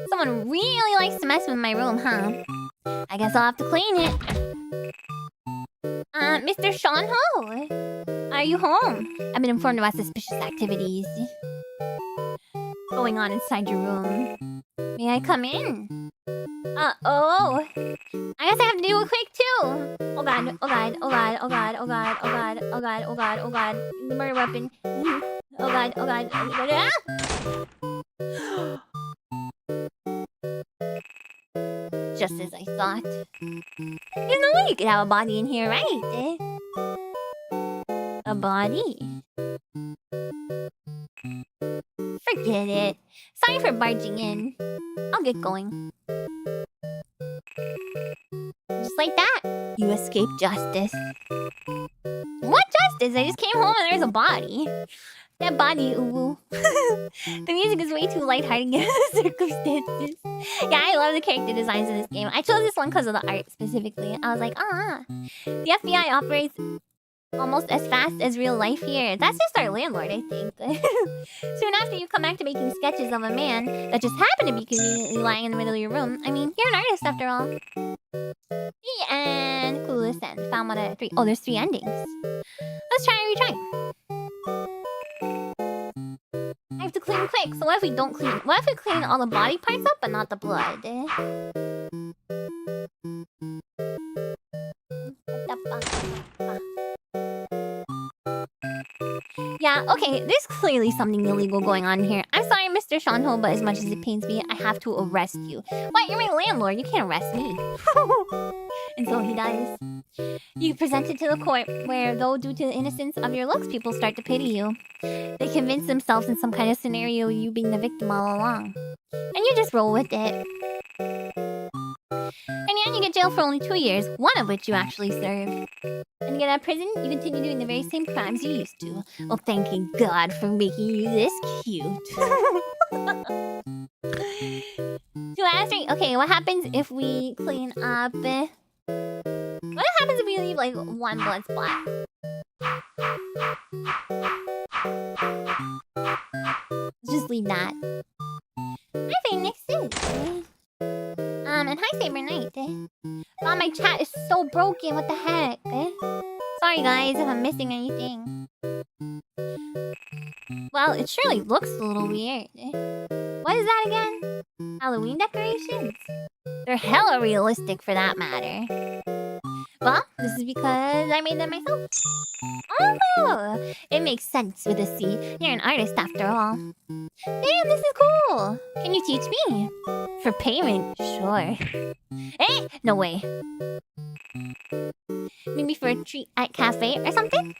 Someone really likes to mess with my room, huh? I guess I'll have to clean it. Mr. Sean Ho, are you home? I've been informed about suspicious activities going on inside your room. May I come in? Oh. I guess I have to do it quick too. Oh god, oh god, oh god, oh god, oh god, oh god, oh god, oh god, oh god. The murder weapon. Oh god, oh god, oh god. Ah! Just as I thought. There's no way you could have a body in here, right? A body? Forget it. Sorry for barging in. I'll get going. Just like that, you escaped justice. What justice? I just came home and there's a body. That body, ooh. The music is way too lighthearted given the circumstances. Yeah, I love the character designs in this game. I chose this one because of the art specifically. I was like, the FBI operates almost as fast as real life here. That's just our landlord, I think. Soon after you come back to making sketches of a man that just happened to be conveniently lying in the middle of your room. I mean, you're an artist after all. The end. Coolest end. Found one out of 3. Oh, there's 3 endings. Let's try and retry. I have to clean quick. So what if we don't clean? What if we clean all the body parts up but not the blood? Yeah, okay, there's clearly something illegal going on here. I'm sorry, Mr. Shanho, but as much as it pains me, I have to arrest you. What? You're my landlord. You can't arrest me. And so he dies. You present it to the court, where, though due to the innocence of your looks, people start to pity you. They convince themselves in some kind of scenario you being the victim all along. And you just roll with it. And yeah, you get jailed for only 2 years, one of which you actually serve. And you get out of prison, you continue doing the very same crimes you used to. Well, thanking God for making you this cute. 2 out of 3. Okay, what happens if we clean up? What happens if we leave like 1 blood spot? Let's just leave that. Hi, Phoenix. And hi, Saber Knight. God, my chat is so broken. What the heck? Sorry, guys, if I'm missing anything. Well, it surely looks a little weird. What is that again? Halloween decorations? They're hella realistic for that matter. Well, this is because I made them myself. Oh, it makes sense with a C. You're an artist after all. Damn, this is cool. Can you teach me? For payment, sure. Eh? No way. Maybe for a treat at cafe or something?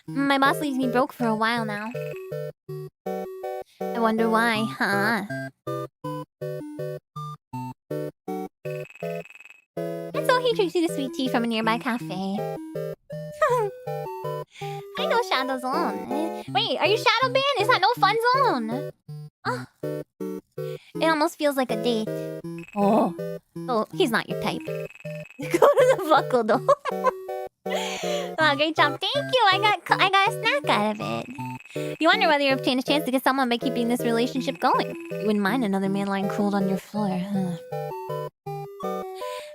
My boss leaves me broke for a while now. I wonder why, huh? And so he treats you to sweet tea from a nearby cafe. I know Shadow Zone. Wait, are you Shadow Band? Is that no fun zone? Oh. It almost feels like a date. Oh, he's not your type. Go to the Bucko though. Wow, great job. Thank you. I got a snack out of it. You wonder whether you obtain a chance to get someone by keeping this relationship going. You wouldn't mind another man lying curled on your floor, huh?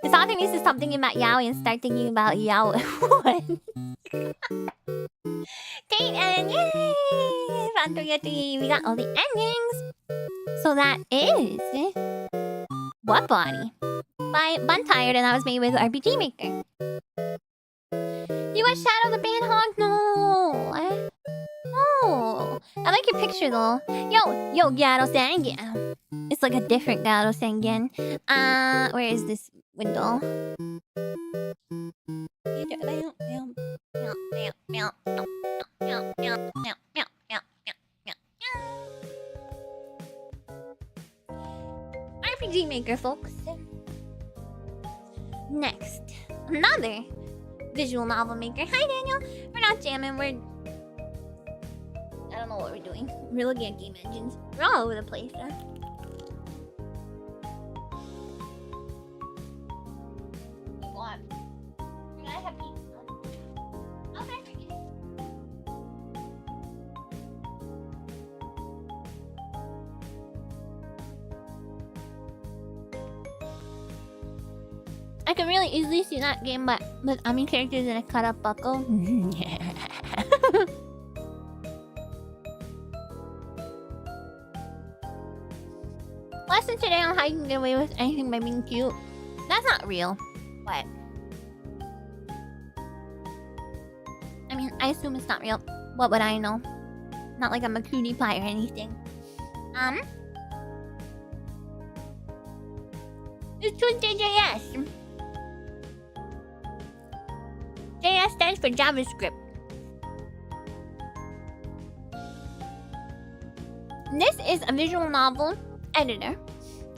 This author needs to stop thinking about yaoi and start thinking about yaoi. What? Date and yay! We got all the endings. So that is What Body by Bun_Tired, and that was made with RPG Maker. You got Shadow the Bandhog? No. No. I like your picture though. Yo, Gyaro Sengen. It's like a different Gyaro Sengen. Where is this window. RPG Maker, folks. Next, another visual novel maker. Hi, Daniel. We're not jamming. I don't know what we're doing. We're looking at game engines. We're all over the place. Huh? What? We're gonna have pizza. Okay, forget it. I can really easily see that game, but with Ami characters and a cut up Bucko. Lesson today on how you can get away with anything by being cute. That's not real. What? I mean, I assume it's not real. What would I know? Not like I'm a cutie pie or anything. It's Tuesday JS. JS stands for JavaScript. This is a visual novel editor,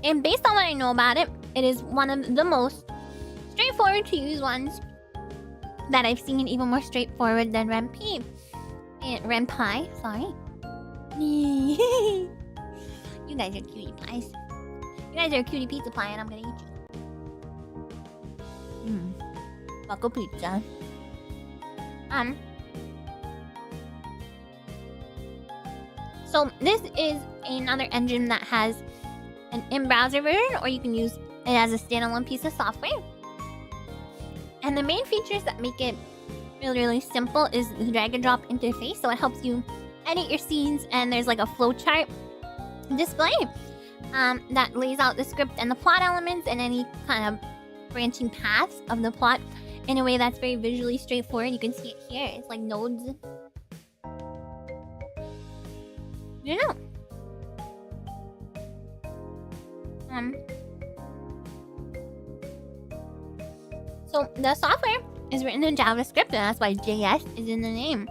and based on what I know about it, it is one of the most straightforward to use ones that I've seen, even more straightforward than Ren'Py. Ren'Py, sorry. You guys are cutie pies. You guys are a cutie pizza pie, and I'm gonna eat you. Bucko pizza. So this is another engine that has an in-browser version, or you can use it as a standalone piece of software. And the main features that make it really, really simple is the drag and drop interface. So it helps you edit your scenes, and there's like a flowchart display that lays out the script and the plot elements and any kind of branching paths of the plot in a way that's very visually straightforward. You can see it here. It's like nodes. You know. So the software is written in JavaScript, and that's why JS is in the name.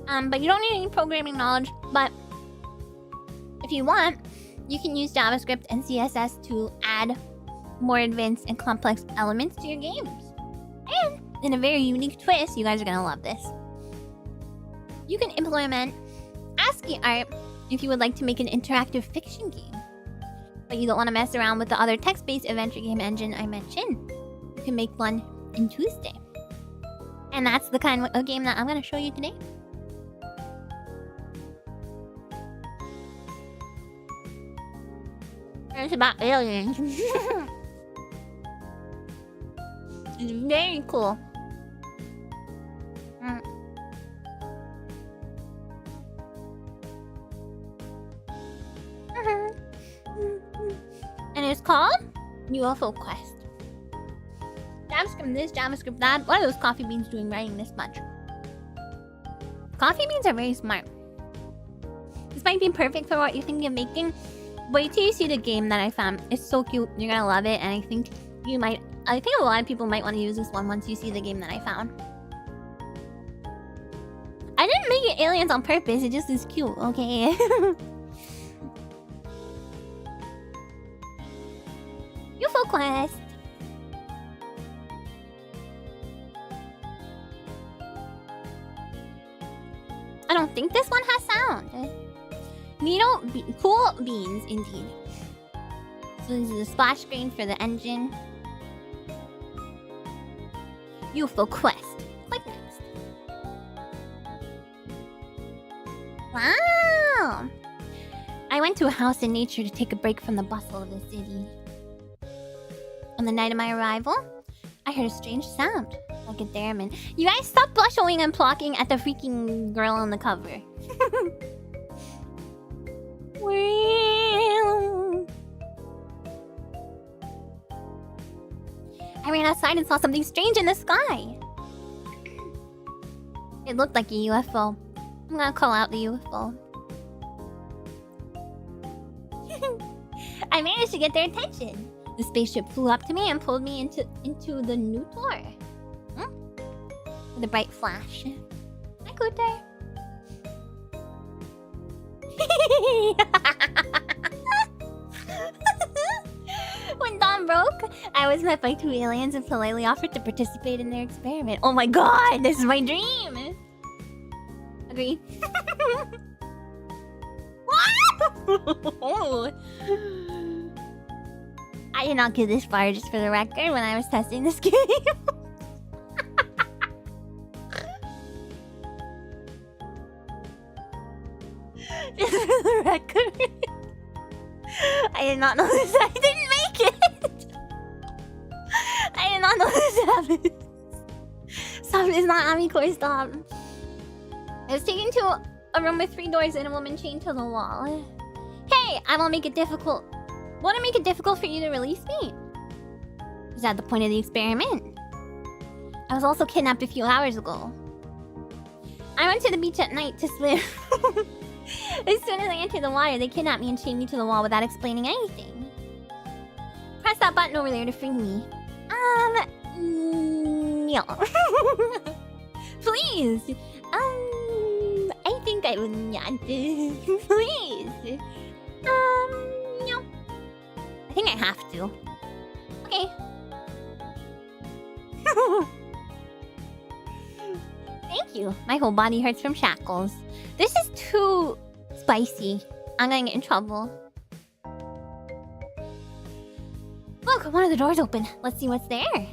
But you don't need any programming knowledge. But if you want, you can use JavaScript and CSS to add more advanced and complex elements to your games. And in a very unique twist, you guys are gonna love this. You can implement ASCII art if you would like to make an interactive fiction game, but you don't want to mess around with the other text-based adventure game engine I mentioned. You can make one in Tuesday. And that's the kind of game that I'm going to show you today. It's about aliens. It's very cool. And it's called UFO Quest. JavaScript this, JavaScript that. What are those coffee beans doing writing this much? Coffee beans are very smart. This might be perfect for what you're thinking of making. Wait till you see the game that I found. It's so cute. You're gonna love it, and I think a lot of people might want to use this one once you see the game that I found. I didn't make it aliens on purpose. It just is cute, okay? UFO Quest. I don't think this one has sound. Cool beans, indeed. So this is a splash screen for the engine. UFO Quest. Click next. Wow! I went to a house in nature to take a break from the bustle of the city. On the night of my arrival, I heard a strange sound, like a theremin. You guys stop blushing and plocking at the freaking girl on the cover. I ran outside and saw something strange in the sky. It looked like a UFO. I'm gonna call out the UFO. I managed to get their attention. The spaceship flew up to me and pulled me into the new door. With a bright flash. Hi, Cooter. When dawn broke, I was met by two aliens and politely offered to participate in their experiment. Oh my god, this is my dream! Agree. What? I did not get this far, just for the record, when I was testing this game. Just for the record. I did not know this. I didn't make it. I did not know this happened. Stop, it's not Amicore, stop. I was taken to a room with 3 doors and a woman chained to the wall. Hey, I will make it difficult. Want to make it difficult for you to release me? Is that the point of the experiment? I was also kidnapped a few hours ago. I went to the beach at night to swim. As soon as I entered the water, they kidnapped me and chained me to the wall without explaining anything. Press that button over there to free me. No. Please. I think I would not. Please. No. I think I have to. Okay. Thank you. My whole body hurts from shackles. This is too spicy. I'm gonna get in trouble. Look, one of the doors open. Let's see what's there.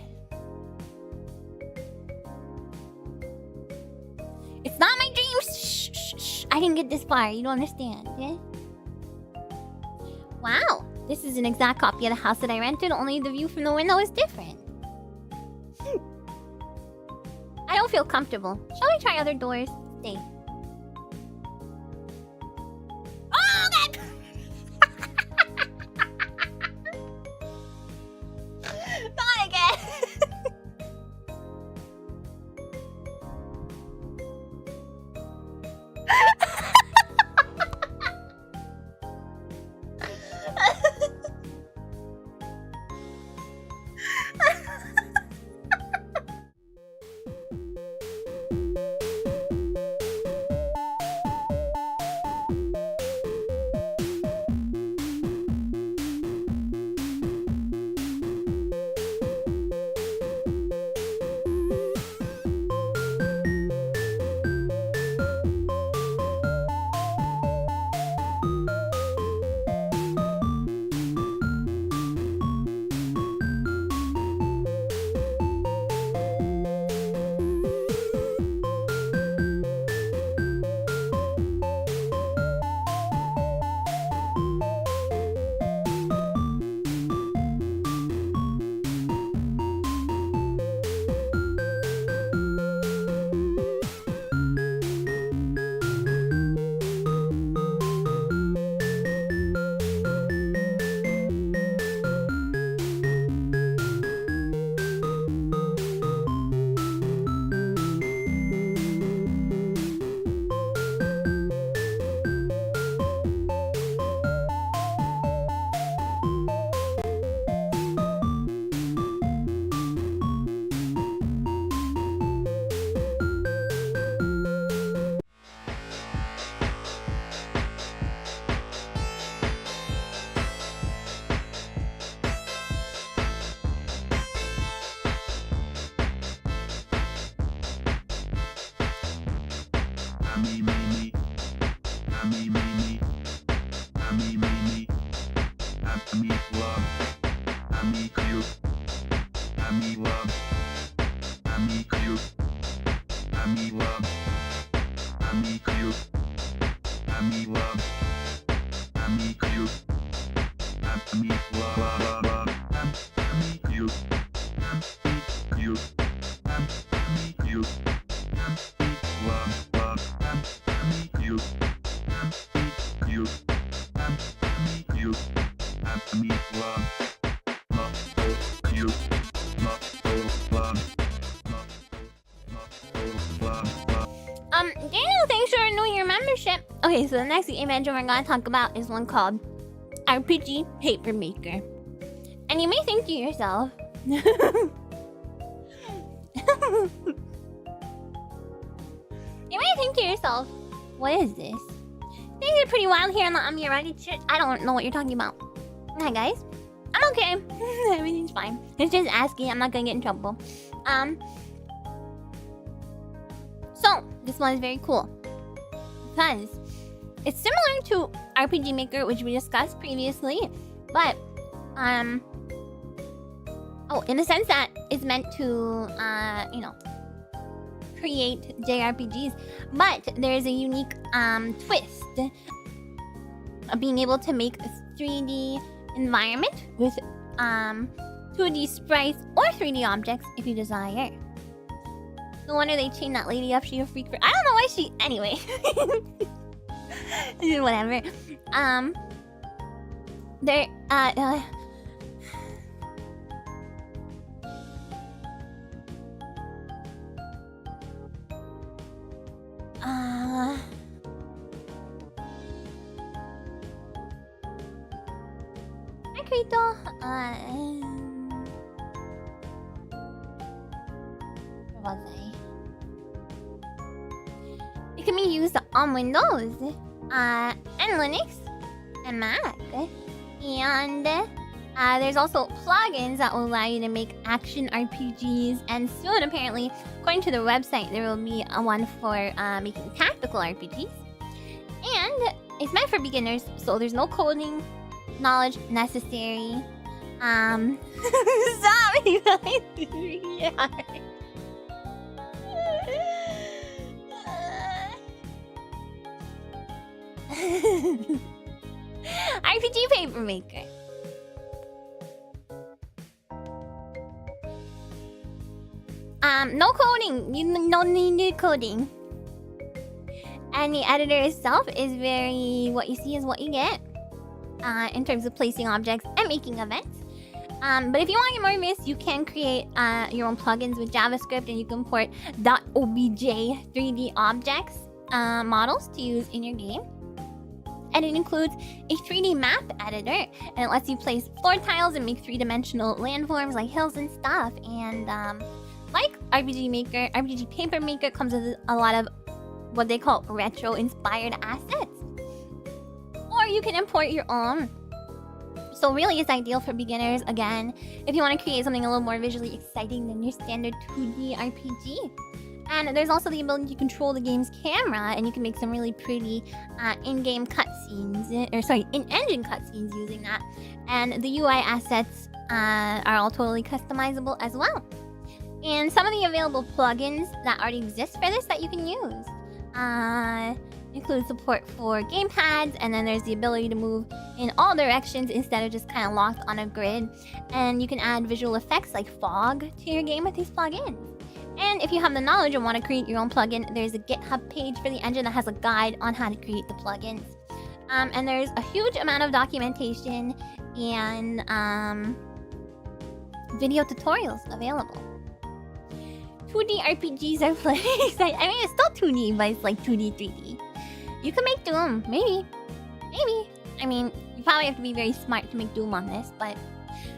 It's not my dream. Shh, shh, shh. I didn't get this far. You don't understand. Eh? Wow. This is an exact copy of the house that I rented. Only the view from the window is different. I don't feel comfortable. Shall we try other doors? Stay. Oh, God! Not again! Daniel, thanks for renewing your membership. Okay, so the next game engine we're gonna talk about is one called RPG Paper Maker. And you may think to yourself... you may think to yourself, what is this? Things are pretty wild here on the Amiya Aranha church. I don't know what you're talking about. Hi guys. I'm okay. Everything's fine. It's just asking. I'm not gonna get in trouble. So, this one is very cool. Because it's similar to RPG Maker, which we discussed previously. But, oh, in the sense that it's meant to, you know, create JRPGs. But there's a unique twist of being able to make a 3D environment with 2D sprites or 3D objects if you desire. No wonder they chained that lady up. She a freak for... I don't know why she... Anyway. Whatever. There... Hi, Krito. Where was I? It can be used on Windows, and Linux, and Mac. And there's also plugins that will allow you to make action RPGs. And soon, apparently, according to the website, there will be one for making tactical RPGs. And it's meant for beginners, so there's no coding knowledge necessary. Stop! You guys, it's really hard. RPG Paper Maker. No coding. You don't need coding. And the editor itself is very... What you see is what you get. In terms of placing objects and making events. But if you want to get more of this, you can create your own plugins with JavaScript, and you can import .obj 3D objects models to use in your game. And it includes a 3D map editor, and it lets you place floor tiles and make three-dimensional landforms like hills and stuff. And like RPG Maker, RPG Paper Maker comes with a lot of what they call retro-inspired assets. Or you can import your own. So really, it's ideal for beginners, again, if you want to create something a little more visually exciting than your standard 2D RPG. And there's also the ability to control the game's camera, and you can make some really pretty in-game cutscenes, or sorry, in-engine cutscenes using that. And the UI assets are all totally customizable as well. And some of the available plugins that already exist for this that you can use include support for gamepads, and then there's the ability to move in all directions instead of just kind of locked on a grid. And you can add visual effects like fog to your game with these plugins. And if you have the knowledge and want to create your own plugin, there's a GitHub page for the engine that has a guide on how to create the plugins. And there's a huge amount of documentation and video tutorials available. 2D RPGs are playing. I mean, it's still 2D, but it's like 2D, 3D. You can make Doom, maybe. Maybe. I mean, you probably have to be very smart to make Doom on this, but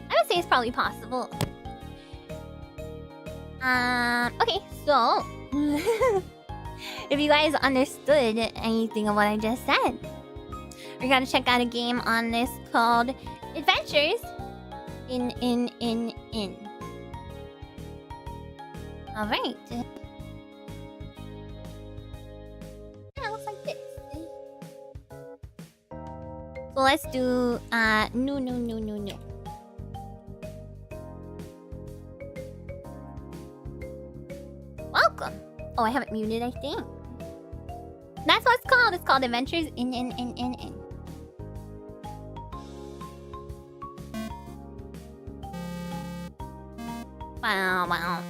I would say it's probably possible. Okay, so if you guys understood anything of what I just said, we're gonna check out a game on this called Adventures in. Alright. Yeah, it looks like this. So let's do no. Welcome. Oh, I haven't muted, I think. That's what it's called. It's called Adventures in. Wow.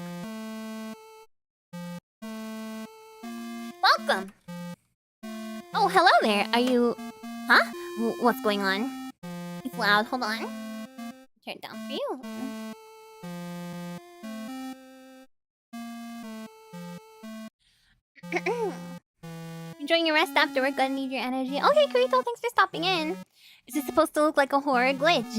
Welcome. Oh, hello there. Are you... Huh? What's going on? It's loud. Hold on. Turn it down for you. Enjoying your rest after work. Gonna need your energy. Okay, Kirito, thanks for stopping in. Is this supposed to look like a horror glitch?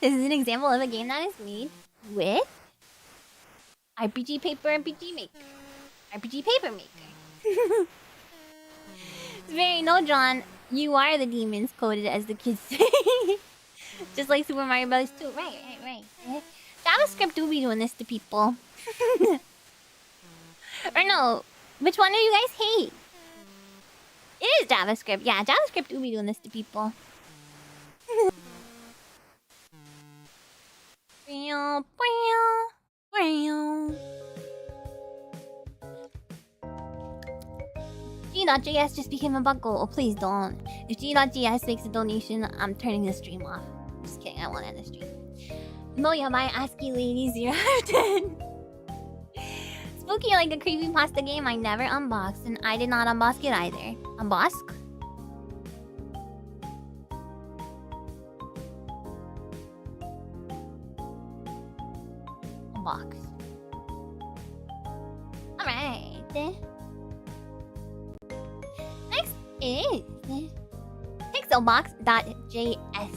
This is an example of a game that is made with RPG paper RPG maker. RPG paper maker. It's very no, John. You are the demons coded as the kids say. Just like Super Mario Bros. 2. Right. JavaScript do be doing this to people. Or no, which one do you guys hate? It is JavaScript. Yeah, JavaScript do be doing this to people. G.js just became a Bucko. Oh, please don't. If G.js makes a donation, I'm turning the stream off. Just kidding, I won't end the stream. No, yeah, my ASCII lady 0 out of 10. Spooky like a creepypasta game I never unboxed, and I did not unbox it either. Unbox? Unbox. Alright. Next is Pixelbox.js.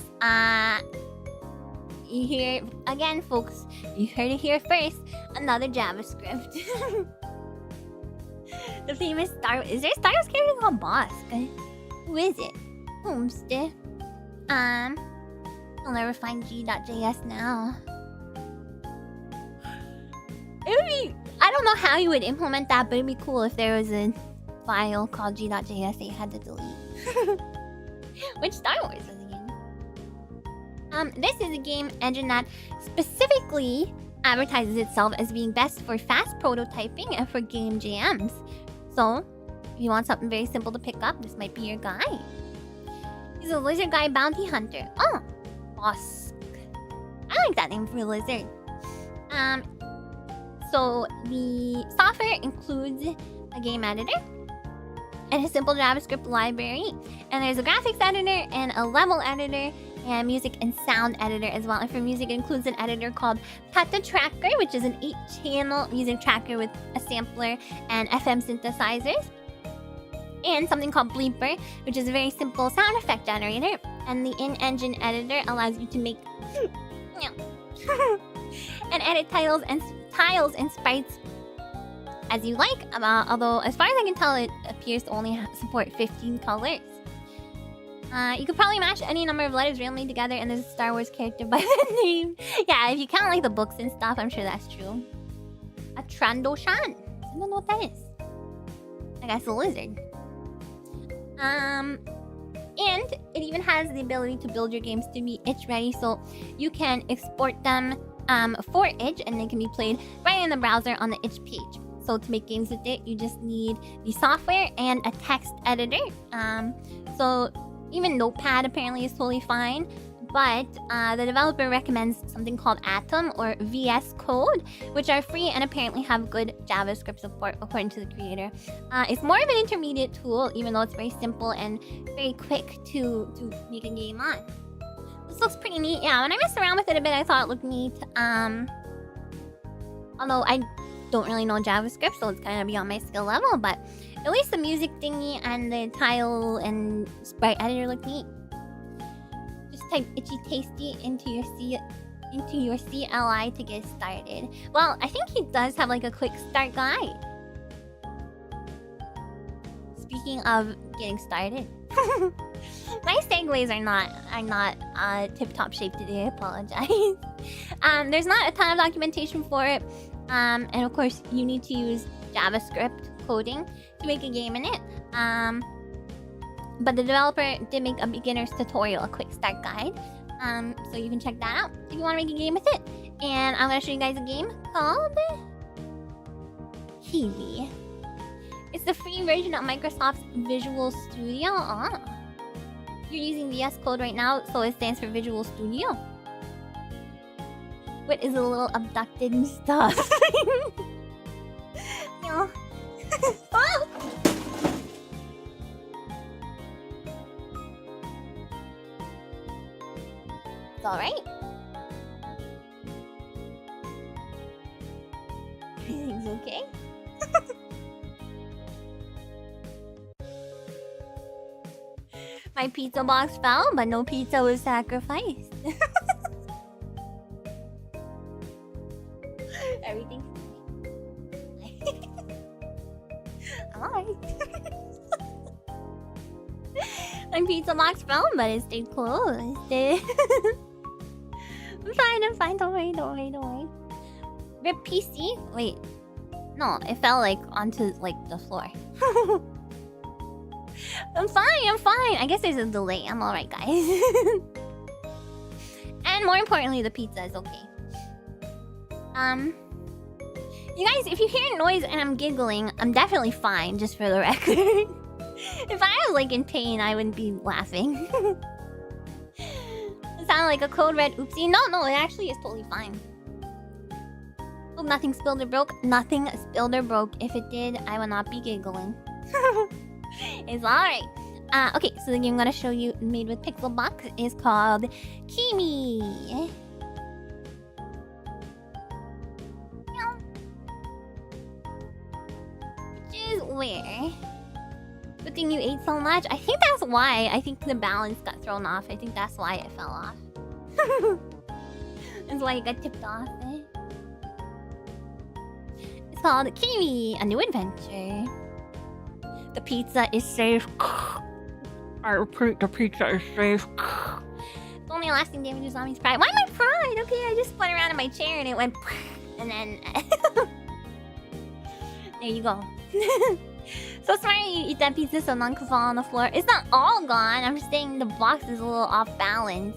You hear again, folks. You heard it here first. Another JavaScript. The famous Star. Is there a Star Wars character called Bosk? Who is it? Whomst? I'll never find G.js now. It would be. I don't know how you would implement that, but it'd be cool if there was a file called G.js that you had to delete. Which Star Wars is it again? This is a game engine that specifically advertises itself as being best for fast prototyping and for game jams. So, if you want something very simple to pick up, this might be your guy. He's a lizard guy bounty hunter. Oh, Bosk. I like that name for a lizard. So the software includes a game editor and a simple JavaScript library, and there's a graphics editor and a level editor and music and sound editor as well. And for music, it includes an editor called Pata Tracker, which is an 8-channel music tracker with a sampler and FM synthesizers, and something called Bleeper, which is a very simple sound effect generator. And the in-engine editor allows you to make and edit tiles and sprites as you like. Although, as far as I can tell, it appears to only support 15 colors. You could probably match any number of letters randomly together, and there's a Star Wars character by the name. Yeah, if you count like the books and stuff, I'm sure that's true. A Trandoshan. I don't know what that is. I guess a lizard. And it even has the ability to build your games to be itch ready, so you can export them for itch, and they can be played right in the browser on the itch page. So to make games with it, you just need the software and a text editor. So even Notepad apparently is totally fine, but the developer recommends something called Atom or VS Code, which are free and apparently have good JavaScript support according to the creator. It's more of an intermediate tool, even though it's very simple and very quick to make a game on. This looks pretty neat. Yeah, when I messed around with it a bit, I thought it looked neat. Although I don't really know JavaScript, so it's gonna be on my skill level, but at least the music thingy and the tile and sprite editor look neat. Just type itchy tasty into your CLI to get started. Well, I think he does have like a quick start guide. Speaking of getting started. My segues are not tip-top shape today, I apologize. There's not a ton of documentation for it. And of course, you need to use JavaScript coding to make a game in it. But the developer did make a beginner's tutorial, a quick start guide. So you can check that out if you want to make a game with it. And I'm going to show you guys a game called Kiwi. It's the free version of Microsoft's Visual Studio. You're using VS Code right now, so it stands for Visual Studio. What is a little abducted and stuff? No. Oh! It's alright. Everything's okay. My pizza box fell, but no pizza was sacrificed. Hi. My Pixelbox phone, but it stayed closed. I'm fine. Don't worry. Rip PC? Wait. No, it fell like onto like the floor. I'm fine. I guess there's a delay. I'm alright, guys. And more importantly, the pizza is okay. You guys, if you hear noise and I'm giggling, I'm definitely fine, just for the record. If I was like in pain, I wouldn't be laughing. It sounded like a code red oopsie. No, it actually is totally fine. Hope nothing spilled or broke. Nothing spilled or broke. If it did, I will not be giggling. It's alright. Okay, so the game I'm gonna show you made with Pixelbox is called Kimi. Which is where... Good thing you ate so much. I think that's why. I think the balance got thrown off. I think that's why it fell off. That's why it got tipped off. It's called Kimi, a new adventure. The pizza is safe. I repeat, the pizza is safe. It's only lasting damage to zombies' pride. Why my pride? Okay, I just spun around in my chair and it went... And then... There you go. So sorry you eat that pizza so none could fall on the floor. It's not all gone. I'm just saying the box is a little off balance.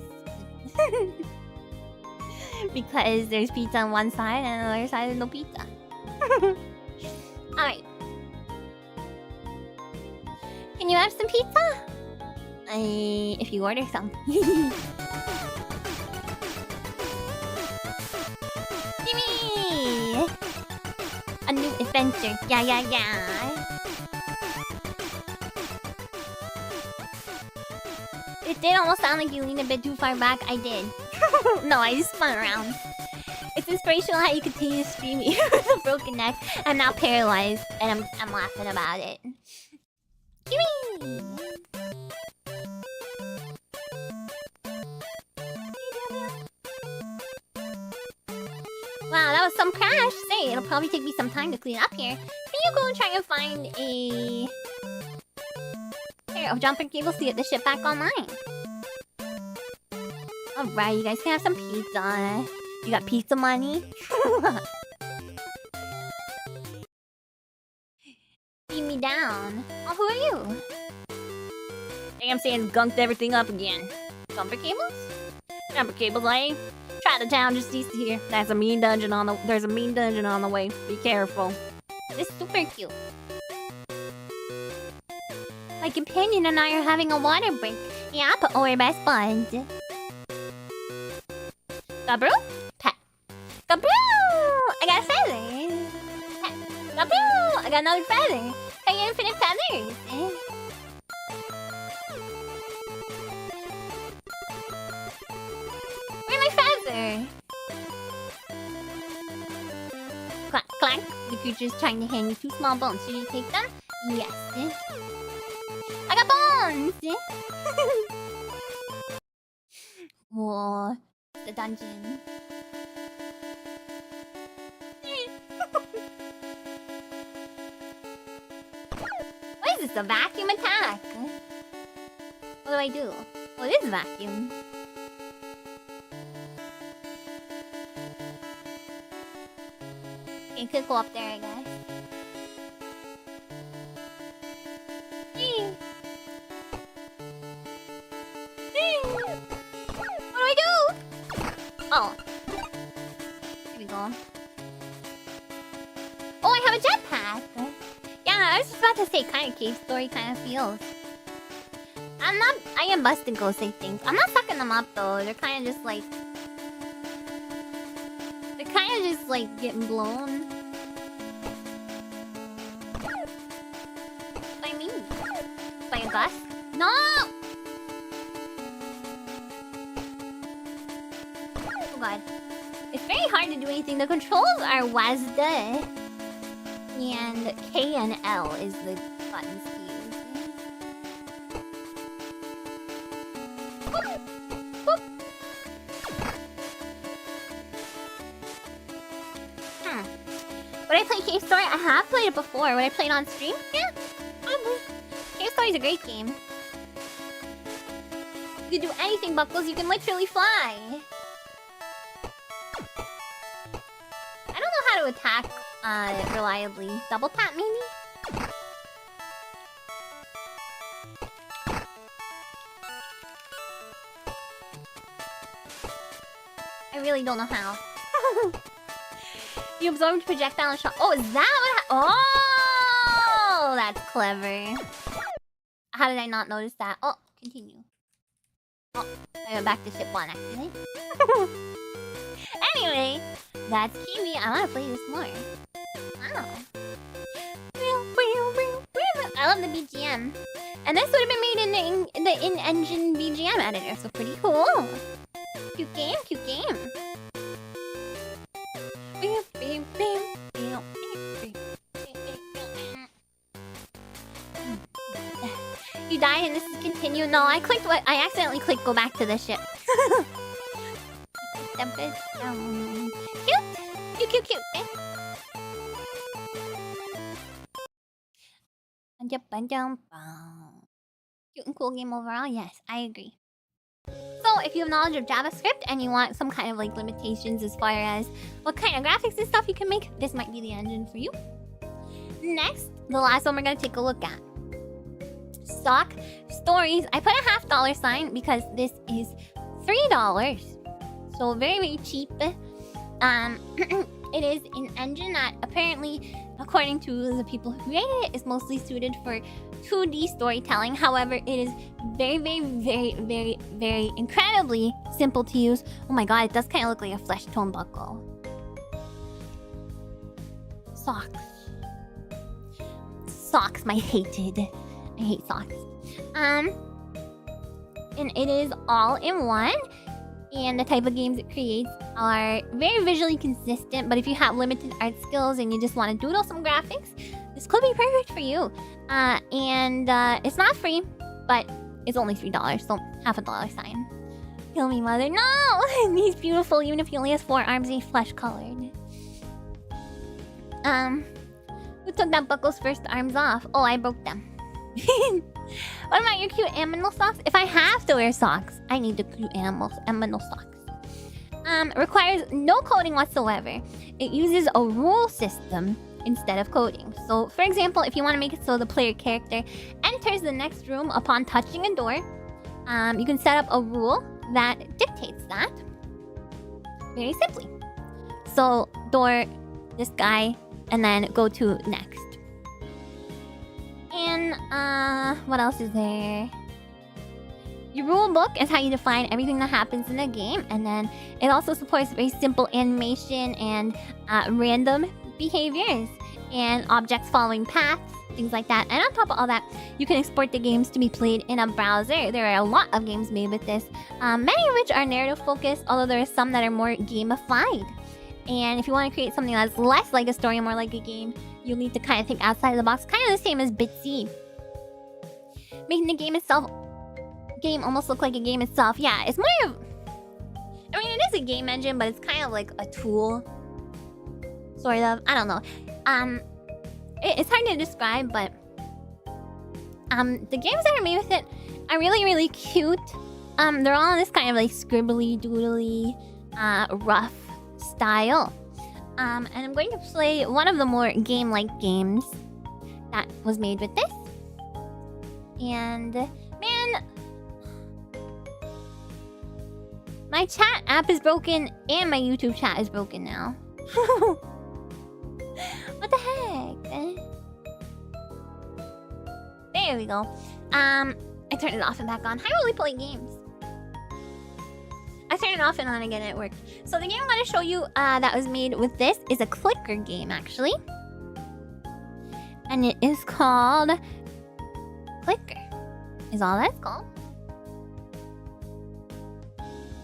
Because there's pizza on one side and on the other side there's no pizza. Alright. Can you have some pizza? If you order some. Gimme! A new adventure. Yeah. It did almost sound like you leaned a bit too far back. I did. No, I just spun around. It's inspirational how you continue to stream even with a broken neck. I'm now paralyzed and I'm laughing about it. Gimme! Wow, that was some crash. Say, it'll probably take me some time to clean up here. Can you go and try and find a pair of jumper cables to get the ship back online? Alright, you guys can have some pizza. You got pizza money? Beat me down. Oh, who are you? Damn, Sam's gunked everything up again. Jumper cables? Jumper cables, eh? Try the town just east of here. There's a mean dungeon on the way. Be careful. This is super cute. My companion and I are having a water break. Yeah, but we're best buds. Gabru? Pet. Gabru! I got a feather. Pet. Gabru! I got another feather. I got infinite feathers. Where's my feather? Clack, clack. The creature's trying to hand you 2 small bones. Should you take them? Yes. I got bones! Whoa. The dungeon. What is this? A vacuum attack? What do I do? Oh, it is vacuum. Okay, could go up there, I guess. What do I do? Oh. Here we go. Oh, I have a jetpack! Yeah, I was just about to say, kind of cave story kind of feels. I am busting ghosts, I think. I'm not sucking them up, though. They're kind of just like... They're kind of just like getting blown. By me. By a gust? No! Oh god. It's very hard to do anything. The controls are WASD. And K and L is the buttons to use. Boop. Boop. But I I play Cave Story? I have played it before. When I played on stream? Yeah, probably. Cave Story is a great game. You can do anything, Buckles. You can literally fly. I don't know how to attack reliably. Double tap, maybe? I really don't know how. You absorbed projectile and shot. Oh, is that what? Oh, that's clever. How did I not notice that? Oh, continue. Oh, I went back to ship 1 actually. Anyway, that's Kiwi. I want to play this more. Wow. I love the BGM. And this would have been made in the in-engine BGM editor, so pretty cool. Cute game, cute game. You died and this is continue. No, I clicked what I accidentally clicked go back to the ship. Cute, cute, cute. Cute and cool game overall. Yes, I agree. So, if you have knowledge of JavaScript and you want some kind of like limitations as far as what kind of graphics and stuff you can make, this might be the engine for you. Next, the last one we're gonna take a look at. Stck Stories. I put a $half sign because this is $3. So very, very cheap. It is an engine that apparently, according to the people who created it, is mostly suited for 2D storytelling. However, it is very, very, very, very, very incredibly simple to use. Oh my god, it does kind of look like a flesh tone Bucko. Socks. Socks, my hated. I hate socks. And it is all in one. And the type of games it creates are very visually consistent. But if you have limited art skills and you just want to doodle some graphics, this could be perfect for you. It's not free, but it's only $3, so $half sign. Kill me, mother. No! He's beautiful, even if he only has 4 arms and he's flesh-colored. Who took that Bucko's first arms off? Oh, I broke them. What about your cute aminal socks? If I have to wear socks, I need the cute aminal socks. Requires no coding whatsoever. It uses a rule system instead of coding. So, for example, if you want to make it so the player character enters the next room upon touching a door, you can set up a rule that dictates that. Very simply. So, door, this guy, and then go to next. And, what else is there? Your rule book is how you define everything that happens in the game. And then it also supports very simple animation and random behaviors. And objects following paths, things like that. And on top of all that, you can export the games to be played in a browser. There are a lot of games made with this. Many of which are narrative focused, although there are some that are more gamified. And if you want to create something that's less like a story and more like a game, you'll need to kind of think outside of the box. Kind of the same as Bitsy. Making the game itself... game almost look like a game itself. Yeah, it's more of... I mean, it is a game engine, but it's kind of like a tool. Sort of. I don't know. It's hard to describe, but... the games that are made with it are really, really cute. They're all in this kind of like scribbly, doodly, rough style. And I'm going to play one of the more game-like games that was made with this. And man, my chat app is broken and my YouTube chat is broken now. What the heck? There we go. I turned it off and back on. I really play games. I turned it off and on again and it worked. So the game I'm going to show you that was made with this is a clicker game, actually. And it is called Clicker. Is all that's called.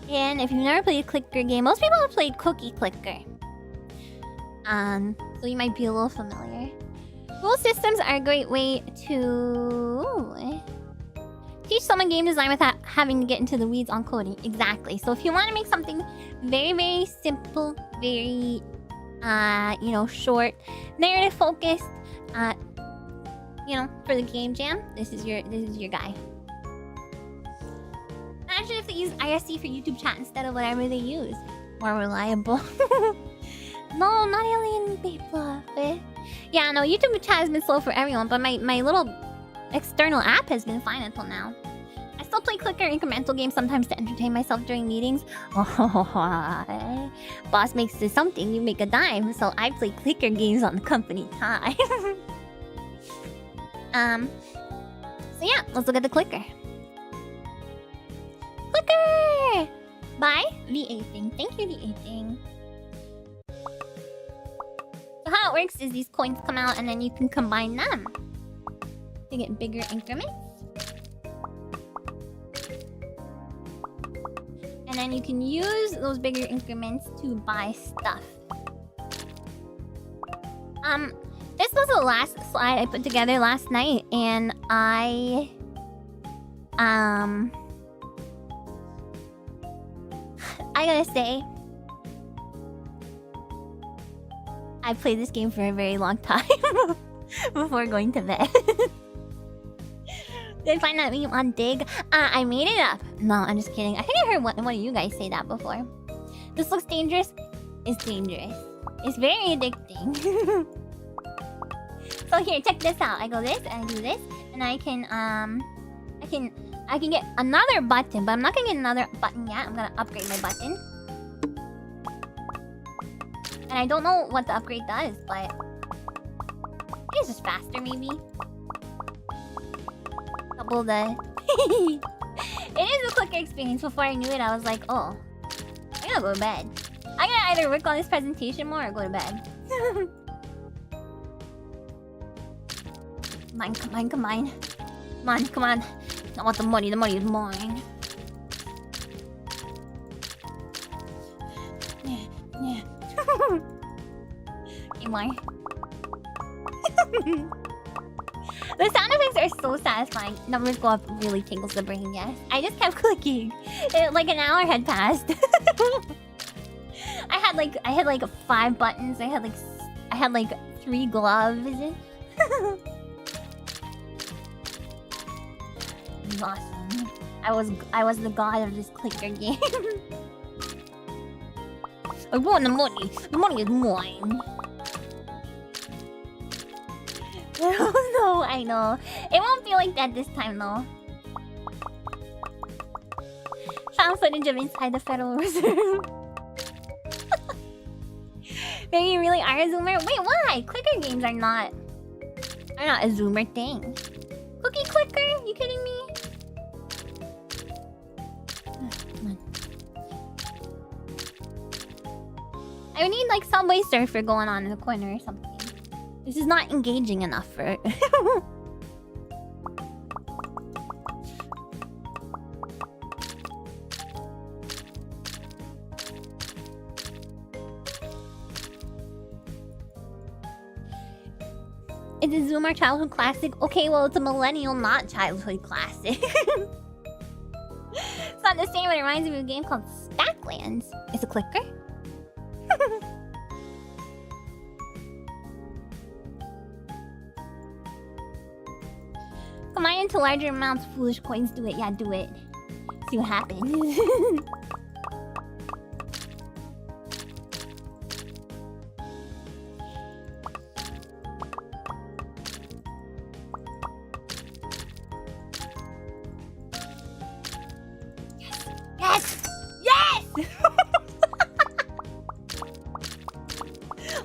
And if you've never played a clicker game, most people have played Cookie Clicker. So you might be a little familiar. Rule systems are a great way to teach someone game design without having to get into the weeds on coding. Exactly. So if you want to make something very, very simple, very you know, short, narrative focused, you know, for the game jam, this is your guy. Imagine if they use IRC for YouTube chat instead of whatever they use. More reliable. No, not alien people. Yeah, no, YouTube chat has been slow for everyone, but my little external app has been fine until now. I still play clicker incremental games sometimes to entertain myself during meetings. Oh, boss makes this something, you make a dime. So I play clicker games on the company time. So yeah, let's look at the clicker. Clicker! Bye, the thing. Thank you, the thing. So how it works is these coins come out and then you can combine them to get bigger increments. And then you can use those bigger increments to buy stuff. This was the last slide I put together last night, and I gotta say, I played this game for a very long time before going to bed. Did I find that meme on Dig? I made it up. No, I'm just kidding. I think I heard one of you guys say that before. This looks dangerous. It's dangerous. It's very addicting. So here, check this out. I go this, and I do this, and I can get another button, but I'm not gonna get another button yet. I'm gonna upgrade my button. And I don't know what the upgrade does, but it's just faster, maybe. Double the... It is a quicker experience. Before I knew it, I was like, oh, I gotta go to bed. I gotta either work on this presentation more or go to bed. Come on. Come on. I want the money is mine. Yeah. Okay, more. The sound effects are so satisfying. Numbers go up really tingles the brain, yes. I just kept clicking. Like an hour had passed. I had like 5 buttons. I had like 3 gloves. Awesome. I was the god of this clicker game. I want the money. The money is mine. No, I know. It won't be like that this time, though. Found footage of inside the Federal Reserve. Maybe you really are a zoomer? Wait, why? Clicker games are not a zoomer thing. Cookie clicker? You kidding me? I would need like Subway Surfer going on in the corner or something. This is not engaging enough for it. It's a Zoomer childhood classic. Okay, well, it's a millennial, not childhood classic. It's not the same, but it reminds me of a game called Spacklands. It's a clicker. Combine into larger amounts. Foolish coins. Do it. Yeah, do it. See what happens. Yes! Yes!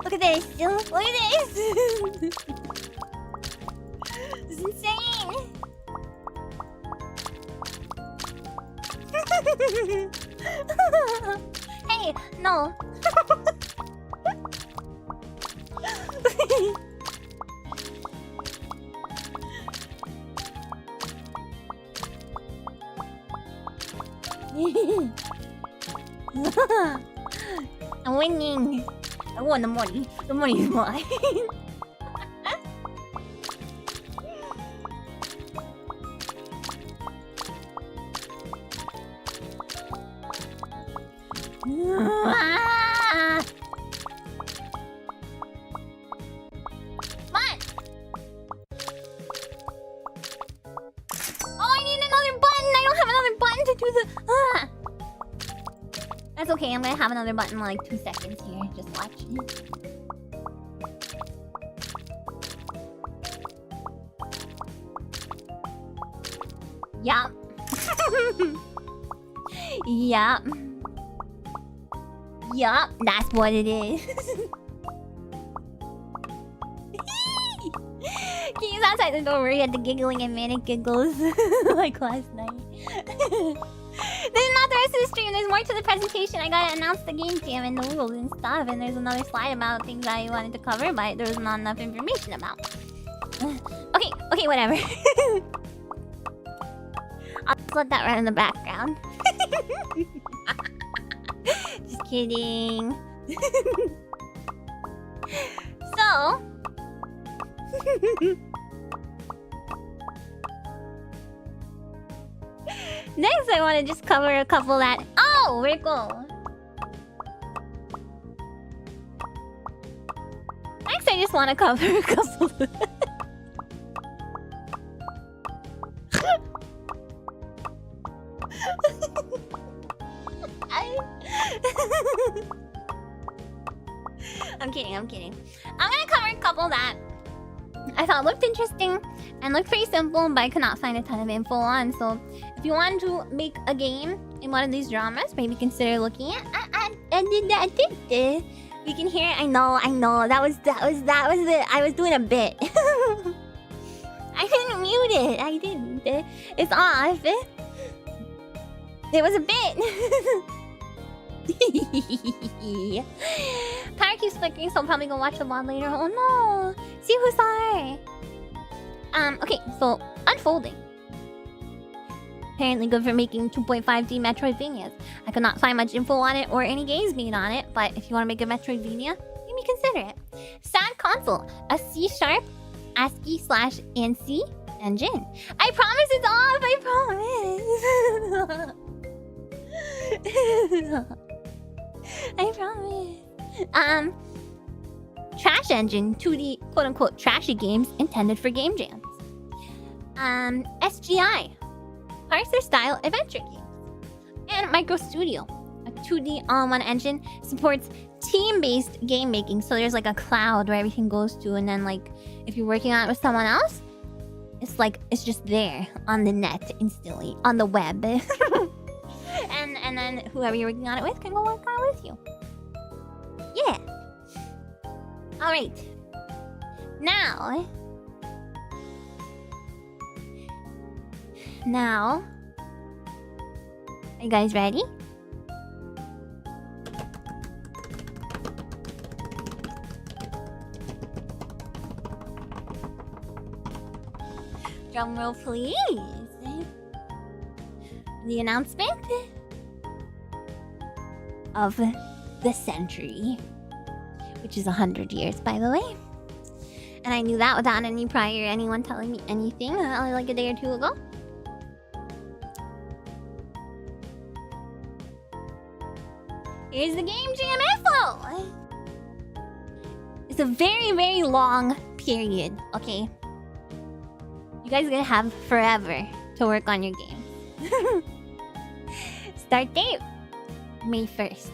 Look at this. Look at this. This is insane. Hey, no. I'm winning. I won the money. The money is mine. That's okay, I'm gonna have another button in like 2 seconds here. Just watch. Yup. Yup. Yup, that's what it is. He's outside the door worried at the giggling and manic giggles like last night. There's not the rest of the stream. There's more to the presentation. I gotta announce the game jam and the rules and stuff. And there's another slide about things I wanted to cover, but there was not enough information about. Okay, whatever. I'll just let that run in the background. Just kidding. So... Next, I want to just cover a couple that... Oh, where'd it go? Next, I just want to cover a couple... I'm kidding. I'm gonna cover a couple that I thought looked interesting and looked pretty simple, but I could not find a ton of info on. So if you want to make a game in one of these dramas, maybe consider looking at. I did that. We can hear it. I know. That was it. I was doing a bit. I didn't mute it. I didn't. It's off. It was a bit. Power keeps flickering, so I'll probably go watch the VOD later. Oh no! See who's sorry. Okay, so unfolding. Apparently good for making 2.5D Metroidvanias. I could not find much info on it or any games made on it, but if you want to make a Metroidvania, maybe consider it. Sad Console, a C# ASCII/ANSI engine. I promise it's off. I promise. Trash engine, 2D quote-unquote trashy games intended for game jams. SGI, parser style adventure games. And Micro Studio, a 2D all-in-one engine, supports team-based game making. So there's like a cloud where everything goes to, and then like if you're working on it with someone else, it's like it's just there on the net instantly on the web. And then whoever you're working on it with can go work on it with you. Yeah. Alright. Now... Are you guys ready? Drum roll, please. The announcement of the century, which is 100 years, by the way. And I knew that without anyone telling me anything like a day or two ago. Here's the game jam info. It's a very, very long period, okay? You guys are gonna have forever to work on your game. Start date May 1st.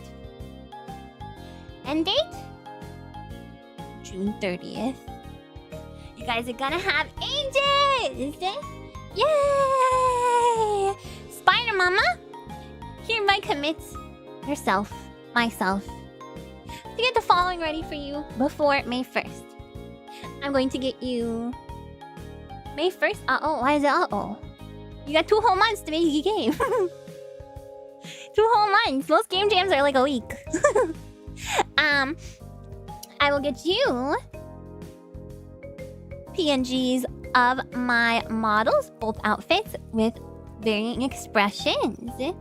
End date June 30th. You guys are gonna have ages! Yay! Spider Mama hereby commits myself, to get the following ready for you before May 1st. I'm going to get you May 1st? Uh-oh, why is it uh-oh? You got 2 whole months to make a game. 2 whole months. Most game jams are like a week. I will get you PNGs of my models, both outfits with varying expressions.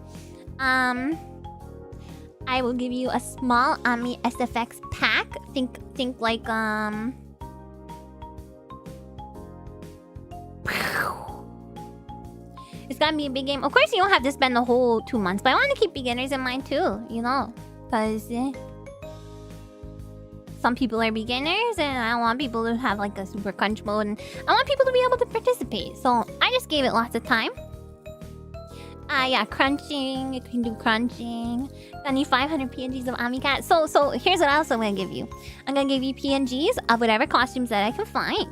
I will give you a small Ami SFX pack. Think like It's gotta be a big game. Of course, you don't have to spend the whole 2 months, but I want to keep beginners in mind too, you know, because some people are beginners, and I don't want people to have like a super crunch mode, and I want people to be able to participate. So I just gave it lots of time. Yeah, crunching. You can do crunching. I need 500 PNGs of Amicat. So here's what else I'm gonna give you. I'm gonna give you PNGs of whatever costumes that I can find.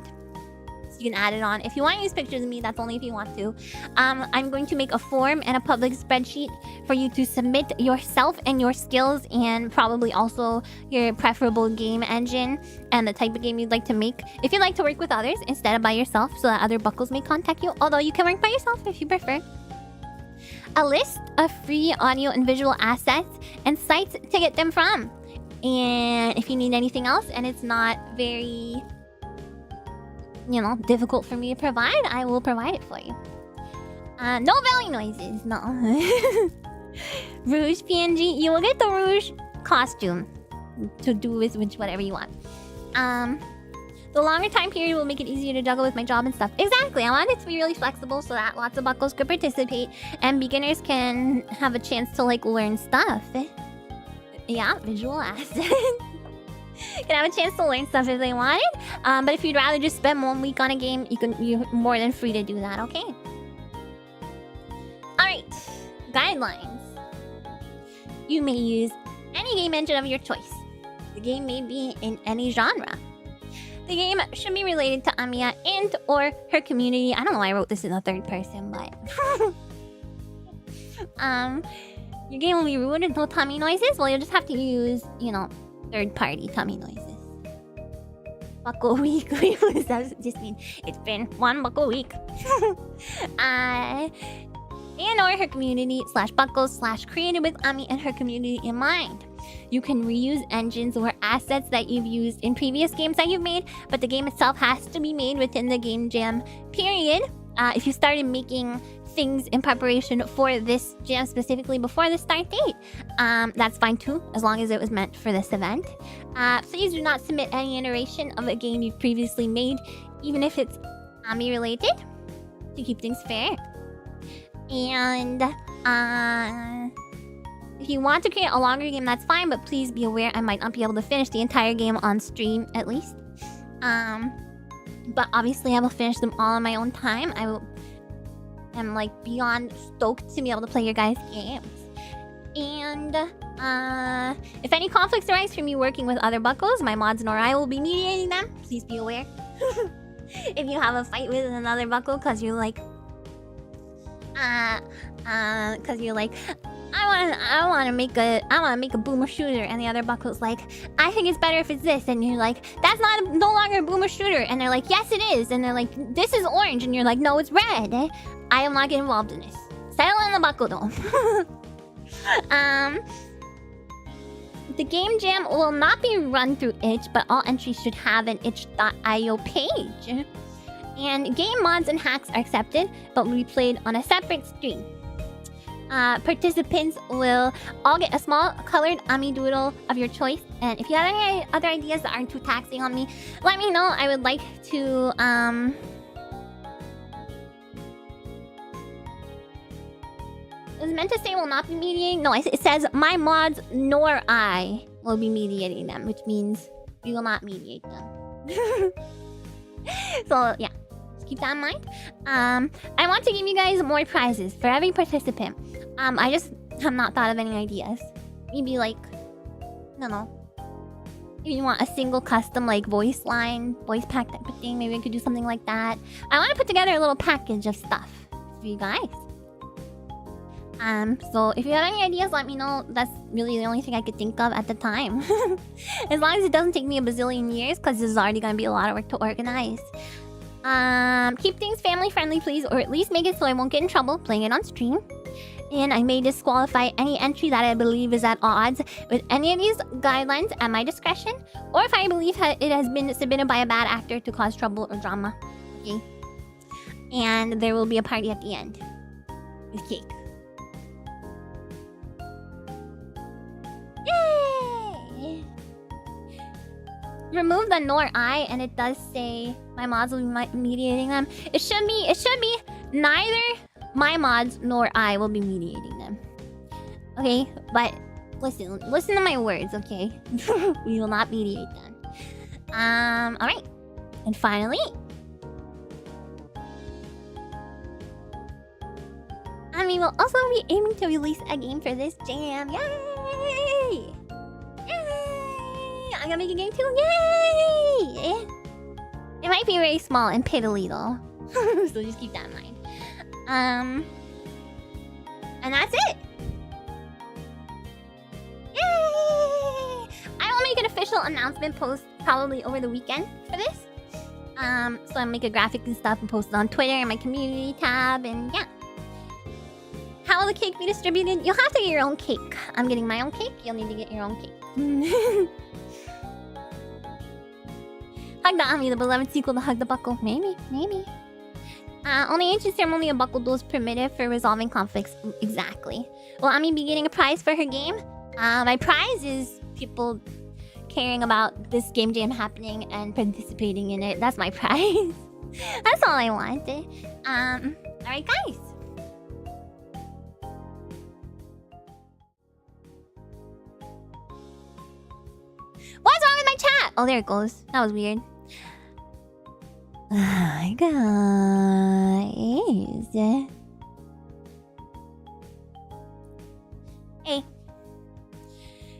So you can add it on. If you want to use pictures of me, that's only if you want to. I'm going to make a form and a public spreadsheet for you to submit yourself and your skills, and probably also your preferable game engine and the type of game you'd like to make. If you'd like to work with others instead of by yourself, so that other buckles may contact you, although you can work by yourself if you prefer. A list of free audio and visual assets and sites to get them from. And if you need anything else and it's not very, difficult for me to provide, I will provide it for you. No belly noises, no. Rouge PNG, you will get the Rouge costume to do with whatever you want. The longer time period will make it easier to juggle with my job and stuff. Exactly, I want it to be really flexible so that lots of buckles could participate and beginners can have a chance to learn stuff. Yeah, visual assets. Can have a chance to learn stuff if they wanted. But if you'd rather just spend 1 week on a game, you're more than free to do that, okay? Alright, guidelines. You may use any game engine of your choice. The game may be in any genre. The game should be related to Amiya and or her community. I don't know why I wrote this in the third person, but... your game will be ruined with no tummy noises. Well, you'll just have to use, third-party tummy noises. Bucko week. What does that just mean? It's been 1 bucko week. And or her community /buckles created with Ami and her community in mind. You can reuse engines or assets that you've used in previous games that you've made, but the game itself has to be made within the game jam period. If you started making things in preparation for this jam specifically before the start date, that's fine too, as long as it was meant for this event. Please do not submit any iteration of a game you've previously made, even if it's Ami related, to keep things fair. And if you want to create a longer game, that's fine, but please be aware I might not be able to finish the entire game on stream, at least. But obviously I will finish them all on my own time. I'm beyond stoked to be able to play your guys' games. And if any conflicts arise from you working with other buckles, my mods and or I will be mediating them. Please be aware. If you have a fight with another buckle because you're I want to make a boomer shooter, and the other buckle's like, I think it's better if it's this, and you're like, that's no longer a boomer shooter, and they're like, yes it is, and they're like, this is orange, and you're like, no, it's red. I am not getting involved in this. Settle in the buckle though. The game jam will not be run through itch, but all entries should have an itch.io page. And game mods and hacks are accepted, but will be played on a separate stream. Participants will all get a small colored Ami doodle of your choice. And if you have any other ideas that aren't too taxing on me, let me know. I would like to it was meant to say will not be mediating. No, it says my mods nor I will be mediating them, which means we will not mediate them. So yeah, just keep that in mind. I want to give you guys more prizes for every participant. I just have not thought of any ideas. Maybe I don't know. If you want a single custom voice pack type of thing, maybe we could do something like that. I want to put together a little package of stuff for you guys. So if you have any ideas, let me know. That's really the only thing I could think of at the time. As long as it doesn't take me a bazillion years, because this is already going to be a lot of work to organize. Keep things family friendly, please, or at least make it so I won't get in trouble playing it on stream. And I may disqualify any entry that I believe is at odds with any of these guidelines at my discretion, or if I believe it has been submitted by a bad actor to cause trouble or drama. Okay? And there will be a party at the end. With cake. Yay! Remove the nor I, and it does say my mods will be mediating them. It should be neither my mods nor I will be mediating them. Okay, but listen to my words, okay? We will not mediate them. Alright. And finally, Ami will also be aiming to release a game for this jam. Yay! Yay! I'm gonna make a game too. Yay! It might be very small and piddly though. So just keep that in mind. And that's it. Yay! I will make an official announcement post probably over the weekend for this. So I'll make a graphic and stuff and post it on Twitter and my community tab, and yeah. How will the cake be distributed? You'll have to get your own cake. I'm getting my own cake. You'll need to get your own cake. Hug the Ami, the beloved sequel to Hug the Bucko. Maybe. Only ancient ceremony of Bucko duels permitted for resolving conflicts. Exactly. Will Ami be getting a prize for her game? My prize is people caring about this game jam happening and participating in it. That's my prize. That's all I wanted. Alright guys. What's wrong with my chat? Oh, there it goes. That was weird. Hi guys. Hey.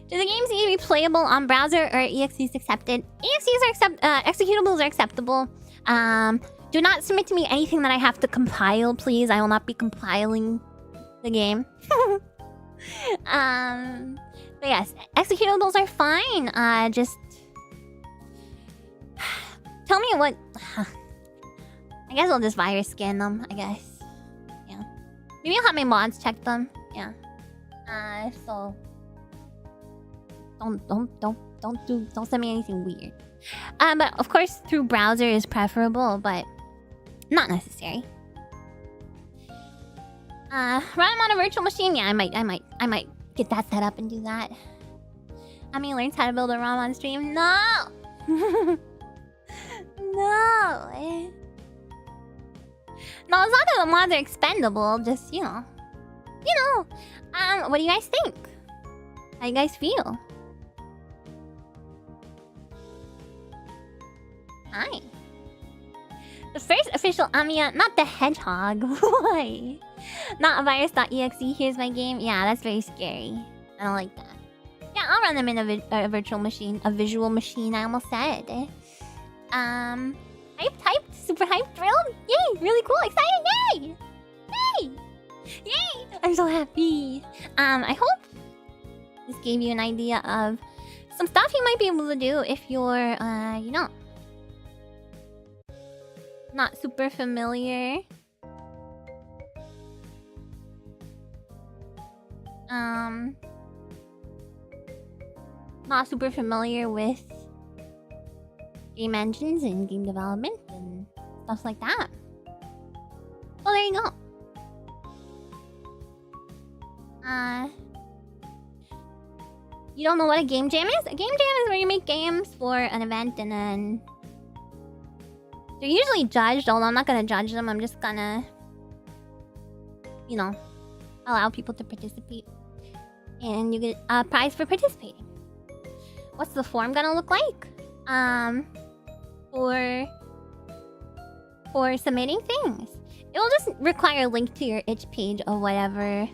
Do the games need to be playable on browser or EXEs accepted? Executables are acceptable. Do not submit to me anything that I have to compile, please. I will not be compiling the game. But yes, executables are fine. Just tell me what. I guess I'll just virus scan them. I guess. Yeah. Maybe I'll have my mods check them. Yeah. So don't send me anything weird. But of course through browser is preferable, but not necessary. Run them on a virtual machine. Yeah, I might get that set up and do that. Ami learns how to build a ROM on stream. No. No. No, it's not that the mods are expendable. Just you know. What do you guys think? How you guys feel? Hi. The first official Amiya, not the hedgehog. Why? Not a virus.exe. Here's my game. Yeah, that's very scary. I don't like that. Yeah, I'll run them in a virtual machine. A visual machine, I almost said. Hyped, super hyped, thrilled. Yay, really cool, excited, yay! Yay! Yay! I'm so happy. I hope this gave you an idea of some stuff you might be able to do if you're, not super familiar. Not super familiar with game engines and game development and stuff like that. Well, there you go. You don't know what a game jam is? A game jam is where you make games for an event and then they're usually judged, although I'm not gonna judge them. I'm just gonna, allow people to participate. And you get a prize for participating. What's the form gonna look like? For submitting things. It will just require a link to your itch page of whatever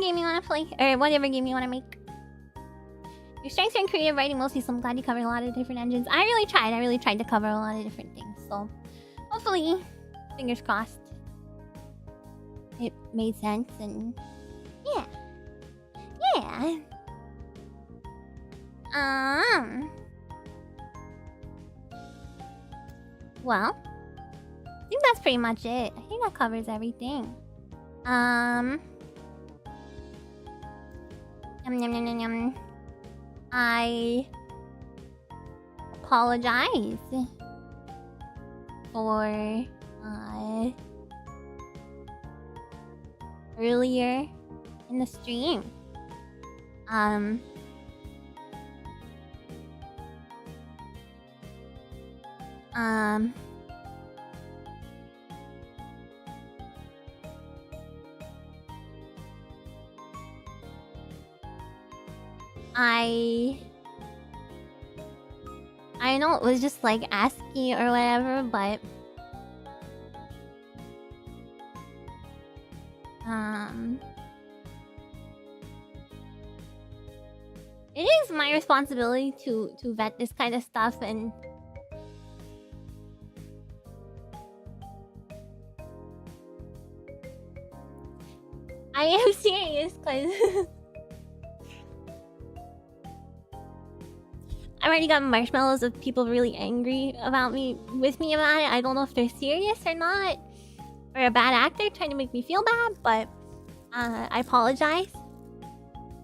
game you want to play, or whatever game you want to make. Your strengths are in creative writing mostly, so I'm glad you covered a lot of different engines. I really tried to cover a lot of different things, so hopefully, fingers crossed, it made sense, and yeah. Well, I think that's pretty much it. I think that covers everything. I apologize for earlier in the stream. I know it was just like ASCII or whatever, but It is my responsibility to vet this kind of stuff, and I am serious because I already got marshmallows of people really angry about me with me about it. I don't know if they're serious or not, or a bad actor trying to make me feel bad, but I apologize.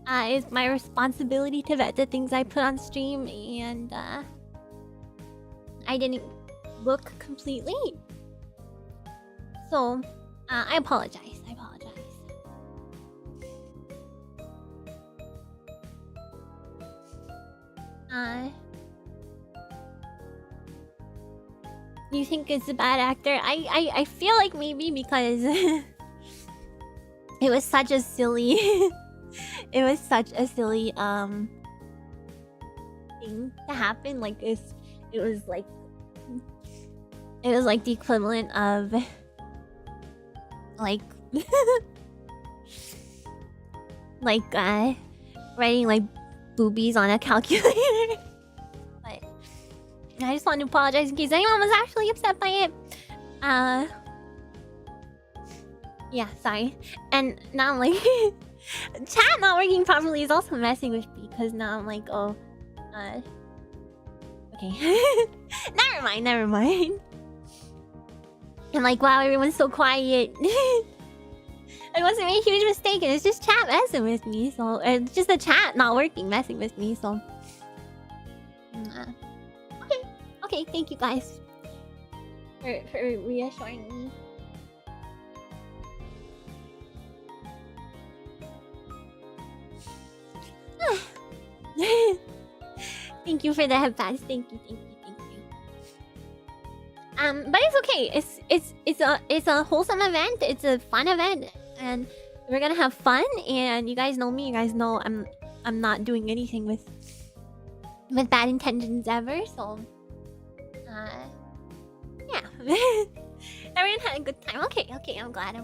It's my responsibility to vet the things I put on stream, and I didn't look completely. So, I apologize. I apologize. You think it's a bad actor? I feel like maybe because it was such a silly it was such a silly thing to happen. Like it was like the equivalent of like like writing like boobies on a calculator. But I just wanted to apologize in case anyone was actually upset by it. Yeah, sorry. And now I'm like chat not working properly is also messing with me, because now I'm like, oh, okay. never mind. And like, wow, everyone's so quiet. It wasn't a huge mistake, and it's just chat messing with me, so it's just the chat not working messing with me, so okay, thank you guys for reassuring me. Thank you for the head pass. Thank you. But it's okay. It's a wholesome event. It's a fun event, and we're gonna have fun. And you guys know me. You guys know I'm not doing anything with bad intentions ever. So, yeah. Everyone had a good time. Okay. I'm glad.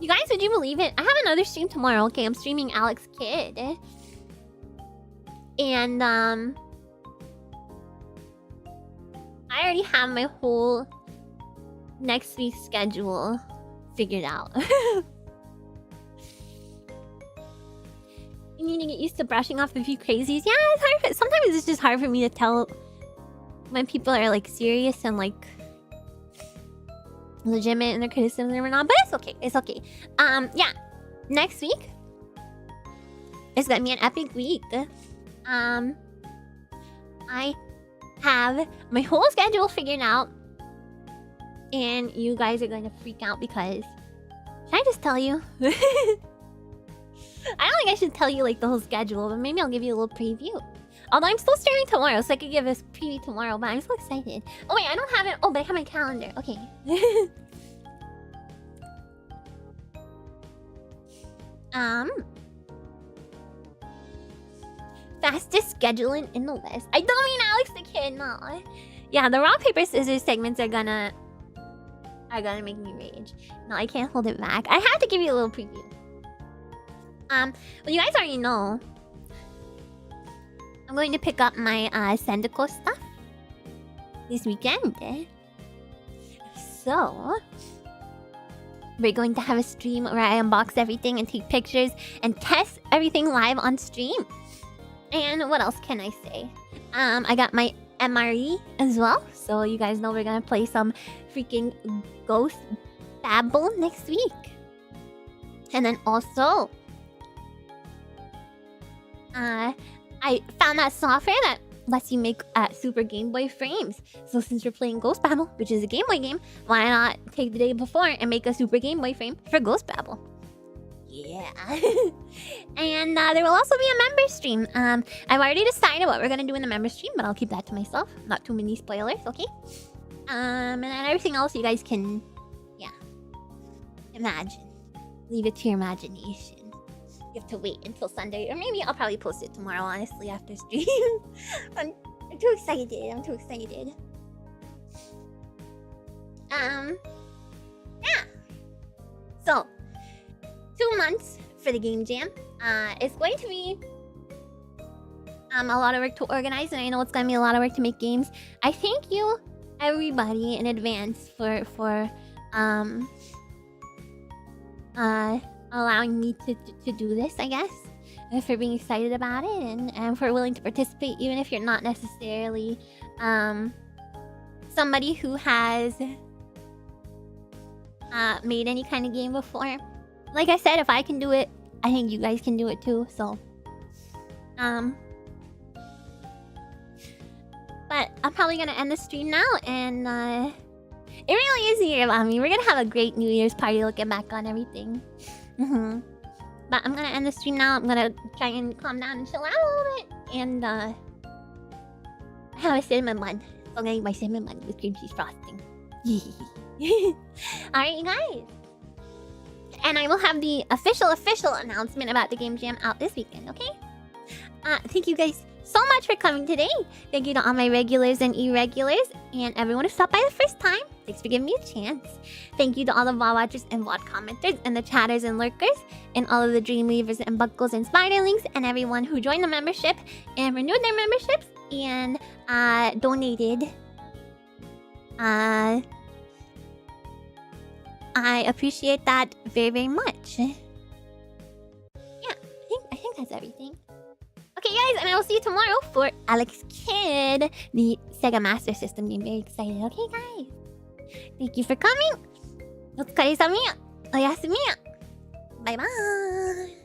You guys, would you believe it? I have another stream tomorrow. Okay, I'm streaming Alex Kidd. And I already have my whole next week's schedule figured out. You need to get used to brushing off a few crazies. Yeah, it's hard. Sometimes it's just hard for me to tell when people are like serious and like legitimate in their criticism or not, but it's okay. Yeah, next week is gonna be an epic week. I have my whole schedule figured out, and you guys are going to freak out because should I just tell you? I don't think I should tell you like the whole schedule, but maybe I'll give you a little preview. Although I'm still streaming tomorrow, so I could give this preview tomorrow, but I'm so excited. Oh wait, I don't have it. Oh, but I have my calendar. Okay. Fastest scheduling in the West. I don't mean Alex the Kid, no. Yeah, the rock paper scissors segments are gonna make me rage. No, I can't hold it back. I have to give you a little preview. Well, you guys already know I'm going to pick up my Stencyl stuff this weekend. So we're going to have a stream where I unbox everything and take pictures and test everything live on stream. And what else can I say? I got my MRE as well, so you guys know we're gonna play some freaking Ghost Babble next week. And then also, I found that software that lets you make Super Game Boy frames. So since we're playing Ghost Babble, which is a Game Boy game, why not take the day before and make a Super Game Boy frame for Ghost Babble? Yeah. And there will also be a member stream. I've already decided what we're gonna do in the member stream, but I'll keep that to myself. Not too many spoilers, okay? And then everything else you guys can, yeah, imagine. Leave it to your imagination. You have to wait until Sunday, or maybe I'll probably post it tomorrow, honestly, after stream. I'm too excited. So, 2 months for the game jam. It's going to be a lot of work to organize, and I know it's gonna be a lot of work to make games. I thank you, everybody, in advance for allowing me to do this, I guess. And for being excited about it, and for willing to participate, even if you're not necessarily somebody who has made any kind of game before. Like I said, if I can do it, I think you guys can do it too. So, but I'm probably gonna end the stream now, and it really is a year about me. We're gonna have a great New Year's party looking back on everything. But I'm gonna end the stream now. I'm gonna try and calm down and chill out a little bit, and have a cinnamon bun. So I'm gonna eat my cinnamon bun with cream cheese frosting. Alright, you guys. And I will have the official announcement about the game jam out this weekend, okay? Thank you guys so much for coming today. Thank you to all my regulars and irregulars, and everyone who stopped by the first time. Thanks for giving me a chance. Thank you to all the VOD watchers and VOD commenters, and the chatters and lurkers, and all of the Dreamweavers and Buckles and Spiderlings, and everyone who joined the membership and renewed their memberships and donated. I appreciate that very, very much. Yeah, I think that's everything. Okay, guys, and I will see you tomorrow for Alex Kidd, the Sega Master System game. Very excited. Okay, guys. Thank you for coming. Otsukaresama. Oyasumiya. Bye-bye.